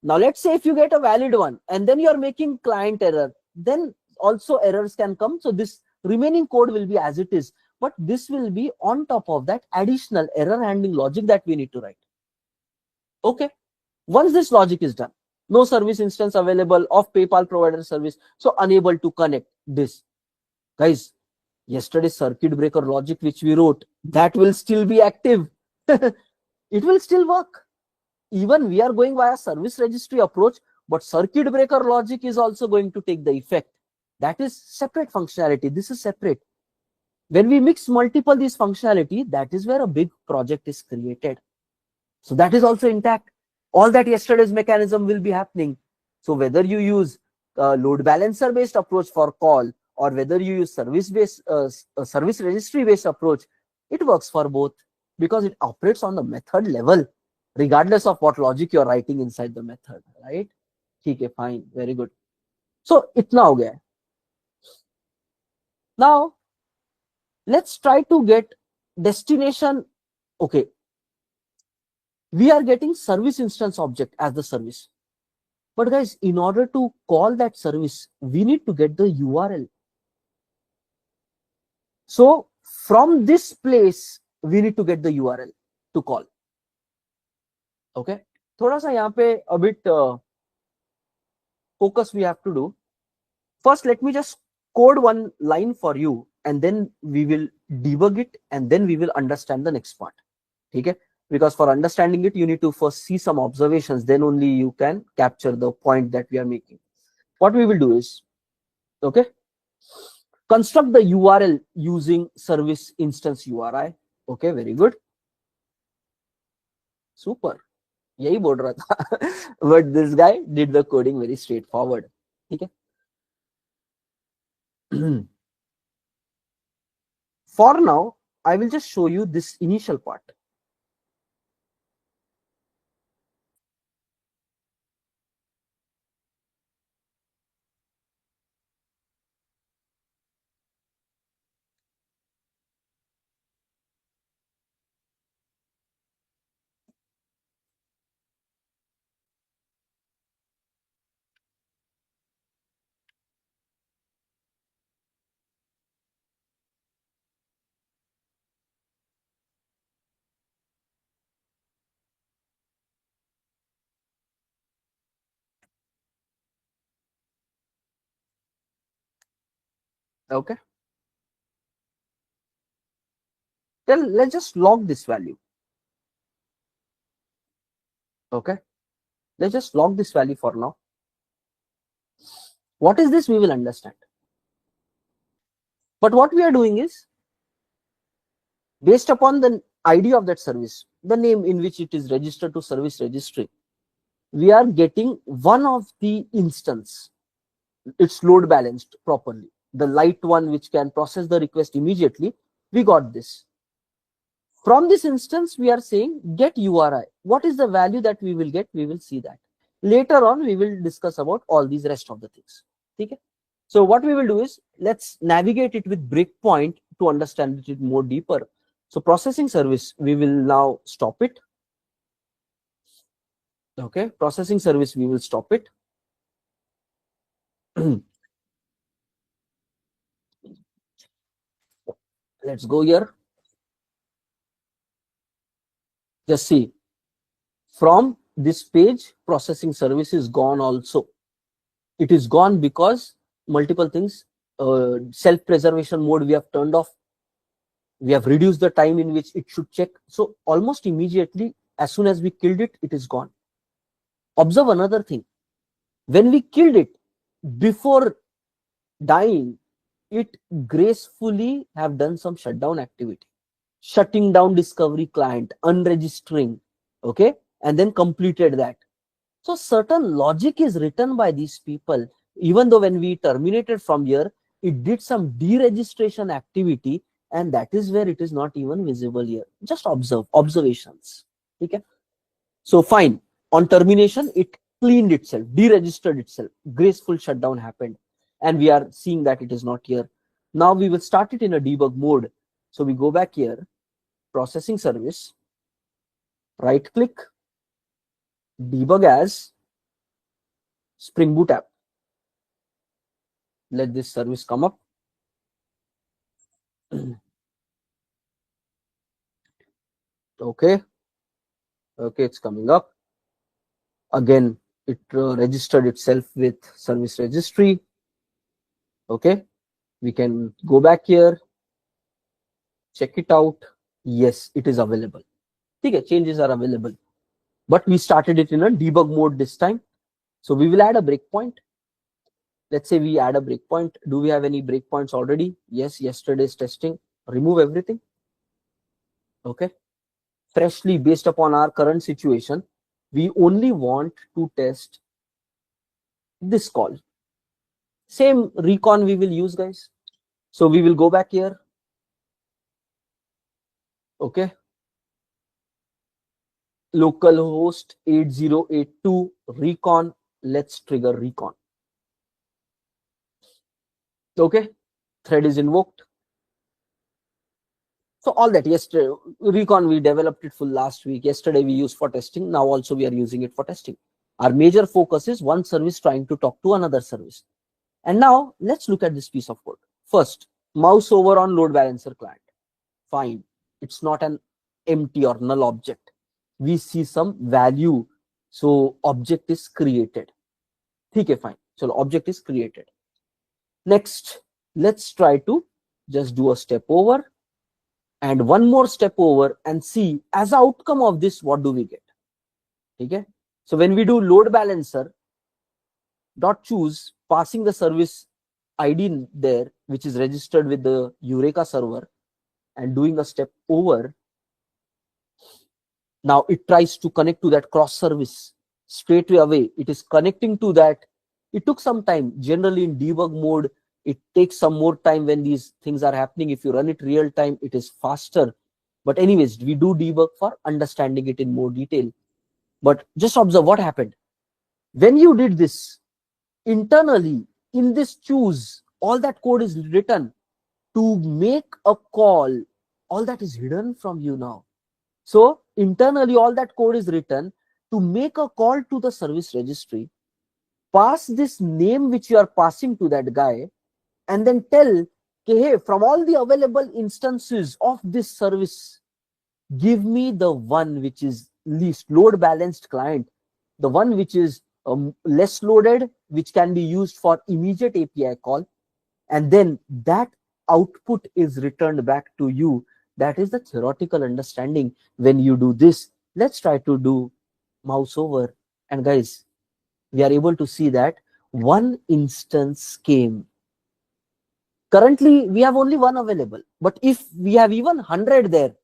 [SPEAKER 1] Now let's say if you get a valid one and then you're making client error, then also errors can come. So this remaining code will be as it is, but this will be on top of that additional error handling logic that we need to write. Okay. Once this logic is done, no service instance available of PayPal provider service, so unable to connect this. Guys, yesterday's circuit breaker logic which we wrote, that will still be active. It will still work. Even we are going via service registry approach, but circuit breaker logic is also going to take the effect. That is separate functionality. This is separate. When we mix multiple these functionality, that is where a big project is created. So that is also intact. All that yesterday's mechanism will be happening. So whether you use load balancer based approach for call, or whether you use service based service registry based approach, it works for both because it operates on the method level regardless of what logic you're writing inside the method, right? Okay, fine, very good. So itna ho gaya. Now let's try to get destination. Okay, we are getting service instance object as the service. But guys, in order to call that service, we need to get the URL. So from this place, we need to get the URL to call. Okay. थोड़ा सा यहाँ पे a bit focus we have to do. First, let me just code one line for you, and then we will debug it, and then we will understand the next part. Okay? Because for understanding it, you need to first see some observations, then only you can capture the point that we are making. What we will do is, okay, construct the URL using service instance URI. Okay, very good. Super. यही बोल रहा था. But this guy did the coding very straightforward. Okay. For now, I will just show you this initial part. Okay. Then let's just log this value. Okay. Let's just log this value for now. What is this? We will understand. But what we are doing is, based upon the ID of that service, the name in which it is registered to service registry, we are getting one of the instance. It's load balanced properly. The light one which can process the request immediately, we got this. From this instance, we are saying get URI. What is the value that we will get? We will see that. Later on, we will discuss about all these rest of the things. Okay? So what we will do is, let's navigate it with breakpoint to understand it more deeper. So processing service, we will now stop it. Okay, processing service, we will stop it. Let's go here. Just see, from this page, processing service is gone also. It is gone because multiple things, self-preservation mode we have turned off. We have reduced the time in which it should check. So almost immediately, as soon as we killed it, it is gone. Observe another thing. When we killed it, before dying, it gracefully have done some shutdown activity, shutting down discovery client, unregistering, okay, and then completed that. So certain logic is written by these people. Even though when we terminated from here, it did some deregistration activity, and that is where it is not even visible here. Just observe, observations. Okay. So fine. On termination, it cleaned itself, deregistered itself, graceful shutdown happened, and we are seeing that it is not here. Now we will start it in a debug mode. So we go back here, processing service, right click, debug as Spring Boot app. Let this service come up. Okay, it's coming up. Again, it registered itself with service registry. Okay, we can go back here, check it out. Yes, it is available. Okay, changes are available, but we started it in a debug mode this time. So we will add a breakpoint. Let's say we add a breakpoint. Do we have any breakpoints already? Yes, yesterday's testing. Remove everything. Okay, freshly, based upon our current situation, we only want to test this call. Same recon we will use, guys. So we will go back here. Okay, localhost 8082 recon. Let's trigger recon. Okay, thread is invoked. So all that, yesterday recon we developed it full last week. Yesterday we used for testing. Now also we are using it for testing. Our major focus is one service trying to talk to another service. And now let's look at this piece of code. First, mouse over on load balancer client. Fine, it's not an empty or null object. We see some value, so object is created. Okay, fine. So object is created. Next, let's try to just do a step over and one more step over and see as outcome of this what do we get. Okay, so when we do load balancer dot choose, passing the service ID there which is registered with the Eureka server, and doing a step over, now it tries to connect to that cross service straight away. It is connecting to that. It took some time. Generally in debug mode, it takes some more time when these things are happening. If you run it real time, it is faster. But anyways, we do debug for understanding it in more detail. But just observe what happened. When you did this, internally in this choose, all that code is written to make a call. All that is hidden from you now. So internally, all that code is written to make a call to the service registry, pass this name which you are passing to that guy, and then tell, okay, hey, from all the available instances of this service, give me the one which is least load balanced client, the one which is less loaded, which can be used for immediate API call, and then that output is returned back to you. That is the theoretical understanding. When you do this, let's try to do mouse over, and guys, we are able to see that one instance came. Currently we have only one available, but if we have even 100 there,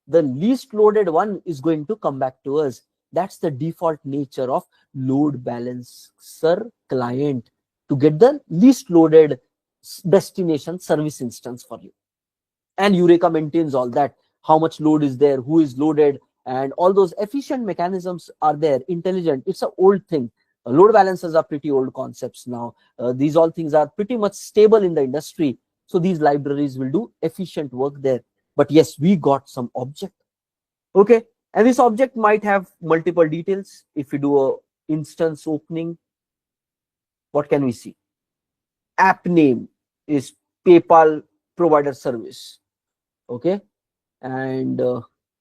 [SPEAKER 1] the least loaded one is going to come back to us. That's the default nature of load balancer client, to get the least loaded destination service instance for you. And Eureka maintains all that, how much load is there, who is loaded, and all those efficient mechanisms are there, intelligent. It's an old thing. Load balancers are pretty old concepts now. These all things are pretty much stable in the industry, so these libraries will do efficient work there. But yes, we got some object. Okay, and this object might have multiple details. If we do a instance opening, what can we see? App name is PayPal provider service. Okay, and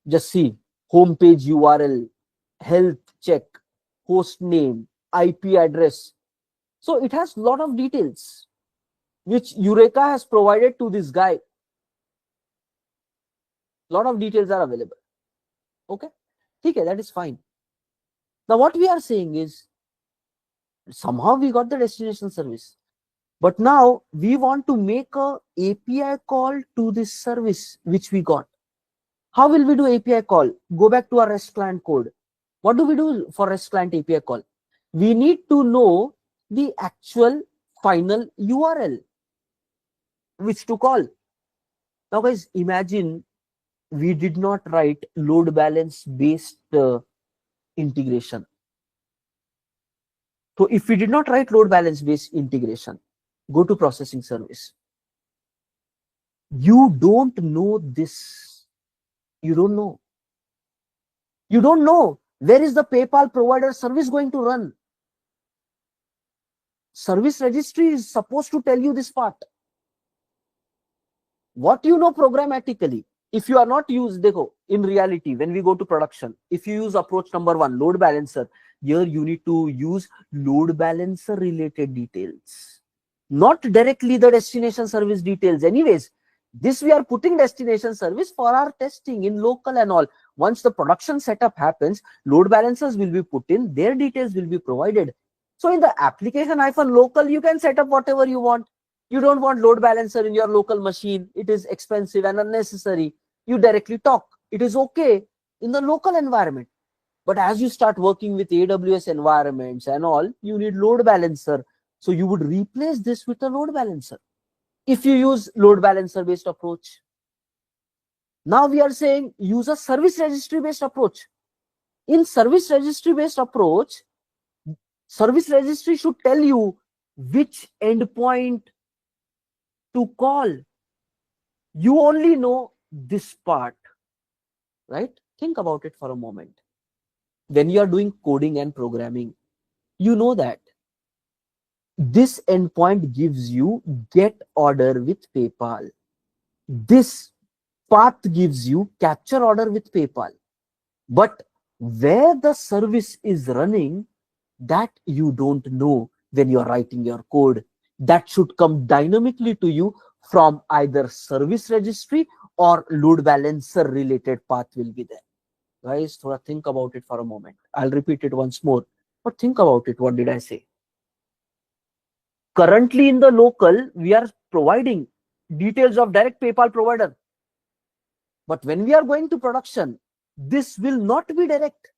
[SPEAKER 1] just see homepage URL, health check, host name, IP address. So it has a lot of details which Eureka has provided to this guy. Lot of details are available. Okay, that is fine. Now what we are saying is, somehow we got the destination service, but now we want to make a API call to this service which we got. How will we do API call? Go back to our REST client code. What do we do for REST client API call? We need to know the actual final URL which to call. Now guys, imagine we did not write load balance based integration. So if we did not write load balance based integration, go to processing service. You don't know this. You don't know. You don't know where is the PayPal provider service going to run. Service registry is supposed to tell you this part. What you know programmatically, if you are not used, in reality, when we go to production, if you use approach number 1, load balancer, here you need to use load balancer related details, not directly the destination service details. Anyways, this we are putting destination service for our testing in local and all. Once the production setup happens, load balancers will be put in, their details will be provided. So in the application -local, you can set up whatever you want. You don't want load balancer in your local machine, it is expensive and unnecessary. You directly talk, it is okay in the local environment. But as you start working with AWS environments and all, you need load balancer. So you would replace this with a load balancer if you use load balancer based approach. Now we are saying use a service registry based approach. In service registry based approach, service registry should tell you which endpoint to call. You only know this part, right? Think about it for a moment. When you are doing coding and programming, you know that this endpoint gives you get order with PayPal. This path gives you capture order with PayPal. But where the service is running, that you don't know when you are writing your code. That should come dynamically to you from either service registry or load balancer related path will be there. Guys, think about it for a moment. I'll repeat it once more, but think about it. What did I say? Currently in the local, we are providing details of direct PayPal provider. But when we are going to production, this will not be direct.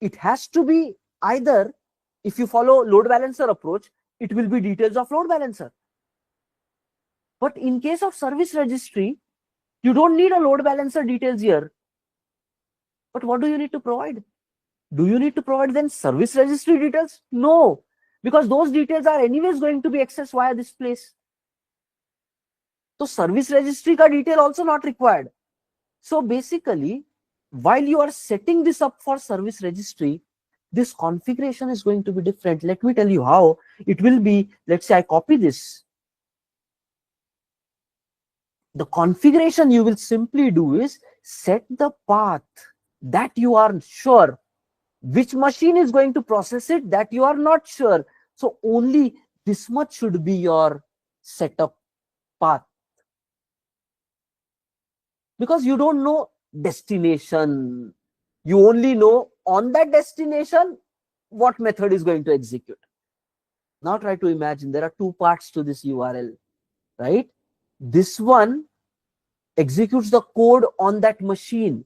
[SPEAKER 1] It has to be either, if you follow load balancer approach, it will be details of load balancer. But in case of service registry, you don't need a load balancer details here. But what do you need to provide? Do you need to provide then service registry details? No, because those details are anyways going to be accessed via this place. So service registry ka detail also not required. So basically, while you are setting this up for service registry, this configuration is going to be different. Let me tell you how it will be. Let's say I copy this. The configuration you will simply do is set the path that you are sure. Which machine is going to process it, that you are not sure. So only this much should be your set up path, because you don't know destination. You only know on that destination what method is going to execute. Now try to imagine there are two parts to this URL, right? This one executes the code on that machine,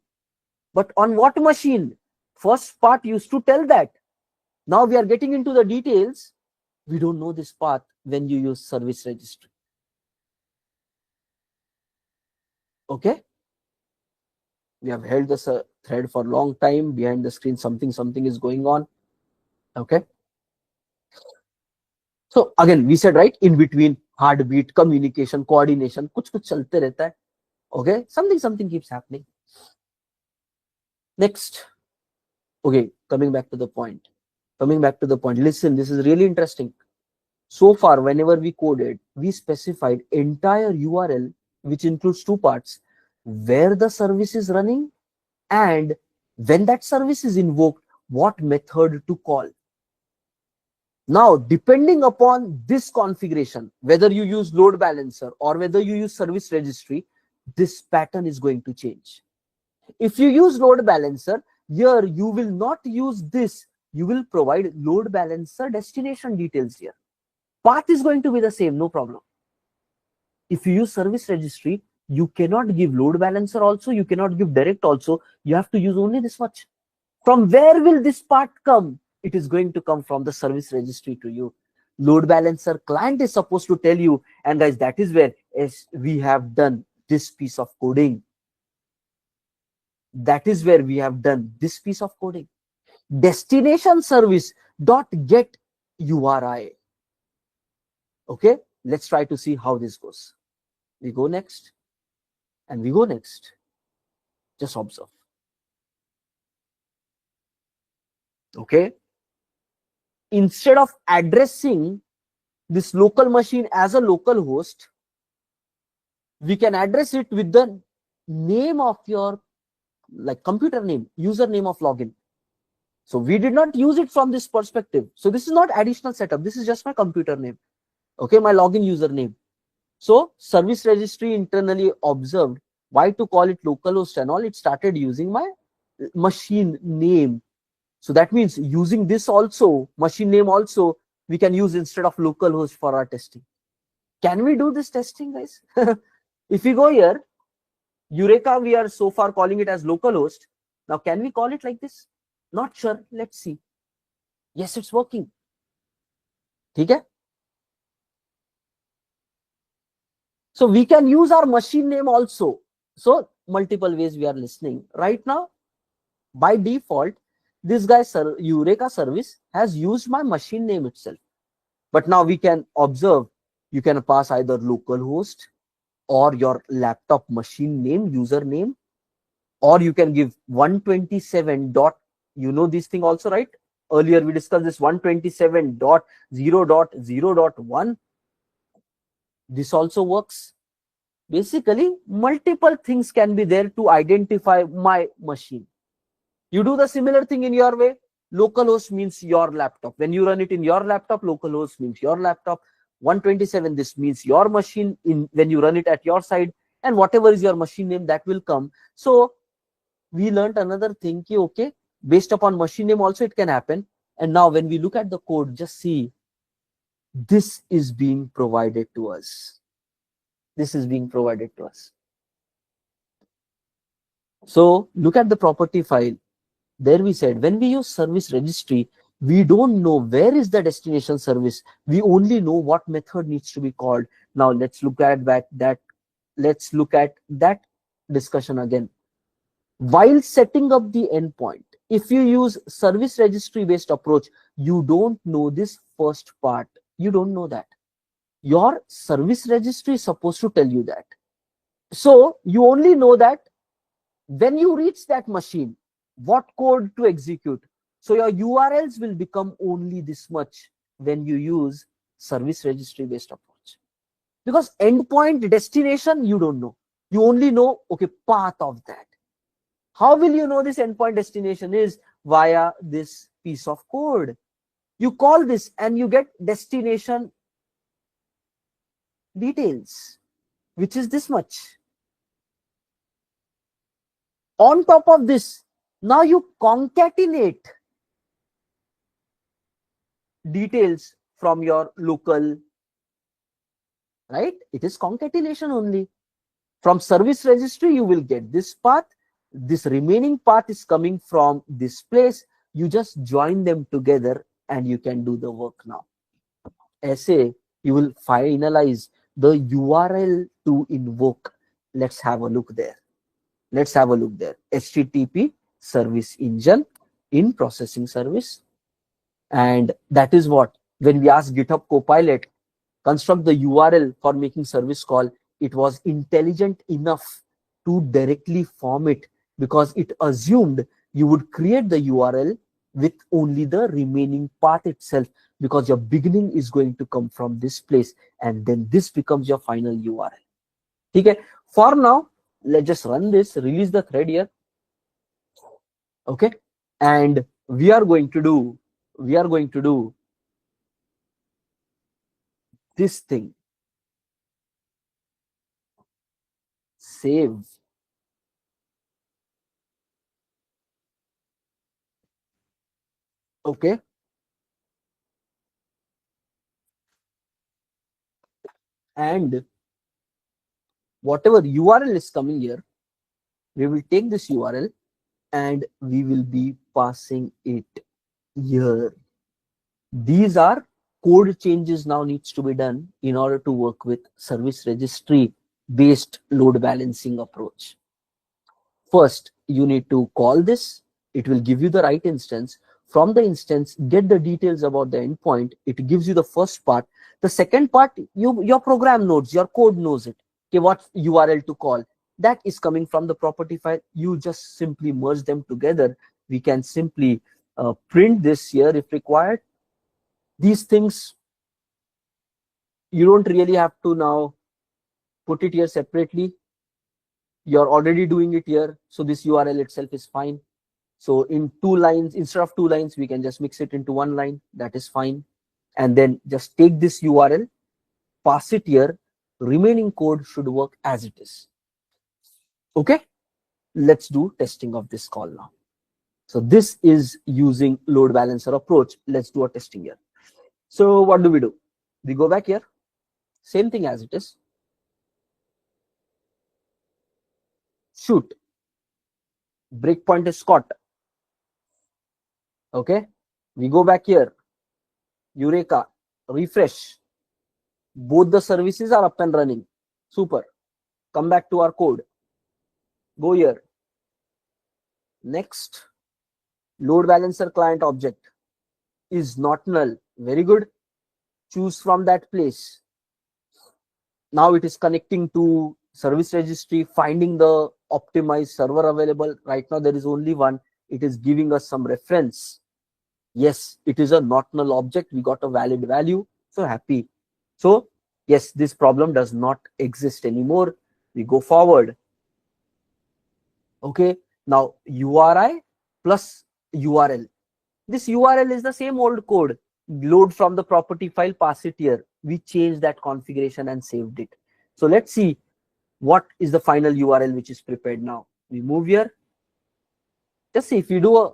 [SPEAKER 1] but on what machine? First part used to tell that. Now we are getting into the details. We don't know this path when you use service registry. Okay, we have held this thread for a long time. Behind the screen something is going on. Okay, so again we said, right, in between heartbeat, communication, coordination, kuch chalte rehta hai. Okay, something keeps happening. Next, okay, coming back to the point. Listen, this is really interesting. So far, whenever we coded, we specified entire URL, which includes two parts: where the service is running and when that service is invoked, what method to call. Now, depending upon this configuration, whether you use load balancer or whether you use service registry, this pattern is going to change. If you use load balancer, here you will not use this. You will provide load balancer destination details here. Path is going to be the same, no problem. If you use service registry, you cannot give load balancer also, you cannot give direct also. You have to use only this much. From where will this part come? It is going to come from the service registry to you. Load balancer client is supposed to tell you, and guys, that is where we have done this piece of coding. That is where we have done this piece of coding. Destination service dot get URI. Okay, let's try to see how this goes. We go next and we go next. Just observe. Okay, instead of addressing this local machine as a local host, we can address it with the name of your computer name, username of login. So we did not use it from this perspective. So this is not additional setup. This is just my computer name. Okay, my login username. So service registry internally observed why to call it localhost and all. It started using my machine name. So that means using this also, machine name also, we can use instead of localhost for our testing. Can we do this testing, guys? If we go here, Eureka, we are so far calling it as localhost. Now, can we call it like this? Not sure. Let's see. Yes, it's working. Okay? So we can use our machine name also. So multiple ways we are listening. Right now, by default, this guy Eureka service has used my machine name itself. But now we can observe, you can pass either localhost or your laptop machine name, username, or you can give 127 dot, you know this thing also, right? Earlier we discussed this 127.0.0.1. This also works. Basically, multiple things can be there to identify my machine. You do the similar thing in your way. Localhost means your laptop. When you run it in your laptop, localhost means your laptop. 127, this means your machine when you run it at your side, and whatever is your machine name, that will come. So we learned another thing, okay, based upon machine name also it can happen. And now when we look at the code, just see, this is being provided to us. This is being provided to us. So look at the property file. There we said, when we use service registry, we don't know where is the destination service. We only know what method needs to be called. Now let's look at that. Let's look at that discussion again. While setting up the endpoint, if you use service registry based approach, you don't know this first part. You don't know that. Your service registry is supposed to tell you that. So you only know that when you reach that machine, what code to execute. So your URLs will become only this much when you use service registry based approach. Because endpoint destination, you don't know. You only know, okay, path of that. How will you know this endpoint destination is? Via this piece of code. You call this and you get destination details, which is this much. On top of this, now you concatenate details from your local, right? It is concatenation only. From service registry, you will get this path. This remaining path is coming from this place. You just join them together and you can do the work now. Essay, you will finalize the URL to invoke. Let's have a look there. Let's have a look there. HTTP service engine in processing service. And that is what, when we ask GitHub Copilot, construct the URL for making service call, it was intelligent enough to directly form it because it assumed you would create the URL with only the remaining path itself, because your beginning is going to come from this place and then this becomes your final URL. Okay, for now, let's just run this, release the thread here. Okay, and we are going to do this thing. Save. Okay. And whatever URL is coming here, we will take this URL and we will be passing it here. These are code changes now needs to be done in order to work with service registry based load balancing approach. First, you need to call this. It will give you the right instance. From the instance, get the details about the endpoint. It gives you the first part. The second part, your program knows, your code knows it. Okay, what URL to call. That is coming from the property file. You just simply merge them together. We can simply print this here if required. These things, you don't really have to now put it here separately. You're already doing it here. So this URL itself is fine. So in 2 lines, instead of 2 lines, we can just mix it into 1 line. That is fine. And then just take this URL, pass it here. Remaining code should work as it is. Okay, let's do testing of this call now. So this is using load balancer approach. Let's do a testing here. So what do? We go back here. Same thing as it is. Shoot. Breakpoint is caught. Okay, we go back here. Eureka, refresh. Both the services are up and running. Super. Come back to our code. Go here. Next, load balancer client object is not null. Very good. Choose from that place. Now it is connecting to service registry, finding the optimized server available. Right now there is only one. It is giving us some reference. Yes, it is a not null object. We got a valid value. So happy. So yes, this problem does not exist anymore. We go forward. Okay, now URI plus URL. This URL is the same old code. Load from the property file, pass it here. We changed that configuration and saved it. So let's see what is the final URL which is prepared now. We move here. Just see, if you do a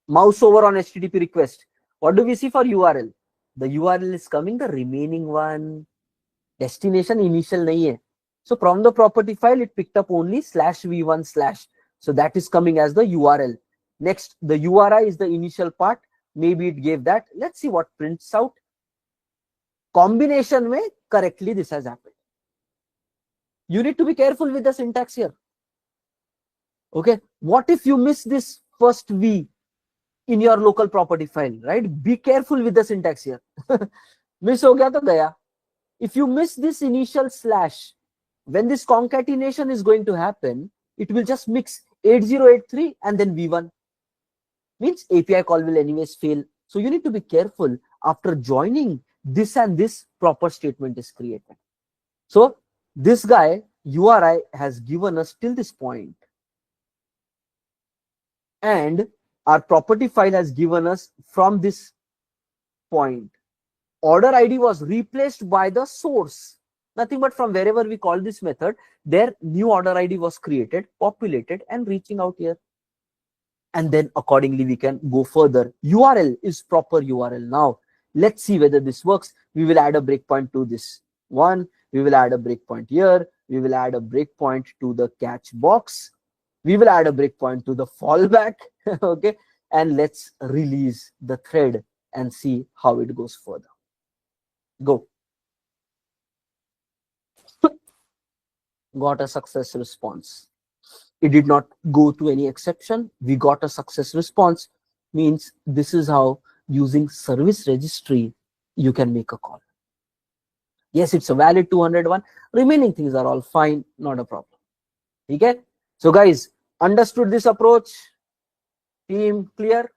[SPEAKER 1] mouse over on HTTP request, what do we see for URL? The URL is coming, the remaining one. Destination initial nahi hai. So from the property file, it picked up only /v1/. So that is coming as the URL. Next, the URI is the initial part. Maybe it gave that. Let's see what prints out. Combination mein correctly this has happened. You need to be careful with the syntax here. Okay, what if you miss this first V in your local property file, right? Be careful with the syntax here. Miss ho gaya to gaya. If you miss this initial slash, when this concatenation is going to happen, it will just mix 8083 and then V1. Means API call will anyways fail. So you need to be careful. After joining this and this, proper statement is created. So this guy, URI, has given us till this point. And our property file has given us from this point order ID was replaced by the source. Nothing but from wherever we call this method, their new order ID was created, populated, and reaching out here. And then accordingly, we can go further. URL is proper URL. Now, let's see whether this works. We will add a breakpoint to this one. We will add a breakpoint here. We will add a breakpoint to the catch box. We will add a breakpoint to the fallback. Okay. And let's release the thread and see how it goes further. Go. Got a success response. It did not go to any exception. We got a success response. Means this is how, using service registry, you can make a call. Yes, it's a valid 201. Remaining things are all fine, not a problem. Okay. So guys, understood this approach? Team, clear?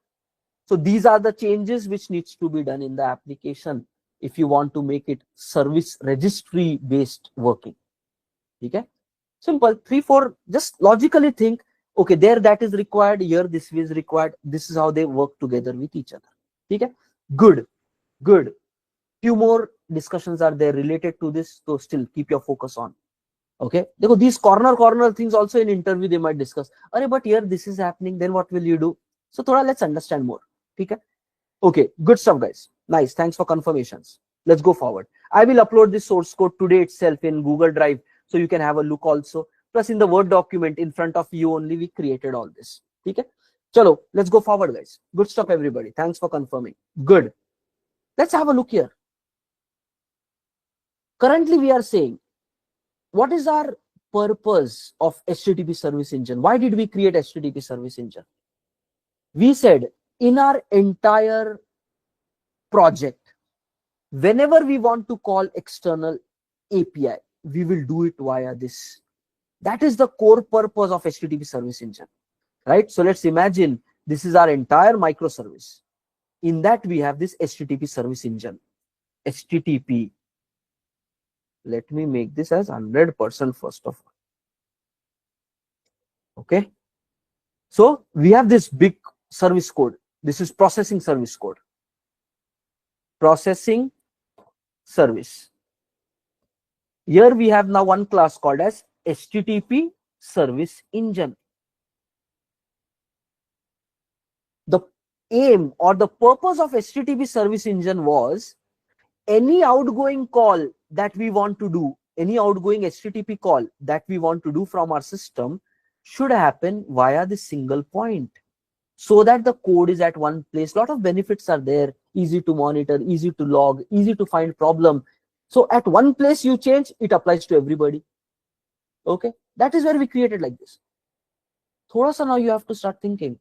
[SPEAKER 1] So these are the changes which needs to be done in the application if you want to make it service registry based working. Okay. Simple. 3, 4, just logically think, okay, there that is required, here this is required. This is how they work together with each other. Okay. Good. Good. Few more discussions are there related to this, so still keep your focus on. Okay. These corner things also in interview they might discuss. But here this is happening, then what will you do? So let's understand more. Okay. Okay. Good stuff, guys. Nice. Thanks for confirmations. Let's go forward. I will upload this source code today itself in Google Drive, so you can have a look also. Plus in the Word document in front of you only, we created all this. Okay. Chalo, let's go forward, guys. Good stuff, everybody. Thanks for confirming. Good. Let's have a look here. Currently, we are saying, what is our purpose of HTTP service engine? Why did we create HTTP service engine? We said in our entire project, whenever we want to call external API, we will do it via this. That is the core purpose of HTTP service engine, right? So let's imagine this is our entire microservice. In that we have this HTTP service engine, HTTP. Let me make this as 100% first of all. Okay. So we have this big service code. This is processing service code. Processing service. Here we have now one class called as HTTP service engine. The aim or the purpose of HTTP service engine was any outgoing call that we want to do, any outgoing HTTP call that we want to do from our system should happen via this single point, so that the code is at one place. A lot of benefits are there, easy to monitor, easy to log, easy to find problem. So at one place you change, it applies to everybody. Okay, that is where we created like this. Thoda sa now you have to start thinking.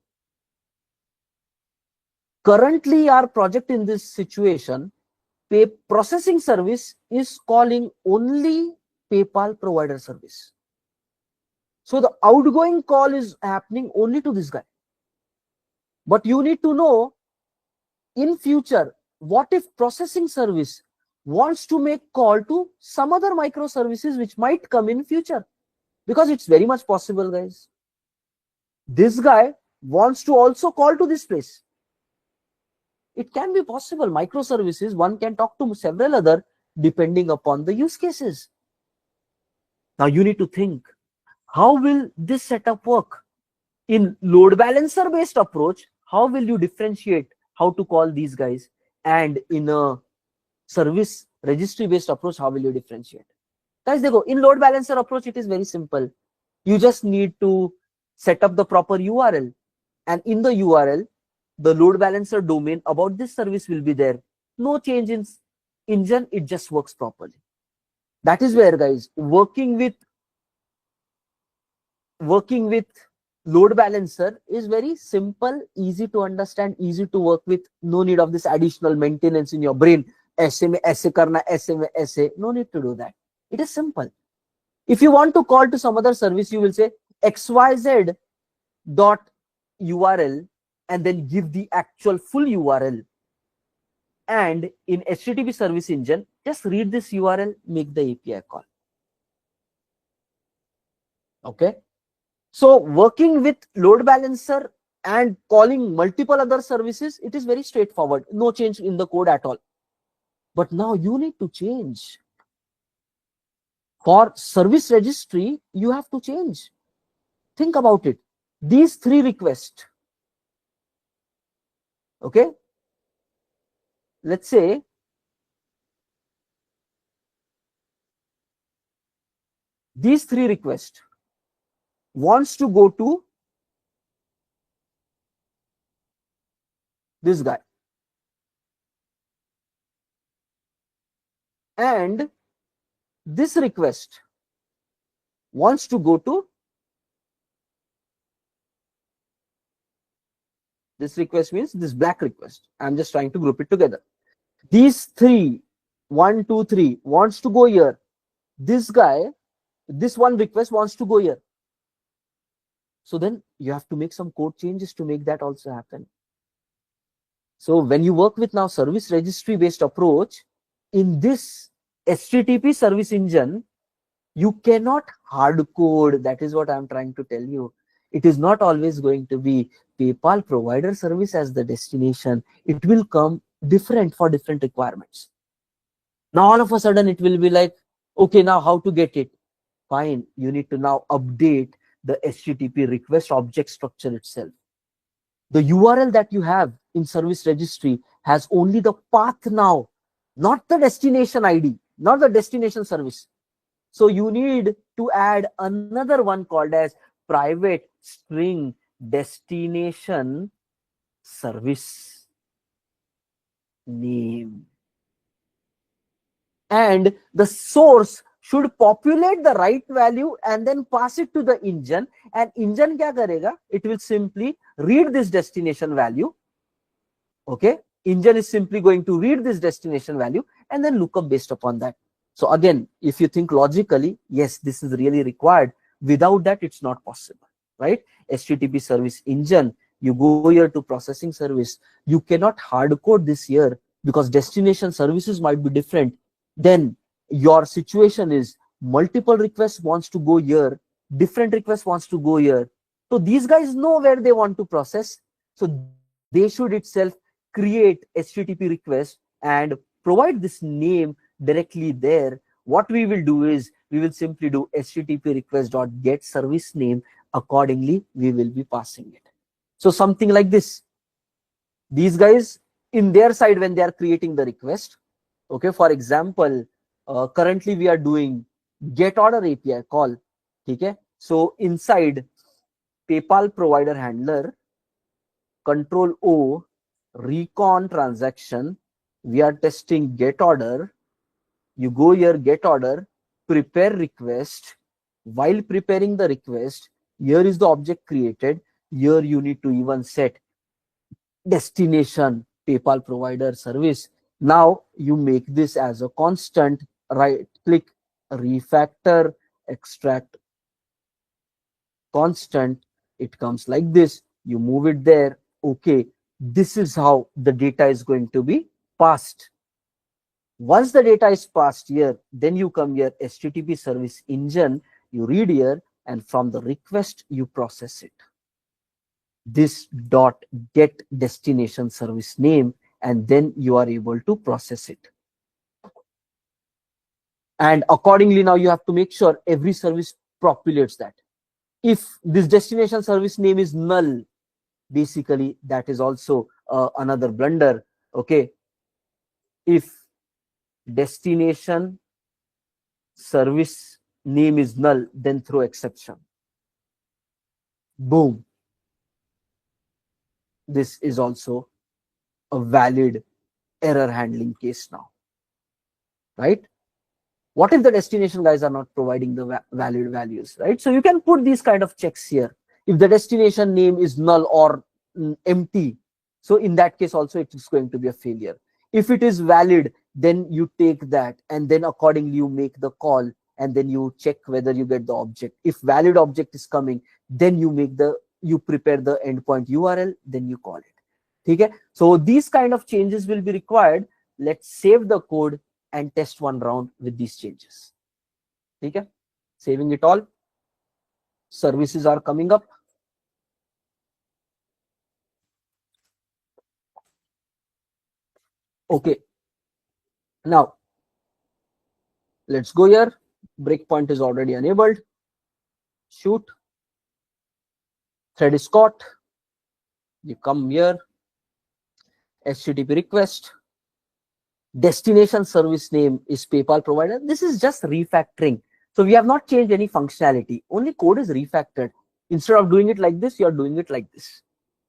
[SPEAKER 1] Currently our project in this situation, processing service is calling only PayPal provider service. So the outgoing call is happening only to this guy. But you need to know, in future, what if processing service wants to make call to some other microservices which might come in future? Because it's very much possible, guys. This guy wants to also call to this place. It can be possible. Microservices, one can talk to several other depending upon the use cases. Now you need to think, how will this setup work? In load balancer based approach, how will you differentiate how to call these guys? And in a service registry based approach, how will you differentiate? Guys, in load balancer approach, it is very simple. You just need to set up the proper URL. And in the URL, the load balancer domain about this service will be there. No change in engine, it just works properly. That is where, guys, working with load balancer is very simple, easy to understand, easy to work with. No need of this additional maintenance in your brain. Aise karna, aise, no need to do that. It is simple. If you want to call to some other service, you will say xyz dot URL and then give the actual full URL. And in HTTP service engine, just read this URL, make the API call. Okay. So working with load balancer and calling multiple other services, it is very straightforward. No change in the code at all. But now you need to change. For service registry, you have to change. Think about it. These three requests, okay? Let's say these three requests wants to go to this guy. And this request wants to go to this request, means this black request. I'm just trying to group it together. These three, 1, 2, 3 wants to go here. This guy, this one request wants to go here. So then you have to make some code changes to make that also happen. So when you work with now service registry based approach, in this HTTP service engine, you cannot hard code. That is what I'm trying to tell you. It is not always going to be PayPal provider service as the destination. It will come different for different requirements. Now all of a sudden it will be like, okay, now how to get it? Fine, you need to now update the HTTP request object structure itself. The URL that you have in service registry has only the path now, not the destination ID, not the destination service. So you need to add another one called as private string destination service name. And the source should populate the right value and then pass it to the engine. And engine kya karega? It will simply read this destination value. Okay, engine is simply going to read this destination value and then look up based upon that. So again, if you think logically, yes, this is really required. Without that, it's not possible, right? HTTP service engine, you go here to processing service, you cannot hard code this here because destination services might be different. Then your situation is multiple requests wants to go here, different requests wants to go here. So these guys know where they want to process. So they should itself create HTTP request and provide this name directly there. What we will do is we will simply do HTTP request.get service name. Accordingly, we will be passing it. So something like this. These guys in their side, when they are creating the request, okay, for example, currently we are doing get order API call. Okay, so inside PayPal provider handler, control O, recon transaction, we are testing get order. You go here, get order, prepare request. While preparing the request, here is the object created. Here you need to even set destination PayPal provider service. Now you make this as a constant, right click, refactor, extract constant. It comes like this. You move it there. Okay, this is how the data is going to be passed. Once the data is passed here, then you come here, HTTP service engine, you read here, and from the request, you process it. This dot get destination service name, and then you are able to process it. And accordingly, now you have to make sure every service populates that. If this destination service name is null, basically that is also another blunder. Okay, if destination service name is null, then throw exception. Boom. This is also a valid error handling case now, right? What if the destination guys are not providing the valid values, right? So you can put these kind of checks here. If the destination name is null or empty, so in that case also it is going to be a failure. If it is valid, then you take that and then accordingly you make the call and then you check whether you get the object. If valid object is coming, then you prepare the endpoint URL, then you call it. Okay, so these kind of changes will be required. Let's save the code and test one round with these changes. Okay, saving it all. Services are coming up. Okay, Now let's go here. Breakpoint is already enabled. Shoot. Thread is caught. You come here. HTTP request. Destination service name is PayPal provider. This is just refactoring. So we have not changed any functionality. Only code is refactored. Instead of doing it like this, you are doing it like this.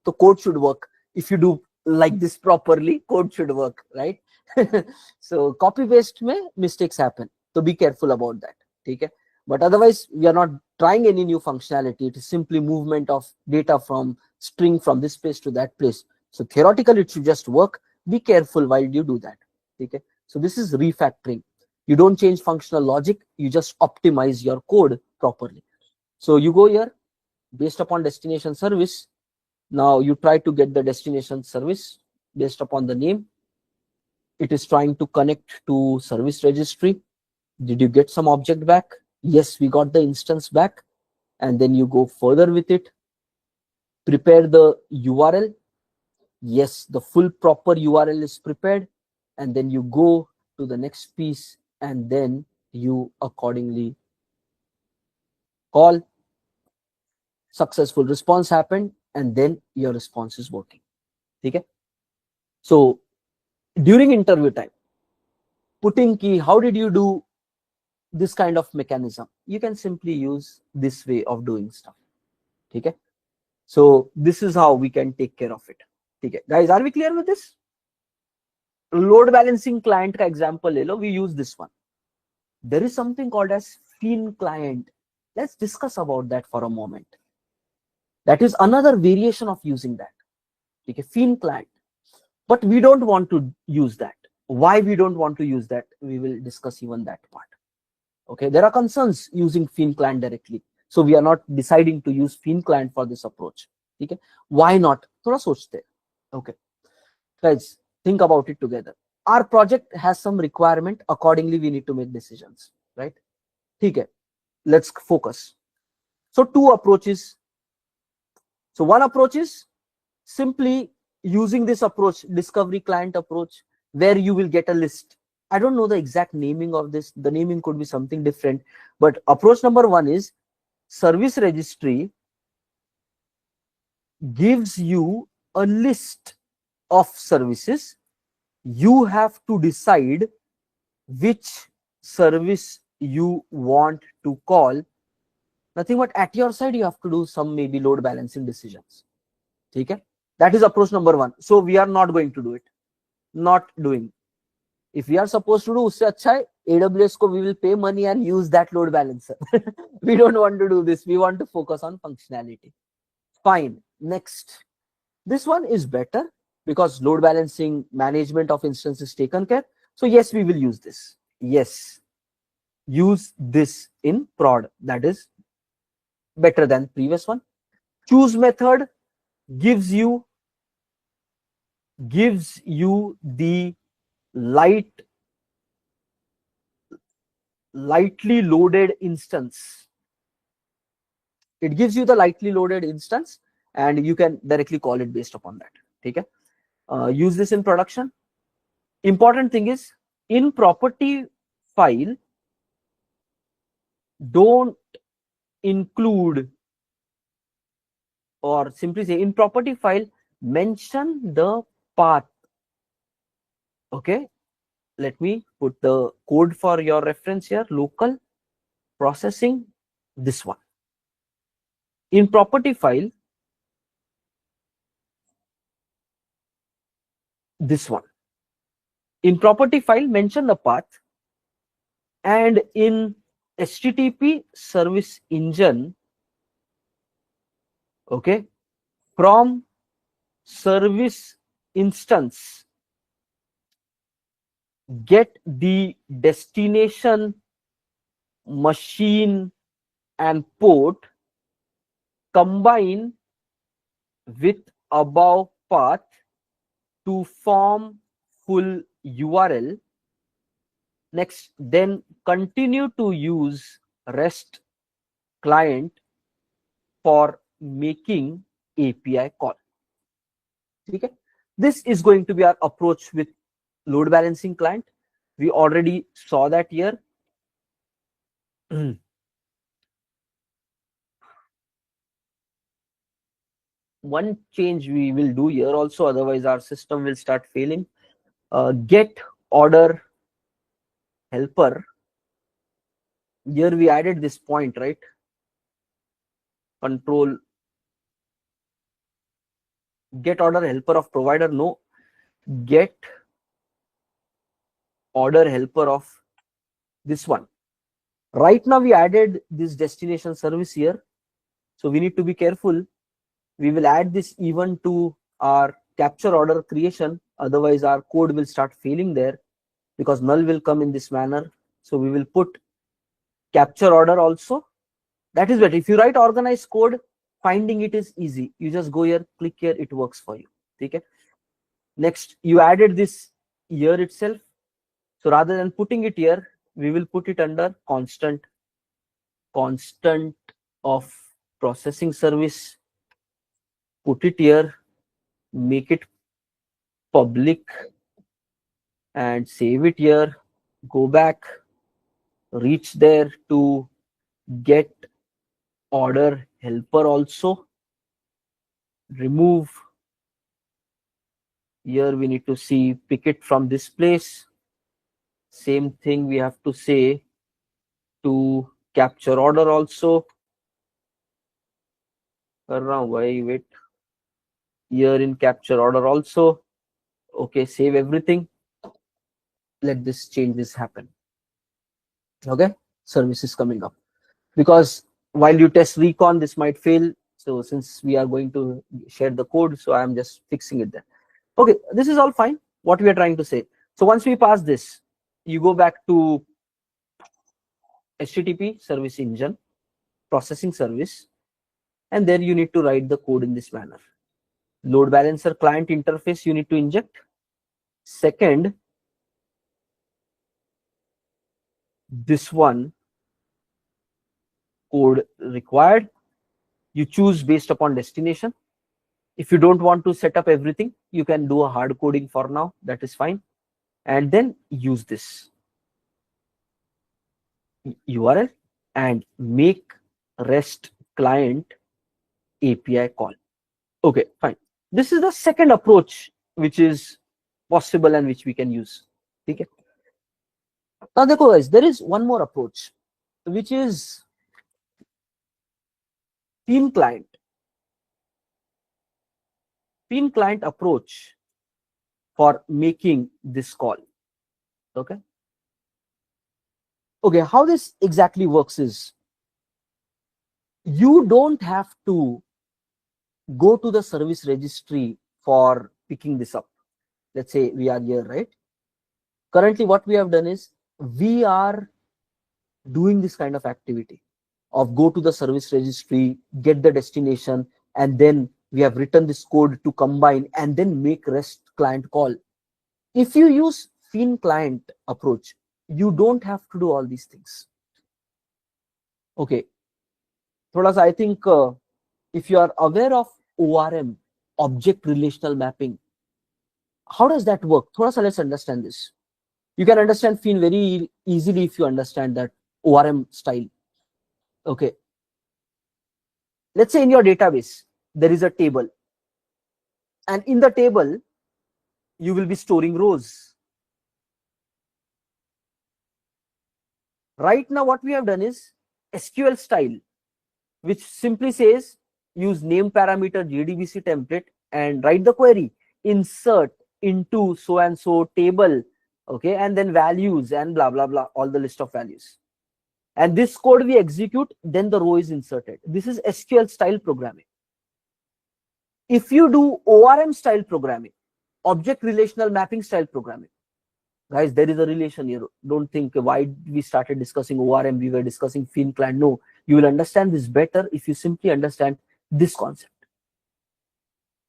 [SPEAKER 1] So code should work. If you do like this properly, code should work, right? So copy paste mein mistakes happen. So be careful about that. Okay? But otherwise, we are not trying any new functionality. It is simply movement of data from string from this place to that place. So theoretically, it should just work. Be careful while you do that. Okay? So this is refactoring. You don't change functional logic. You just optimize your code properly. So you go here based upon destination service. Now you try to get the destination service based upon the name. It is trying to connect to service registry. Did you get some object back? Yes, we got the instance back. And then you go further with it. Prepare the URL. Yes, the full proper URL is prepared. And then you go to the next piece and then you accordingly call. Successful response happened and then your response is working. Okay? So during interview time, putting key, how did you do this kind of mechanism? You can simply use this way of doing stuff. Okay? So this is how we can take care of it. Okay, guys, are we clear with this? Load balancing client ka example le lo, we use this one. There is something called as Fin client. Let's discuss about that for a moment. That is another variation of using that. Okay, Fin client. But we don't want to use that. Why we don't want to use that? We will discuss even that part. Okay, there are concerns using Fin client directly. So we are not deciding to use Fin client for this approach. Okay, why not? Thoda sochte. Okay, guys, think about it together. Our project has some requirement. Accordingly, we need to make decisions, right? Okay, let's focus. So two approaches. So one approach is simply using this approach, discovery client approach, where you will get a list. I don't know the exact naming of this. The naming could be something different. But approach number one is service registry gives you a list of services. You have to decide which service you want to call. Nothing but at your side, you have to do some maybe load balancing decisions. Okay? That is approach number one. So we are not going to do it. Not doing. If we are supposed to do, usse acha hai, AWS ko we will pay money and use that load balancer. We don't want to do this. We want to focus on functionality. Fine. Next. This one is better because load balancing management of instances taken care. So yes, we will use this. Yes. Use this in prod. That is better than previous one. Choose method gives you the lightly loaded instance. It gives you the lightly loaded instance and you can directly call it based upon that. Okay? Use this in production. Important thing is in property file, don't include, or simply say in property file, mention the path. Okay, let me put the code for your reference here. Local processing, this one. In property file, this one. In property file, mention the path, and in HTTP service engine, okay, from service instance, get the destination machine and port, combine with above path to form full URL. Next, then continue to use REST client for making API call. Okay? This is going to be our approach with load balancing client. We already saw that here. One change we will do here also, otherwise our system will start failing. Get order helper. Here we added this point, right? Control get order helper of provider. No, get order helper of this one. Right now we added this destination service here, so we need to be careful. We will add this even to our capture order creation, otherwise our code will start failing there, because null will come in this manner. So we will put capture order also. That is better. If you write organized code, finding it is easy. You just go here, click here, it works for you. Okay. Next, you added this here itself. So rather than putting it here, we will put it under constant of processing service. Put it here, make it public, and save it here. Go back, reach there to get order helper also. Remove. Here we need to see, pick it from this place. Same thing we have to say to capture order also. Wait. Here in capture order also. Okay, save everything. Let this changes happen. Okay, service is coming up. Because while you test recon, this might fail. So since we are going to share the code, so I'm just fixing it there. Okay, this is all fine. What we are trying to say. So once we pass this, you go back to HTTP service engine, processing service, and there you need to write the code in this manner. Load balancer client interface you need to inject. Second, this one code required, you choose based upon destination. If you don't want to set up everything, you can do a hard coding for now, that is fine. And then use this URL and make REST client API call. Okay, fine. This is the second approach which is possible and which we can use. Okay. Now, guys, there is one more approach, which is Pin client. Pin client approach for making this call. Okay. Okay, how this exactly works is, you don't have to go to the service registry for picking this up. Let's say we are here, right? Currently, what we have done is, we are doing this kind of activity of go to the service registry, get the destination, and then we have written this code to combine and then make REST client call. If you use Pin client approach, you don't have to do all these things. Okay. Thoda sa, I think if you are aware of ORM, object relational mapping, how does that work? Thoda sa, let's understand this. You can understand Pin very easily if you understand that ORM style. Okay. Let's say in your database, there is a table. And in the table, you will be storing rows. Right now, what we have done is SQL style, which simply says use name parameter JDBC template and write the query, insert into so and so table, okay, and then values and blah blah blah, all the list of values. And this code we execute, then the row is inserted. This is SQL style programming. If you do ORM style programming, object relational mapping style programming, guys, there is a relation here. Don't think why we started discussing ORM, we were discussing Pin client. No, you will understand this better if you simply understand this concept.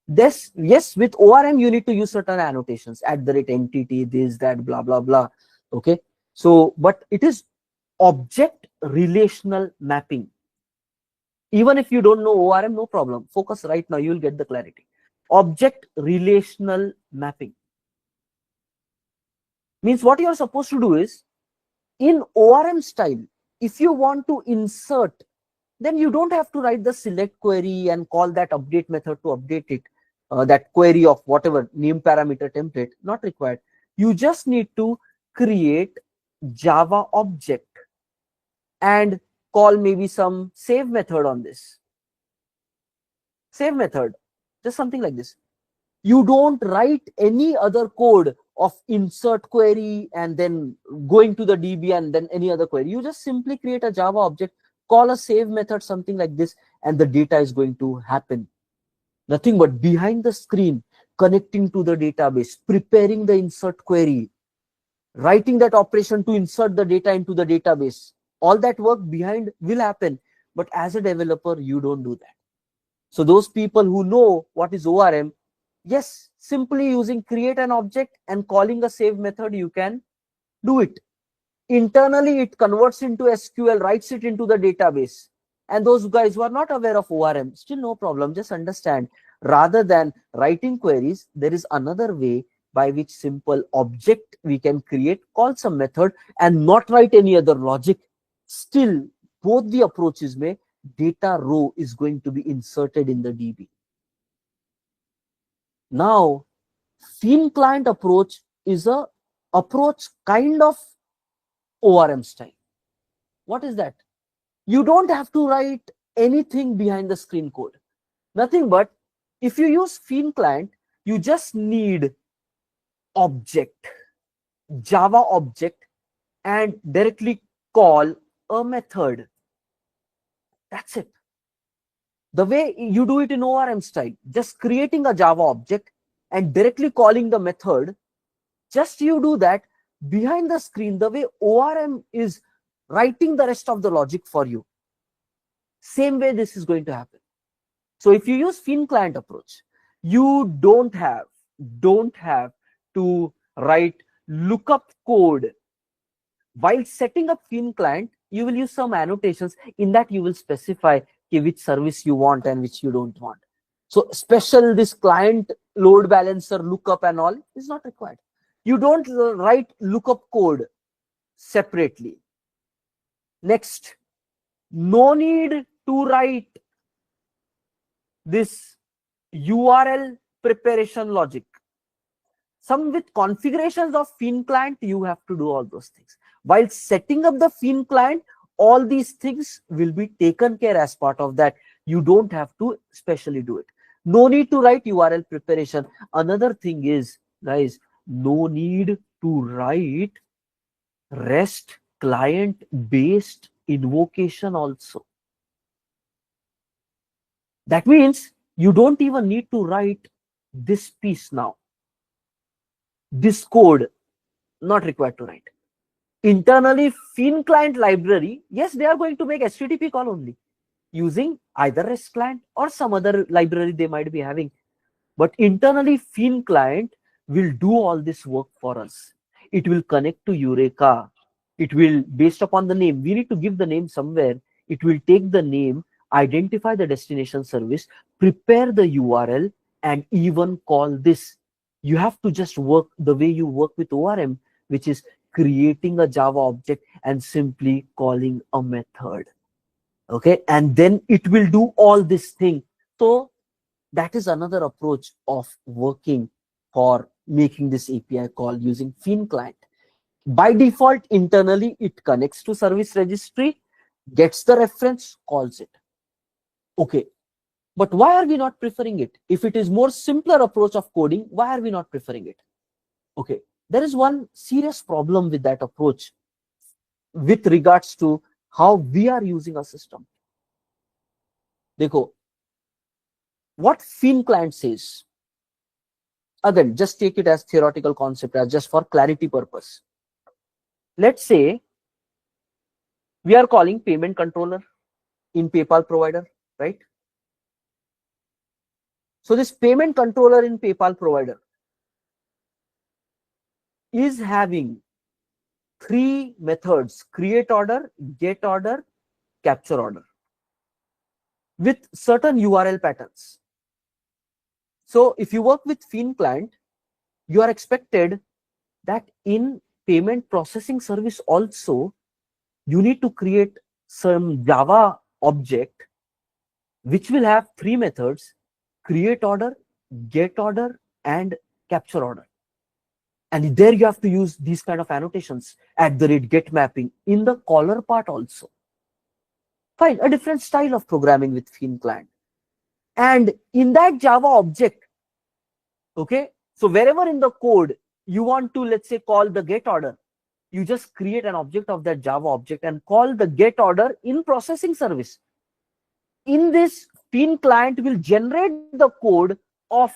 [SPEAKER 1] This, yes, with ORM, you need to use certain annotations, @entity, this, that, blah, blah, blah. Okay. So, but it is object relational mapping. Even if you don't know ORM, no problem. Focus right now, you will get the clarity. Object relational mapping. Means what you are supposed to do is, in ORM style, if you want to insert, then you don't have to write the select query and call that update method to update it, that query of whatever name parameter template, not required. You just need to create Java object and call maybe some save method on this. Save method, just something like this. You don't write any other code of insert query and then going to the DB and then any other query. You just simply create a Java object, call a save method, something like this, and the data is going to happen. Nothing but behind the screen, connecting to the database, preparing the insert query, writing that operation to insert the data into the database. All that work behind will happen. But as a developer, you don't do that. So those people who know what is ORM, yes, simply using create an object and calling a save method, you can do it. Internally, it converts into SQL, writes it into the database. And those guys who are not aware of ORM, still no problem, just understand. Rather than writing queries, there is another way by which simple object we can create, call some method and not write any other logic. Still, both the approaches may data row is going to be inserted in the DB. Now, thin client approach is a approach kind of ORM style. What is that? You don't have to write anything behind the screen code. Nothing but if you use thin client, you just need object, Java object, and directly call a method. That's it. The way you do it in ORM style, just creating a Java object and directly calling the method, just you do that behind the screen, the way ORM is writing the rest of the logic for you. Same way this is going to happen. So if you use thin client approach, you don't have to write lookup code. While setting up thin client, you will use some annotations. In that you will specify which service you want and which you don't want. So special this client load balancer lookup and all is not required. You don't write lookup code separately. Next, no need to write this URL preparation logic. Some with configurations of thin client, you have to do all those things. While setting up the thin client, all these things will be taken care as part of that. You don't have to specially do it. No need to write URL preparation. Another thing is, guys, no need to write REST client based invocation also. That means you don't even need to write this piece now. This code, not required to write. Internally, thin client library, yes, they are going to make HTTP call only using either REST client or some other library they might be having. But internally, thin client will do all this work for us. It will connect to Eureka. It will, based upon the name, we need to give the name somewhere. It will take the name, identify the destination service, prepare the URL, and even call this. You have to just work the way you work with ORM, which is creating a Java object and simply calling a method. Okay, and then it will do all this thing. So that is another approach of working for making this API call using thin client. By default, internally, it connects to service registry, gets the reference, calls it. Okay, but why are we not preferring it? If it is more simpler approach of coding, why are we not preferring it? Okay, there is one serious problem with that approach with regards to how we are using a system. Dekho, what thin client says, again, just take it as theoretical concept, as just for clarity purpose. Let's say we are calling payment controller in PayPal provider, right? So this payment controller in PayPal provider is having three methods: create order, get order, capture order, with certain URL patterns. So if you work with thin client, you are expected that in payment processing service also, you need to create some Java object which will have three methods: create order, get order, and capture order. And there you have to use these kind of annotations, @get mapping, in the caller part also. Fine, a different style of programming with Fin client. And in that Java object, okay, so wherever in the code you want to, let's say, call the get order, you just create an object of that Java object and call the get order in processing service. In this, Fin client will generate the code of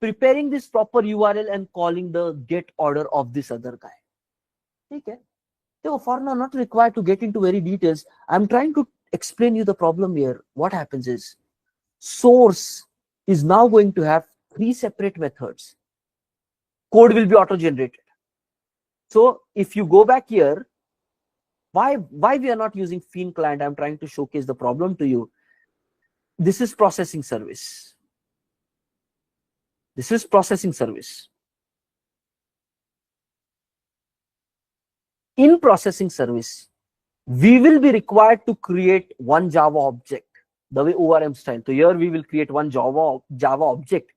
[SPEAKER 1] preparing this proper URL and calling the get order of this other guy. Okay. So for now, not required to get into very details. I'm trying to explain you the problem here. What happens is, source is now going to have three separate methods. Code will be auto-generated. So if you go back here, why we are not using Fin client? I'm trying to showcase the problem to you. This is processing service. This is processing service. In processing service, we will be required to create one Java object, the way ORM style. So here we will create one Java object.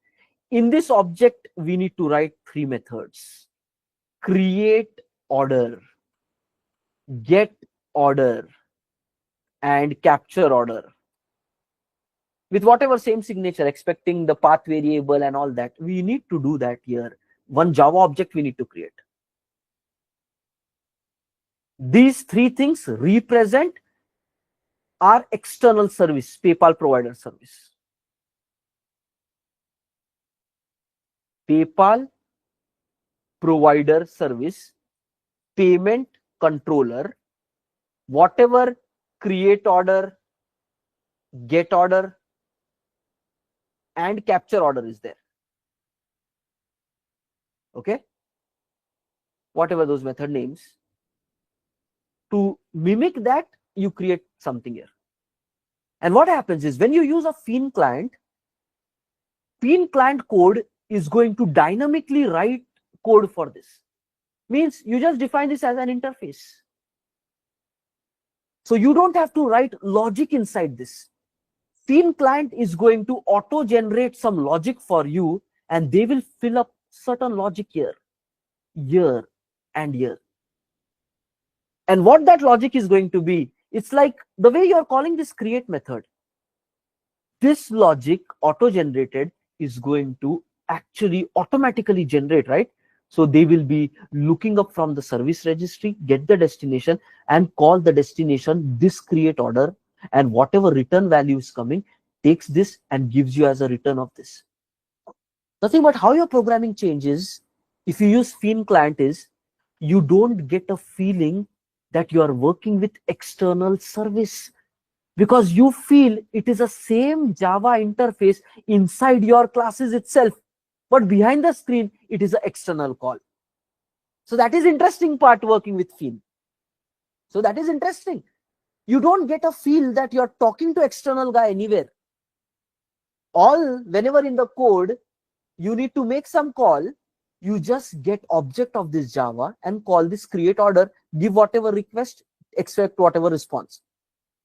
[SPEAKER 1] In this object, we need to write three methods: create order, get order, and capture order. With whatever same signature, expecting the path variable and all that, we need to do that here. One Java object we need to create. These three things represent our external service, PayPal provider service. PayPal provider service, payment controller, whatever create order, get order, and capture order is there. Okay, whatever those method names, to mimic that, you create something here. And what happens is, when you use a Fin client code is going to dynamically write code for this. Means you just define this as an interface. So you don't have to write logic inside this. Fin client is going to auto-generate some logic for you, and they will fill up certain logic here, and here. And what that logic is going to be, it's like the way you're calling this create method. This logic auto-generated is going to actually automatically generate, right? So they will be looking up from the service registry, get the destination, and call the destination this create order, and whatever return value is coming, takes this and gives you as a return of this. Nothing but how your programming changes if you use Fin client is, you don't get a feeling that you are working with external service, because you feel it is the same Java interface inside your classes itself, but behind the screen it is an external call. So that is interesting part working with Fin. So that is interesting. You don't get a feel that you're talking to external guy anywhere. Whenever in the code you need to make some call, you just get object of this Java and call this create order, give whatever request, expect whatever response.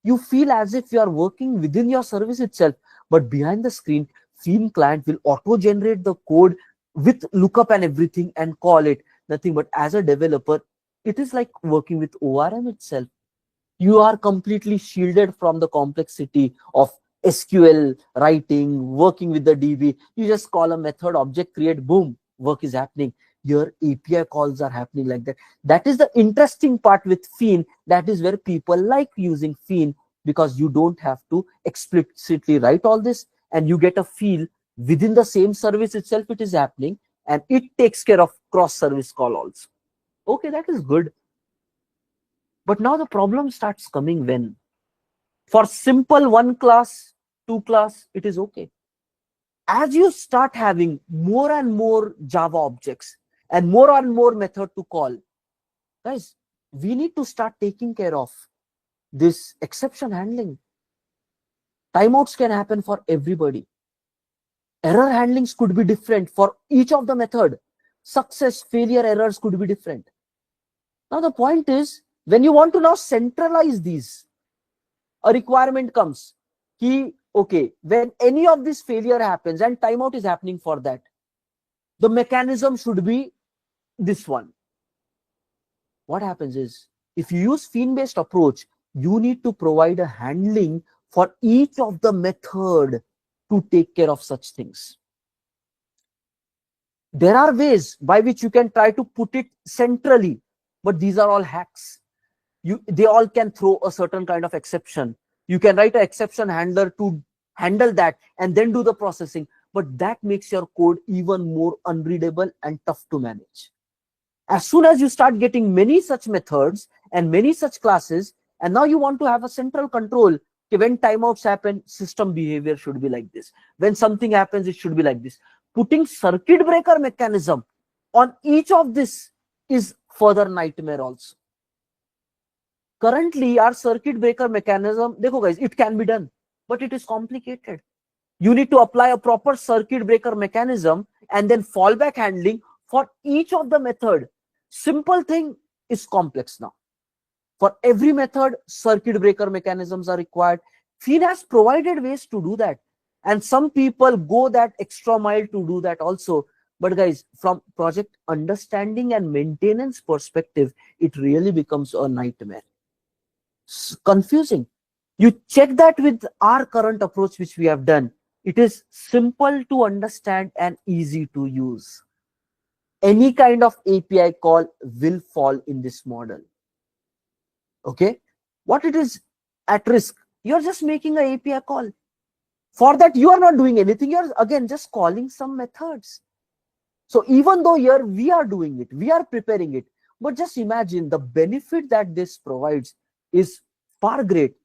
[SPEAKER 1] You feel as if you are working within your service itself, but behind the screen, Fin client will auto-generate the code with lookup and everything and call it. Nothing but as a developer, it is like working with ORM itself. You are completely shielded from the complexity of SQL writing, working with the DB. You just call a method, object create, boom, work is happening. Your API calls are happening like that. That is the interesting part with Fin. That is where people like using Fin, because you don't have to explicitly write all this, and you get a feel within the same service itself it is happening, and it takes care of cross-service call also. Okay, that is good. But now the problem starts coming when, for simple 1 class, 2 class, it is okay. As you start having more and more Java objects and more method to call, guys, we need to start taking care of this exception handling. Timeouts can happen for everybody. Error handlings could be different for each of the method. Success, failure, errors could be different. Now the point is, when you want to now centralize these, a requirement comes ki, okay, when any of this failure happens and timeout is happening for that, the mechanism should be this one. What happens is, if you use Fiend-based approach, you need to provide a handling for each of the method to take care of such things. There are ways by which you can try to put it centrally, but these are all hacks. They all can throw a certain kind of exception. You can write an exception handler to handle that and then do the processing, but that makes your code even more unreadable and tough to manage. As soon as you start getting many such methods and many such classes, and now you want to have a central control, okay, when timeouts happen, system behavior should be like this. When something happens, it should be like this. Putting circuit breaker mechanism on each of this is further nightmare also. Currently, our circuit breaker mechanism, dekho guys, it can be done, but it is complicated. You need to apply a proper circuit breaker mechanism and then fallback handling for each of the method. Simple thing is complex now. For every method, circuit breaker mechanisms are required. Fiend has provided ways to do that. And some people go that extra mile to do that also. But guys, from project understanding and maintenance perspective, it really becomes a nightmare. Confusing. You check that with our current approach, which we have done. It is simple to understand and easy to use. Any kind of API call will fall in this model. Okay, what it is at risk? You're just making an API call. For that, you are not doing anything. You're again just calling some methods. So even though here we are doing it, we are preparing it, but just imagine the benefit that this provides is far great.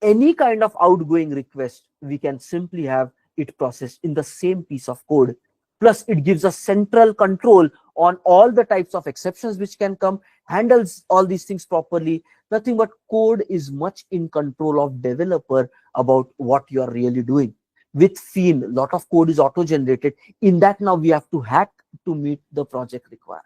[SPEAKER 1] Any kind of outgoing request, we can simply have it processed in the same piece of code. Plus, it gives us central control on all the types of exceptions which can come, handles all these things properly. Nothing but code is much in control of developer about what you are really doing. With Fiend, a lot of code is auto-generated. In that, now we have to hack to meet the project requirement.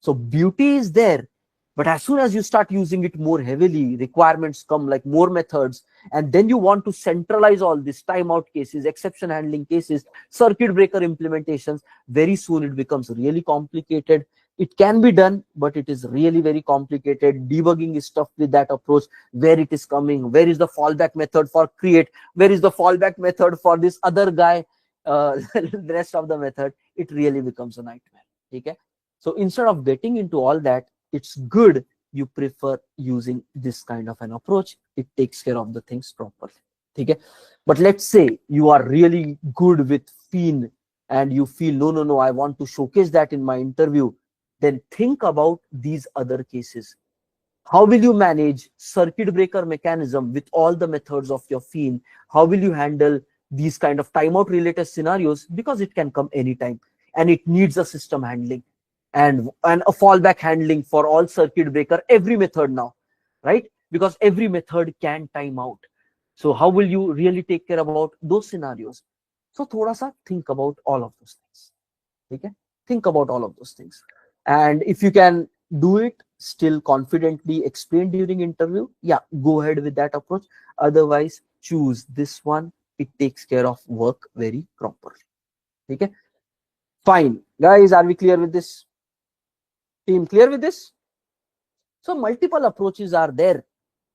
[SPEAKER 1] So beauty is there. But as soon as you start using it more heavily, requirements come like more methods, and then you want to centralize all this timeout cases, exception handling cases, circuit breaker implementations, very soon it becomes really complicated. It can be done, but it is really very complicated. Debugging is tough with that approach. Where it is coming, where is the fallback method for create, where is the fallback method for this other guy, the rest of the method, it really becomes a nightmare. Okay? So instead of getting into all that, it's good you prefer using this kind of an approach. It takes care of the things properly. Okay? But let's say you are really good with Fiend and you feel, no, I want to showcase that in my interview. Then think about these other cases. How will you manage circuit breaker mechanism with all the methods of your Fiend? How will you handle these kind of timeout related scenarios? Because it can come anytime and it needs a system handling and a fallback handling for all circuit breaker, every method now, right? Because every method can time out. So how will you really take care about those scenarios? So thoda sa think about all of those things. Okay? Think about all of those things. And if you can do it still confidently explain during interview, yeah, go ahead with that approach. Otherwise, choose this one. It takes care of work very properly. Okay? Fine. Guys, are we clear with this? Team, clear with this? So multiple approaches are there.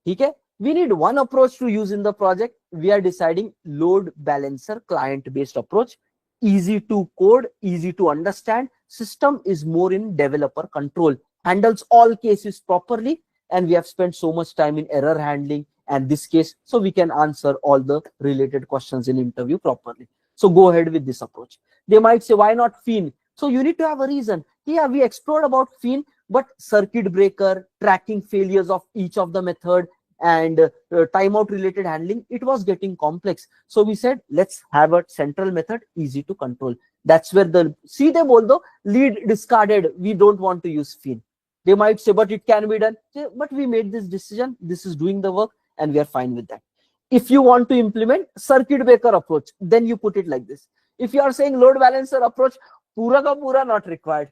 [SPEAKER 1] Okay? We need one approach to use in the project. We are deciding load balancer client-based approach. Easy to code, easy to understand. System is more in developer control. Handles all cases properly. And we have spent so much time in error handling and this case. So we can answer all the related questions in interview properly. So go ahead with this approach. They might say, why not Fiend? So you need to have a reason. Yeah, we explored about Fiend, but circuit breaker, tracking failures of each of the method, and timeout related handling, it was getting complex. So we said, let's have a central method, easy to control. That's where the, see them although lead discarded, we don't want to use Fiend. They might say, but it can be done. But we made this decision, this is doing the work, and we are fine with that. If you want to implement circuit breaker approach, then you put it like this. If you are saying load balancer approach, Pura ka pura not required.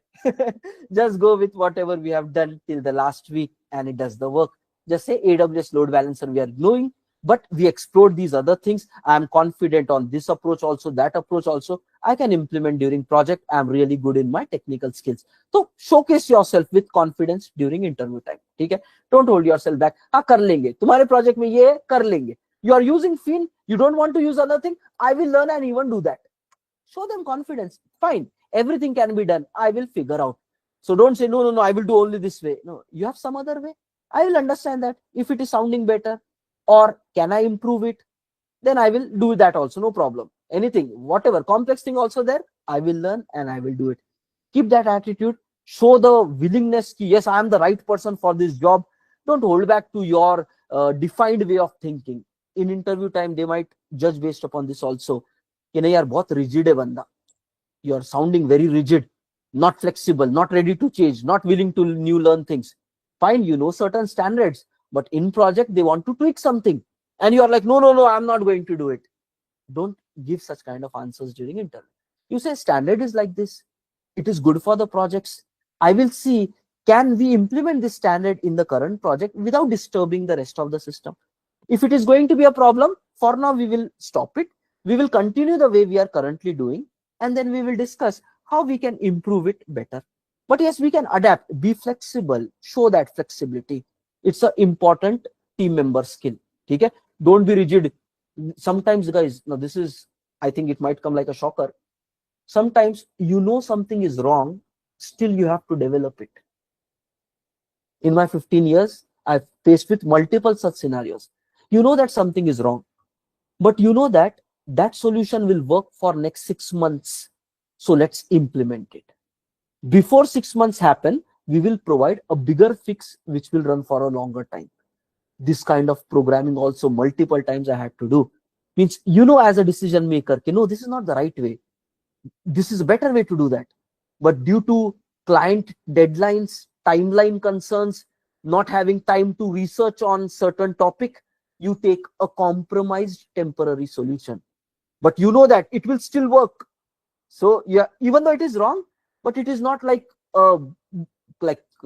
[SPEAKER 1] Just go with whatever we have done till the last week and it does the work. Just say AWS load balancer we are knowing, but we explored these other things. I am confident on this approach also, that approach also. I can implement during project. I am really good in my technical skills. So showcase yourself with confidence during interview time. ठीक है? Don't hold yourself back. हाँ कर लेंगे. तुम्हारे project में ये कर लेंगे. You are using Fin. You don't want to use other thing. I will learn and even do that. Show them confidence. Fine. Everything can be done. I will figure out. So don't say, no, I will do only this way. No, you have some other way. I will understand that if it is sounding better or can I improve it, then I will do that also. No problem. Anything, whatever complex thing also there, I will learn and I will do it. Keep that attitude. Show the willingness. Yes, I am the right person for this job. Don't hold back to your defined way of thinking. In interview time, they might judge based upon this also. कि नहीं यार बहुत rigid है बंदा. You are sounding very rigid, not flexible, not ready to change, not willing to learn things. Fine, you know certain standards, but in project they want to tweak something, and you are like, no, I'm not going to do it. Don't give such kind of answers during interview. You say standard is like this. It is good for the projects. I will see, can we implement this standard in the current project without disturbing the rest of the system? If it is going to be a problem, for now we will stop it. We will continue the way we are currently doing, and then we will discuss how we can improve it better. But yes, we can adapt, be flexible, show that flexibility. It's an important team member skill. Okay? Don't be rigid. Sometimes, guys, now this is, I think it might come like a shocker. Sometimes you know something is wrong, still you have to develop it. In my 15 years, I've faced with multiple such scenarios. You know that something is wrong, but you know that that solution will work for next 6 months. So let's implement it. Before 6 months happen, we will provide a bigger fix which will run for a longer time. This kind of programming also multiple times I had to do. Means, you know, as a decision maker, no, this is not the right way. This is a better way to do that. But due to client deadlines, timeline concerns, not having time to research on certain topic, you take a compromised temporary solution. But you know that it will still work. So yeah, even though it is wrong, but it is not like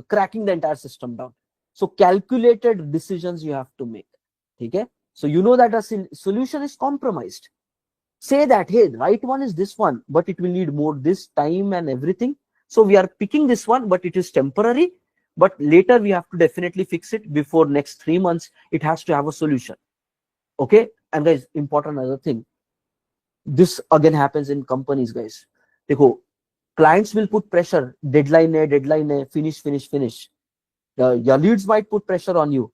[SPEAKER 1] cracking the entire system down. So calculated decisions you have to make. Okay? So you know that a solution is compromised. Say that, hey, the right one is this one, but it will need more this time and everything. So we are picking this one, but it is temporary. But later we have to definitely fix it before next 3 months. It has to have a solution. Okay? And guys, important other thing. This again happens in companies, guys. Dekho, clients will put pressure, deadline hai, finish. Your leads might put pressure on you.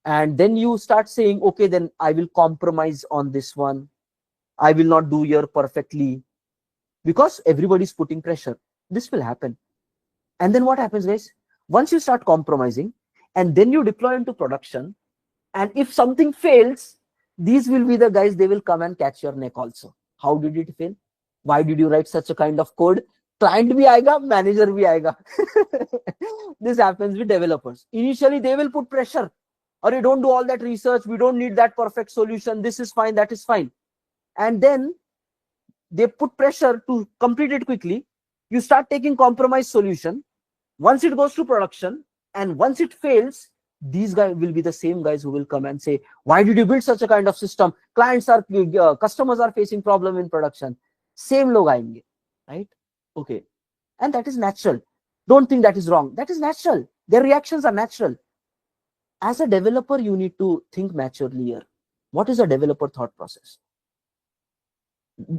[SPEAKER 1] And then you start saying, okay, then I will compromise on this one. I will not do here perfectly. Because everybody's putting pressure. This will happen. And then what happens, guys? Once you start compromising, and then you deploy into production, and if something fails, these will be the guys, they will come and catch your neck also. How did it fail? Why did you write such a kind of code? Client bhi aayega, manager bhi aayega. This happens with developers. Initially, they will put pressure. Or you don't do all that research. We don't need that perfect solution. This is fine. That is fine. And then they put pressure to complete it quickly. You start taking compromise solution. Once it goes to production and once it fails, these guys will be the same guys who will come and say, why did you build such a kind of system? Customers are facing problem in production. Same log aayenge, right? Okay. And that is natural. Don't think that is wrong. That is natural. Their reactions are natural. As a developer, you need to think maturely here. What is a developer thought process?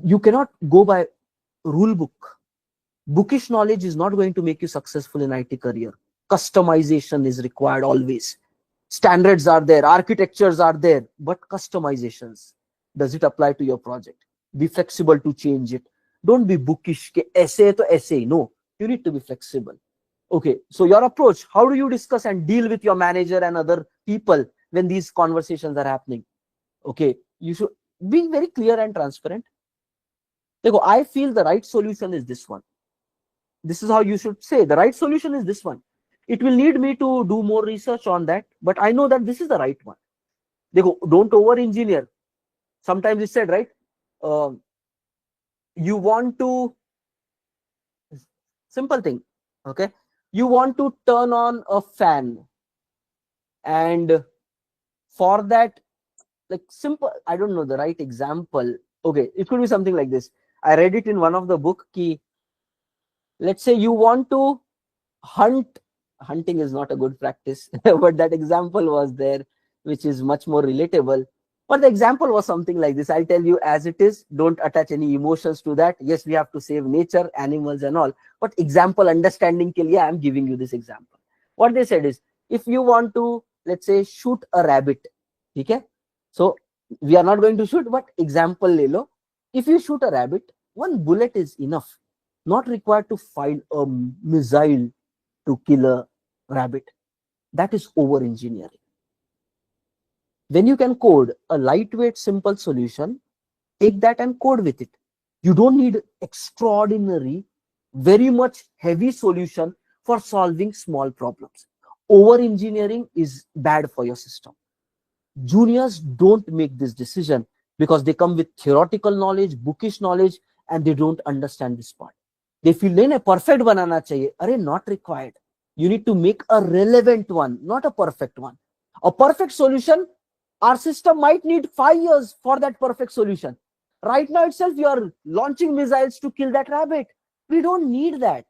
[SPEAKER 1] You cannot go by rule book. Bookish knowledge is not going to make you successful in IT career. Customization is required always. Standards are there, architectures are there, but customizations. Does it apply to your project? Be flexible to change it. Don't be bookish. Essay to essay. No, you need to be flexible. Okay, so your approach, how do you discuss and deal with your manager and other people when these conversations are happening? Okay, you should be very clear and transparent. I feel the right solution is this one. This is how you should say. The right solution is this one. It will need me to do more research on that, but I know that this is the right one. Don't over-engineer. Sometimes it's said, right? You want to Simple thing. Okay, you want to turn on a fan, and for that, like simple, I don't know the right example. Okay, it could be something like this. I read it in one of the book ki, let's say you want to hunt. Hunting is not a good practice, but that example was there, which is much more relatable. But the example was something like this. I'll tell you as it is. Don't attach any emotions to that. Yes, we have to save nature, animals and all, but example understanding ke liye I'm giving you this example. What they said is, if you want to, let's say, shoot a rabbit, okay, so we are not going to shoot, but example le lo. If you shoot a rabbit, one bullet is enough, not required to fire a missile to kill a rabbit. That is over engineering. When you can code a lightweight, simple solution, take that and code with it. You don't need extraordinary, very much heavy solution for solving small problems. Over engineering is bad for your system. Juniors don't make this decision because they come with theoretical knowledge, bookish knowledge, and they don't understand this part. They feel नहीं perfect banana chahiye. Arey, not required. You need to make a relevant one, not a perfect one. A perfect solution, our system might need 5 years for that perfect solution. Right now itself, you are launching missiles to kill that rabbit. We don't need that,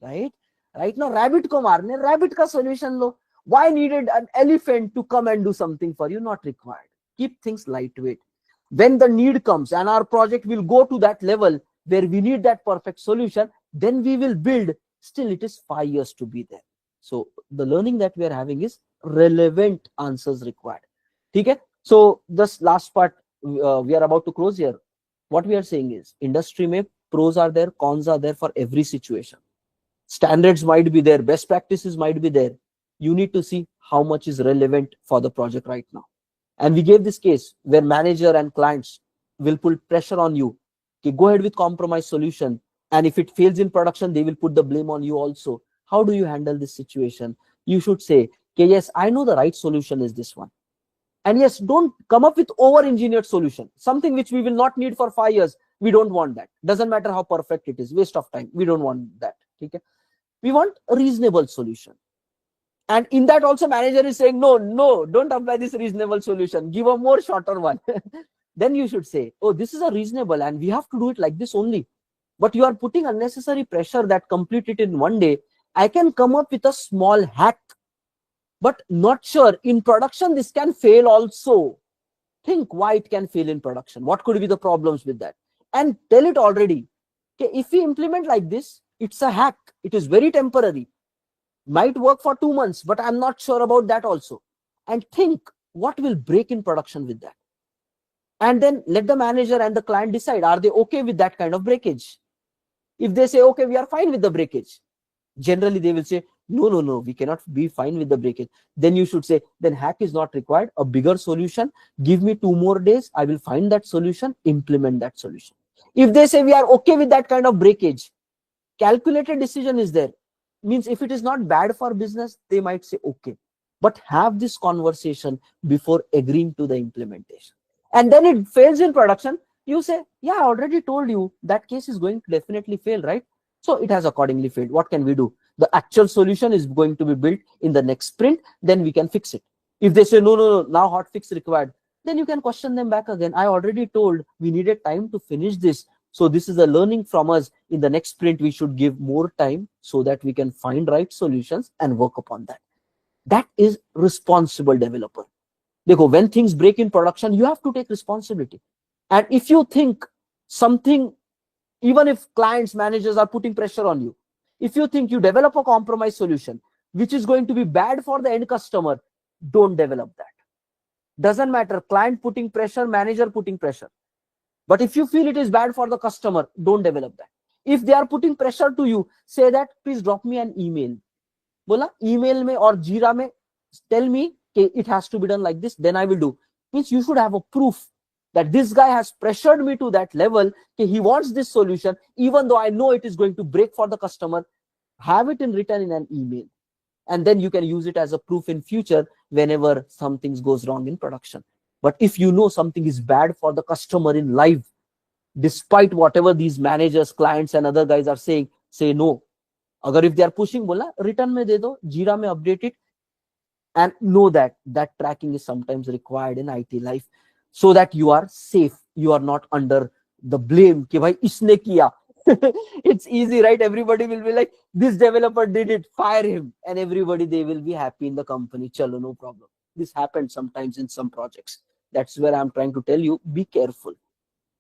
[SPEAKER 1] right? Right now, rabbit ko marne, rabbit ka solution lo. Why needed an elephant to come and do something for you? Not required. Keep things lightweight. When the need comes and our project will go to that level where we need that perfect solution, then we will build. Still, it is 5 years to be there. So the learning that we are having is relevant answers required. Okay? So this last part, we are about to close here. What we are saying is, industry mein pros are there, cons are there for every situation. Standards might be there, best practices might be there. You need to see how much is relevant for the project right now. And we gave this case where manager and clients will put pressure on you. Okay, go ahead with compromise solution. And if it fails in production, they will put the blame on you also. How do you handle this situation? You should say, okay, yes, I know the right solution is this one. And yes, don't come up with over-engineered solution. Something which we will not need for 5 years. We don't want that. Doesn't matter how perfect it is. Waste of time. We don't want that. Okay? We want a reasonable solution. And in that also, manager is saying, no, don't apply this reasonable solution. Give a more shorter one. Then you should say, oh, this is a reasonable and we have to do it like this only. But you are putting unnecessary pressure that complete it in one day. I can come up with a small hack, but not sure. In production, this can fail also. Think why it can fail in production. What could be the problems with that? And tell it already. Okay, if we implement like this, it's a hack. It is very temporary. Might work for 2 months, but I'm not sure about that also. And think what will break in production with that. And then let the manager and the client decide, are they okay with that kind of breakage? If they say, okay, we are fine with the breakage, generally they will say, no, we cannot be fine with the breakage. Then you should say, then hack is not required, a bigger solution. Give me 2 more days. I will find that solution, implement that solution. If they say we are okay with that kind of breakage, calculated decision is there. Means if it is not bad for business, they might say, okay, but have this conversation before agreeing to the implementation. And then it fails in production. You say, yeah, I already told you that case is going to definitely fail, right? So it has accordingly failed. What can we do? The actual solution is going to be built in the next sprint. Then we can fix it. If they say, no, now hot fix required, then you can question them back again. I already told we needed time to finish this. So this is a learning from us. In the next sprint, we should give more time so that we can find right solutions and work upon that. That is responsible developer. When things break in production, you have to take responsibility. And if you think something, even if clients, managers are putting pressure on you, if you think you develop a compromise solution, which is going to be bad for the end customer, don't develop that. Doesn't matter, client putting pressure, manager putting pressure. But if you feel it is bad for the customer, don't develop that. If they are putting pressure to you, say that, please drop me an email. Bola, email mein or Jira mein, tell me it has to be done like this, then I will do. Means you should have a proof that this guy has pressured me to that level. He wants this solution, even though I know it is going to break for the customer. Have it in written in an email. And then you can use it as a proof in future whenever something goes wrong in production. But if you know something is bad for the customer in live, despite whatever these managers, clients, and other guys are saying, say no. अगर if they are pushing, बोला return में दे दो, जीरा में update it, and know that that tracking is sometimes required in IT life so that you are safe, you are not under the blame कि भाई इसने किया. It's easy, right? Everybody will be like, this developer did it, fire him, and everybody, they will be happy in the company. Chalo, no problem. This happens sometimes in some projects. That's where I'm trying to tell you, be careful.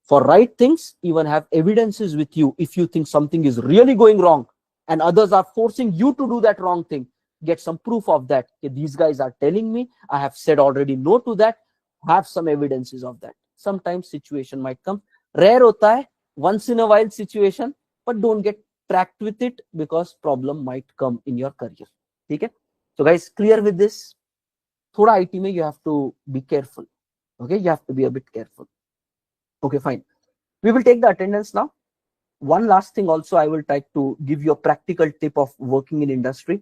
[SPEAKER 1] For right things, even have evidences with you. If you think something is really going wrong and others are forcing you to do that wrong thing, get some proof of that. Okay, these guys are telling me, I have said already no to that. Have some evidences of that. Sometimes situation might come. Rare hota hai, once in a while situation, but don't get tracked with it because problem might come in your career. Okay? So guys, clear with this? Thoda IT mein you have to be careful. Okay, you have to be a bit careful. Okay, fine. We will take the attendance now. One last thing also, I will try to give you a practical tip of working in industry.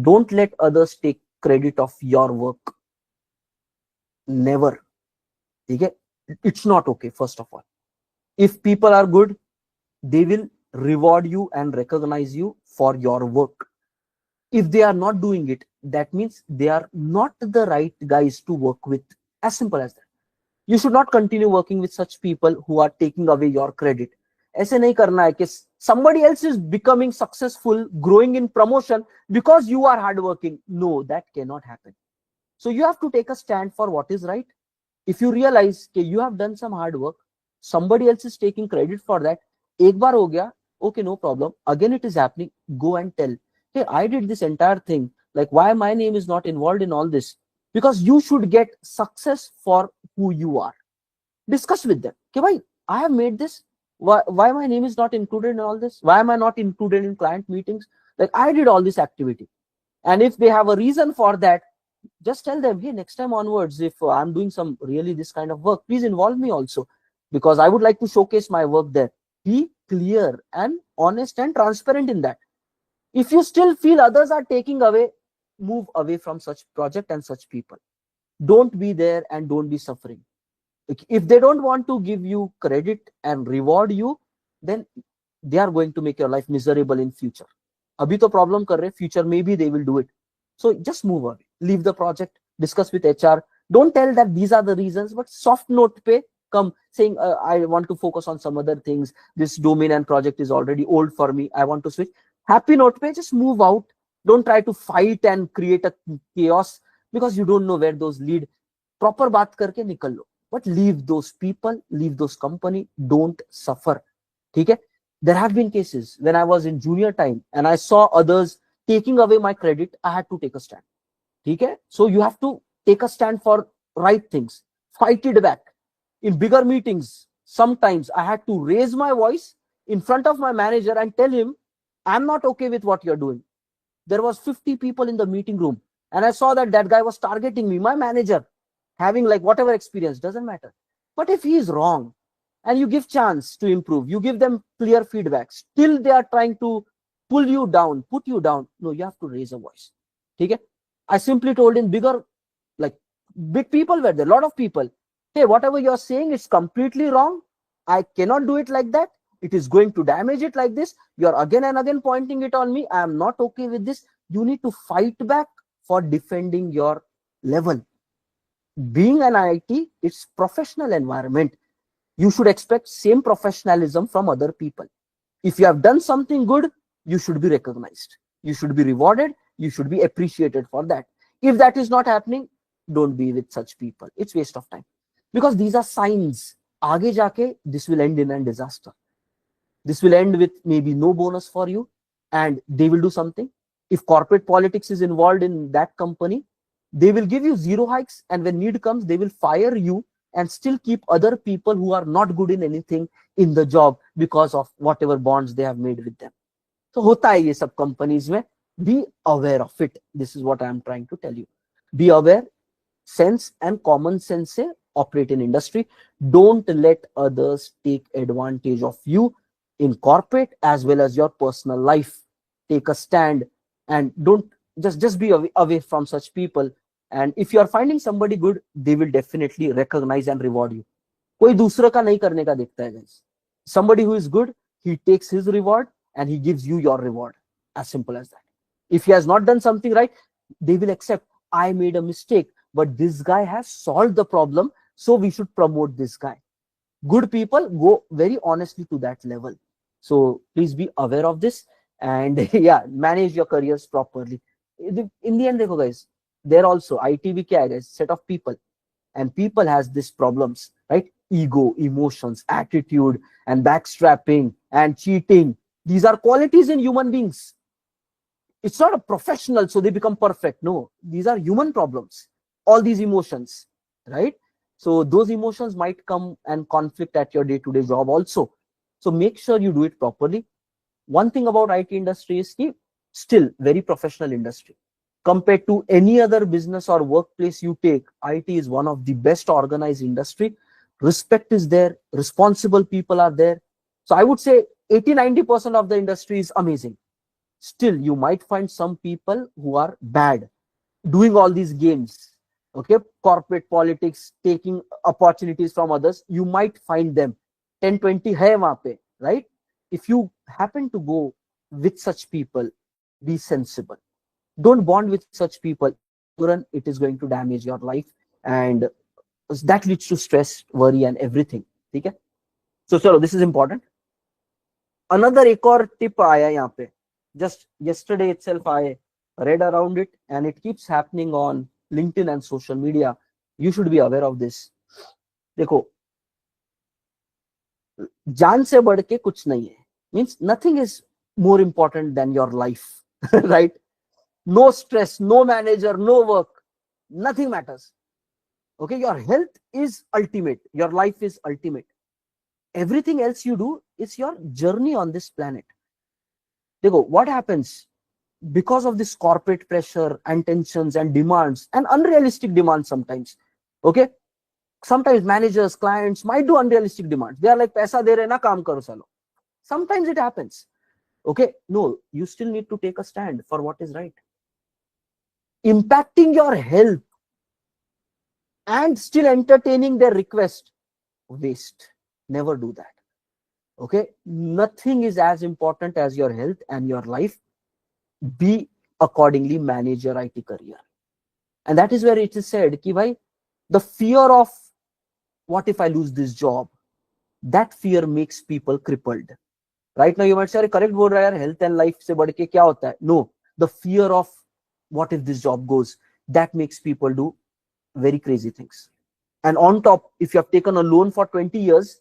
[SPEAKER 1] Don't let others take credit of your work. Never. Okay? It's not okay, first of all. If people are good, they will reward you and recognize you for your work. If they are not doing it, that means they are not the right guys to work with. As simple as that. You should not continue working with such people who are taking away your credit. ऐसे नहीं करना है कि somebody else is becoming successful, growing in promotion because you are hardworking. No, that cannot happen. So you have to take a stand for what is right. If you realize that you have done some hard work, somebody else is taking credit for that. एक बार हो गया, okay, no problem. Again it is happening. Go and tell, hey, I did this entire thing. Like, why my name is not involved in all this? Because you should get success for who you are. Discuss with them. Okay, bhai, I have made this. Why my name is not included in all this? Why am I not included in client meetings? Like, I did all this activity. And if they have a reason for that, just tell them, hey, next time onwards, if I'm doing some really this kind of work, please involve me also, because I would like to showcase my work there. Be clear and honest and transparent in that. If you still feel others are taking away, move away from such project and such people. Don't be there and don't be suffering. If they don't want to give you credit and reward you, then they are going to make your life miserable in future. Abhi to problem kar rahe, future maybe they will do it. So just move away, leave the project, discuss with HR. Don't tell that these are the reasons, but soft note pe come saying, I want to focus on some other things. This domain and project is already old for me. I want to switch. Happy note pe, just move out. Don't try to fight and create a chaos because you don't know where those lead. Proper baat karke nikal lo. But leave those people, leave those company. Don't suffer. Okay? There have been cases when I was in junior time and I saw others taking away my credit. I had to take a stand. Okay? So you have to take a stand for right things. Fight it back. In bigger meetings, sometimes I had to raise my voice in front of my manager and tell him, I'm not okay with what you're doing. There was 50 people in the meeting room and I saw that that guy was targeting me, my manager, having like whatever experience, doesn't matter. But if he is wrong and you give chance to improve, you give them clear feedback, still they are trying to pull you down, put you down. No, you have to raise a voice. Okay? I simply told in bigger, like big people were there, a lot of people, hey, whatever you're saying is completely wrong. I cannot do it like that. It is going to damage it like this. You're again and again pointing it on me. I am not okay with this. You need to fight back for defending your level. Being an IT, it's professional environment. You should expect same professionalism from other people. If you have done something good, you should be recognized. You should be rewarded. You should be appreciated for that. If that is not happening, don't be with such people. It's waste of time. Because these are signs. Aage jaake, this will end in a disaster. This will end with maybe no bonus for you and they will do something. If corporate politics is involved in that company, they will give you zero hikes, and when need comes, they will fire you and still keep other people who are not good in anything in the job because of whatever bonds they have made with them. So hota hai ye sab companies mein. Be aware of it. This is what I am trying to tell you. Be aware, sense and common sense se operate in industry. Don't let others take advantage of you in corporate as well as your personal life. Take a stand and don't just be away from such people. And if you are finding somebody good, they will definitely recognize and reward you. कोई दूसरे का नहीं करने का देखता है guys. Somebody who is good, he takes his reward and he gives you your reward. As simple as that. If he has not done something right, they will accept, I made a mistake, but this guy has solved the problem, so we should promote this guy. Good people go very honestly to that level. So please be aware of this, and yeah, manage your careers properly. In the end, देखो guys, there also IT भी क्या है guys, set of people, and people has these problems, right? Ego, emotions, attitude, and backstrapping and cheating. These are qualities in human beings. It's not a professional so they become perfect. No, these are human problems, all these emotions, right? So those emotions might come and conflict at your day-to-day job also. So make sure you do it properly. One thing about IT industry is still very professional industry. Compared to any other business or workplace you take, IT is one of the best organized industry. Respect is there, responsible people are there. So I would say 80-90% of the industry is amazing. Still, you might find some people who are bad, doing all these games, okay, corporate politics, taking opportunities from others. You might find them 10-20 hai wahan pe, right? If you happen to go with such people, be sensible. Don't bond with such people. It is going to damage your life, and that leads to stress, worry, and everything. Okay? So chalo, this is important. Another एक और tip आया यहाँ पे. Just yesterday itself I read around it, and it keeps happening on LinkedIn and social media. You should be aware of this. देखो, जान से बढ़ के कुछ नहीं है. Means nothing is more important than your life, right? No stress, no manager, no work, nothing matters. Okay, your health is ultimate, your life is ultimate. Everything else you do is your journey on this planet. Dekho, what happens because of this corporate pressure and tensions and demands and unrealistic demands sometimes? Okay, sometimes managers, clients might do unrealistic demands. They are like, paisa de rahe na, kaam karo salo. Sometimes it happens. Okay, no, you still need to take a stand for what is right. Impacting your health and still entertaining their request, waste. Never do that. Okay, nothing is as important as your health and your life. Be accordingly, manage your IT career. And that is where it is said ki bhai, the fear of what if I lose this job, that fear makes people crippled. Right now you might say, correct bol raha hai, health and life se badh ke kya hota hai? No, the fear of what if this job goes, that makes people do very crazy things. And on top, if you have taken a loan for 20 years,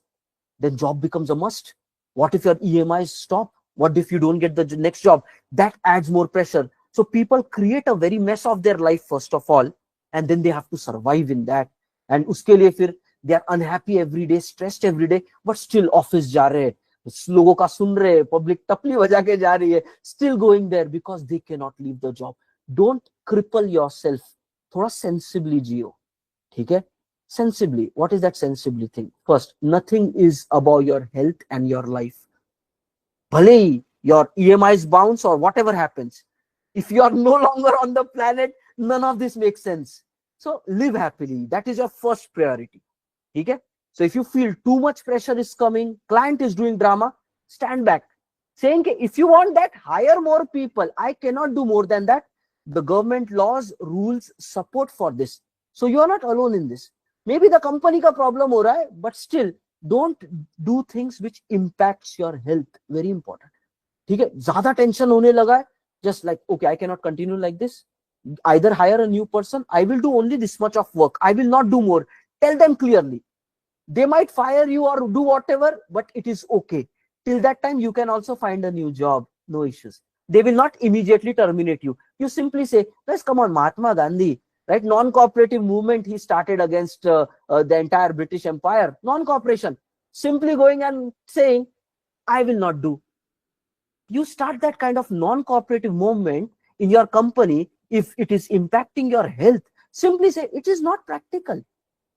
[SPEAKER 1] then job becomes a must. What if your EMIs stop? What if you don't get the next job? That adds more pressure. So people create a very mess of their life first of all, and then they have to survive in that. And uske liye fir they are unhappy every day, stressed every day, but still office ja rahe, logo ka sun rahe, public tapli baja ke ja rahi hai, still going there because they cannot leave the job. Don't cripple yourself. Thoda sensibly jiyo. ठीक है? Sensibly. What is that sensibly thing? First, nothing is about your health and your life. Bhale your EMIs bounce or whatever happens, if you are no longer on the planet, none of this makes sense. So live happily. That is your first priority. Okay? So if you feel too much pressure is coming, client is doing drama, stand back. Saying if you want that, hire more people. I cannot do more than that. The government laws, rules support for this. So you are not alone in this. Maybe the company ka problem ho raha hai, but still don't do things which impacts your health. Very important. ठीक है, ज्यादा tension होने लगा है, just like, okay, I cannot continue like this. Either hire a new person. I will do only this much of work. I will not do more. Tell them clearly. They might fire you or do whatever, but it is okay. Till that time, you can also find a new job. No issues. They will not immediately terminate you. You simply say, guys, come on, Mahatma Gandhi, right? Non-cooperative movement he started against the entire British Empire. Non-cooperation. Simply going and saying, I will not do. You start that kind of non-cooperative movement in your company. If it is impacting your health, simply say, it is not practical.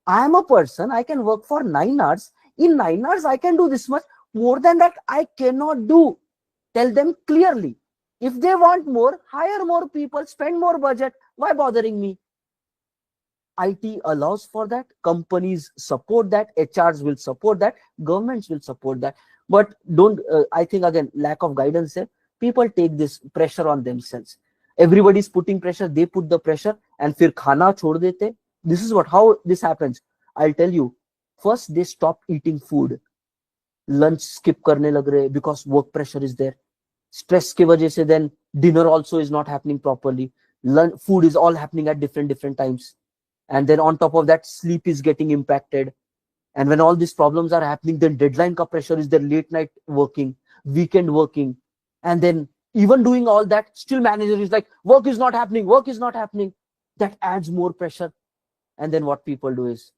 [SPEAKER 1] I am a person, I can work for 9 hours. In 9 hours, I can do this much. More than that, I cannot do. Tell them clearly. If they want more, hire more people, spend more budget. Why bothering me? IT allows for that. Companies support that. HRs will support that. Governments will support that. but don't I think again lack of guidance there. People take this pressure on themselves. Everybody's putting pressure, they put the pressure and फिर खाना छोड़ देते. This is what how this happens. I'll tell you. First they stop eating food, lunch skip करने लग रहे because work pressure is there. Stress की वजह से then dinner also is not happening properly. Food is all happening at different times, and then on top of that sleep is getting impacted. And when all these problems are happening, then deadline ka pressure is there, late night working, weekend working, and then even doing all that, still manager is like, work is not happening, work is not happening. That adds more pressure. And then what people do is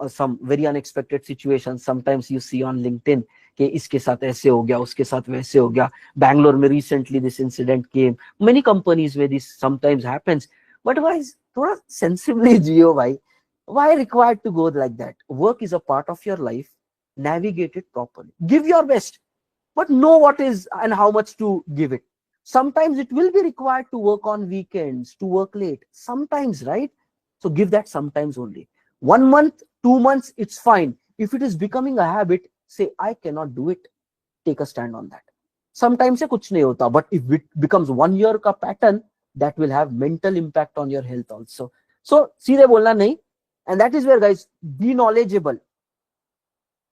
[SPEAKER 1] some very unexpected situations. Sometimes you see on LinkedIn कि इसके साथ ऐसे हो गया, उसके साथ वैसे हो गया. Bangalore में recently this incident came. Many companies where this sometimes happens. But why is थोड़ा sensibly जियो भाई? Why required to go like that? Work is a part of your life. Navigate it properly. Give your best, but know what is and how much to give it. Sometimes it will be required to work on weekends, to work late. Sometimes, right? So give that sometimes only. 1 month, 2 months, it's fine. If it is becoming a habit, say, I cannot do it. Take a stand on that. Sometimes se kuch nahi hota, but if it becomes 1 year ka pattern, that will have mental impact on your health also. So, seedhe bolna nahi. And that is where, guys, be knowledgeable.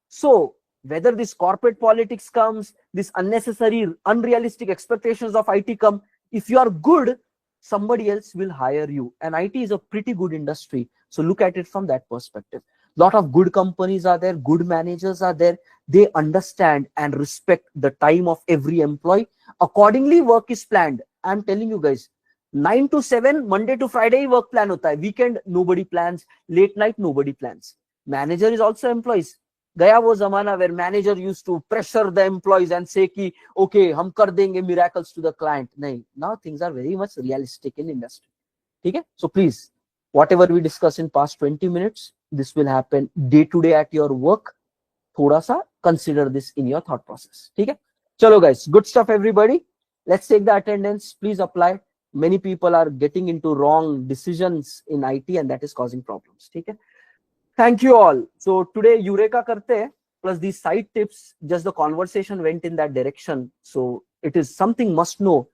[SPEAKER 1] So, whether this corporate politics comes, this unnecessary, unrealistic expectations of IT come, if you are good, somebody else will hire you. And IT is a pretty good industry. So look at it from that perspective. Lot of good companies are there, good managers are there. They understand and respect the time of every employee. Accordingly, work is planned. I'm telling you guys, 9 to 7, Monday to Friday work plan hota hai. Weekend, nobody plans. Late night, nobody plans. Manager is also employees. गया वो जमाना where manager used to pressure the employees and say कि okay हम कर देंगे miracles to the client. नहीं, now things are very much realistic in industry. ठीक है? So please, whatever we discuss in past 20 minutes, this will happen day to day at your work. थोड़ा सा consider this in your thought process. ठीक है? चलो guys, good stuff everybody. Let's take the attendance. Please apply. Many people are getting into wrong decisions in IT and that is causing problems. ठीक है? Thank you all. So today Eureka karte plus these side tips, just the conversation went in that direction. So it is something must know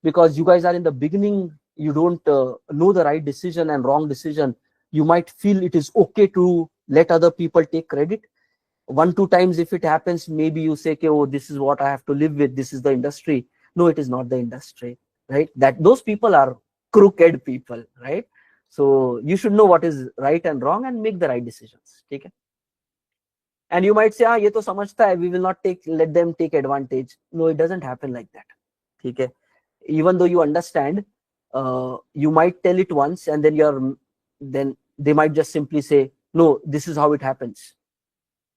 [SPEAKER 1] because you guys are in the beginning. You don't know the right decision and wrong decision. You might feel it is okay to let other people take credit. 1-2 times if it happens, maybe you say, okay, oh, this is what I have to live with. This is the industry. No, it is not the industry, right? That those people are crooked people, right? So you should know what is right and wrong and make the right decisions. Okay? And you might say, ah, ye to samajhta hai, we will not let them take advantage. No, it doesn't happen like that. Okay? Even though you understand, you might tell it once and then they might just simply say, no, this is how it happens.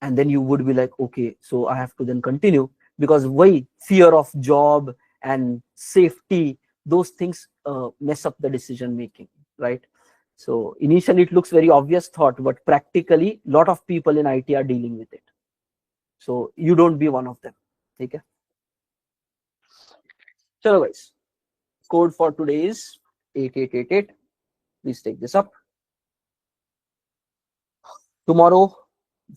[SPEAKER 1] And then you would be like, okay, so I have to then continue because why fear of job and safety, those things mess up the decision making, right? So initially it looks very obvious thought, but practically a lot of people in IT are dealing with it. So you don't be one of them. Okay. Chalo guys, code for today is 8888. Please take this up. Tomorrow,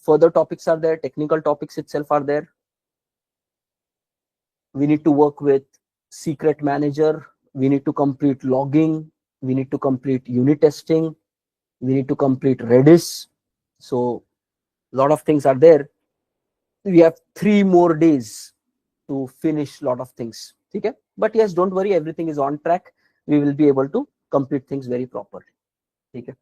[SPEAKER 1] further topics are there. Technical topics itself are there. We need to work with secret manager. We need to complete logging. We need to complete unit testing. We need to complete Redis. So a lot of things are there. We have 3 more days to finish a lot of things. Okay? But yes, don't worry, everything is on track. We will be able to complete things very properly. Okay?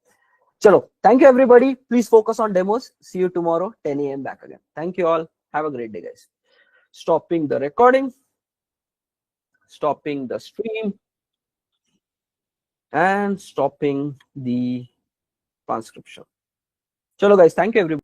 [SPEAKER 1] Chalo, thank you everybody. Please focus on demos. See you tomorrow, 10 a.m. back again. Thank you all. Have a great day, guys. Stopping the recording, stopping the stream, and stopping the transcription. Chalo guys, thank you everybody.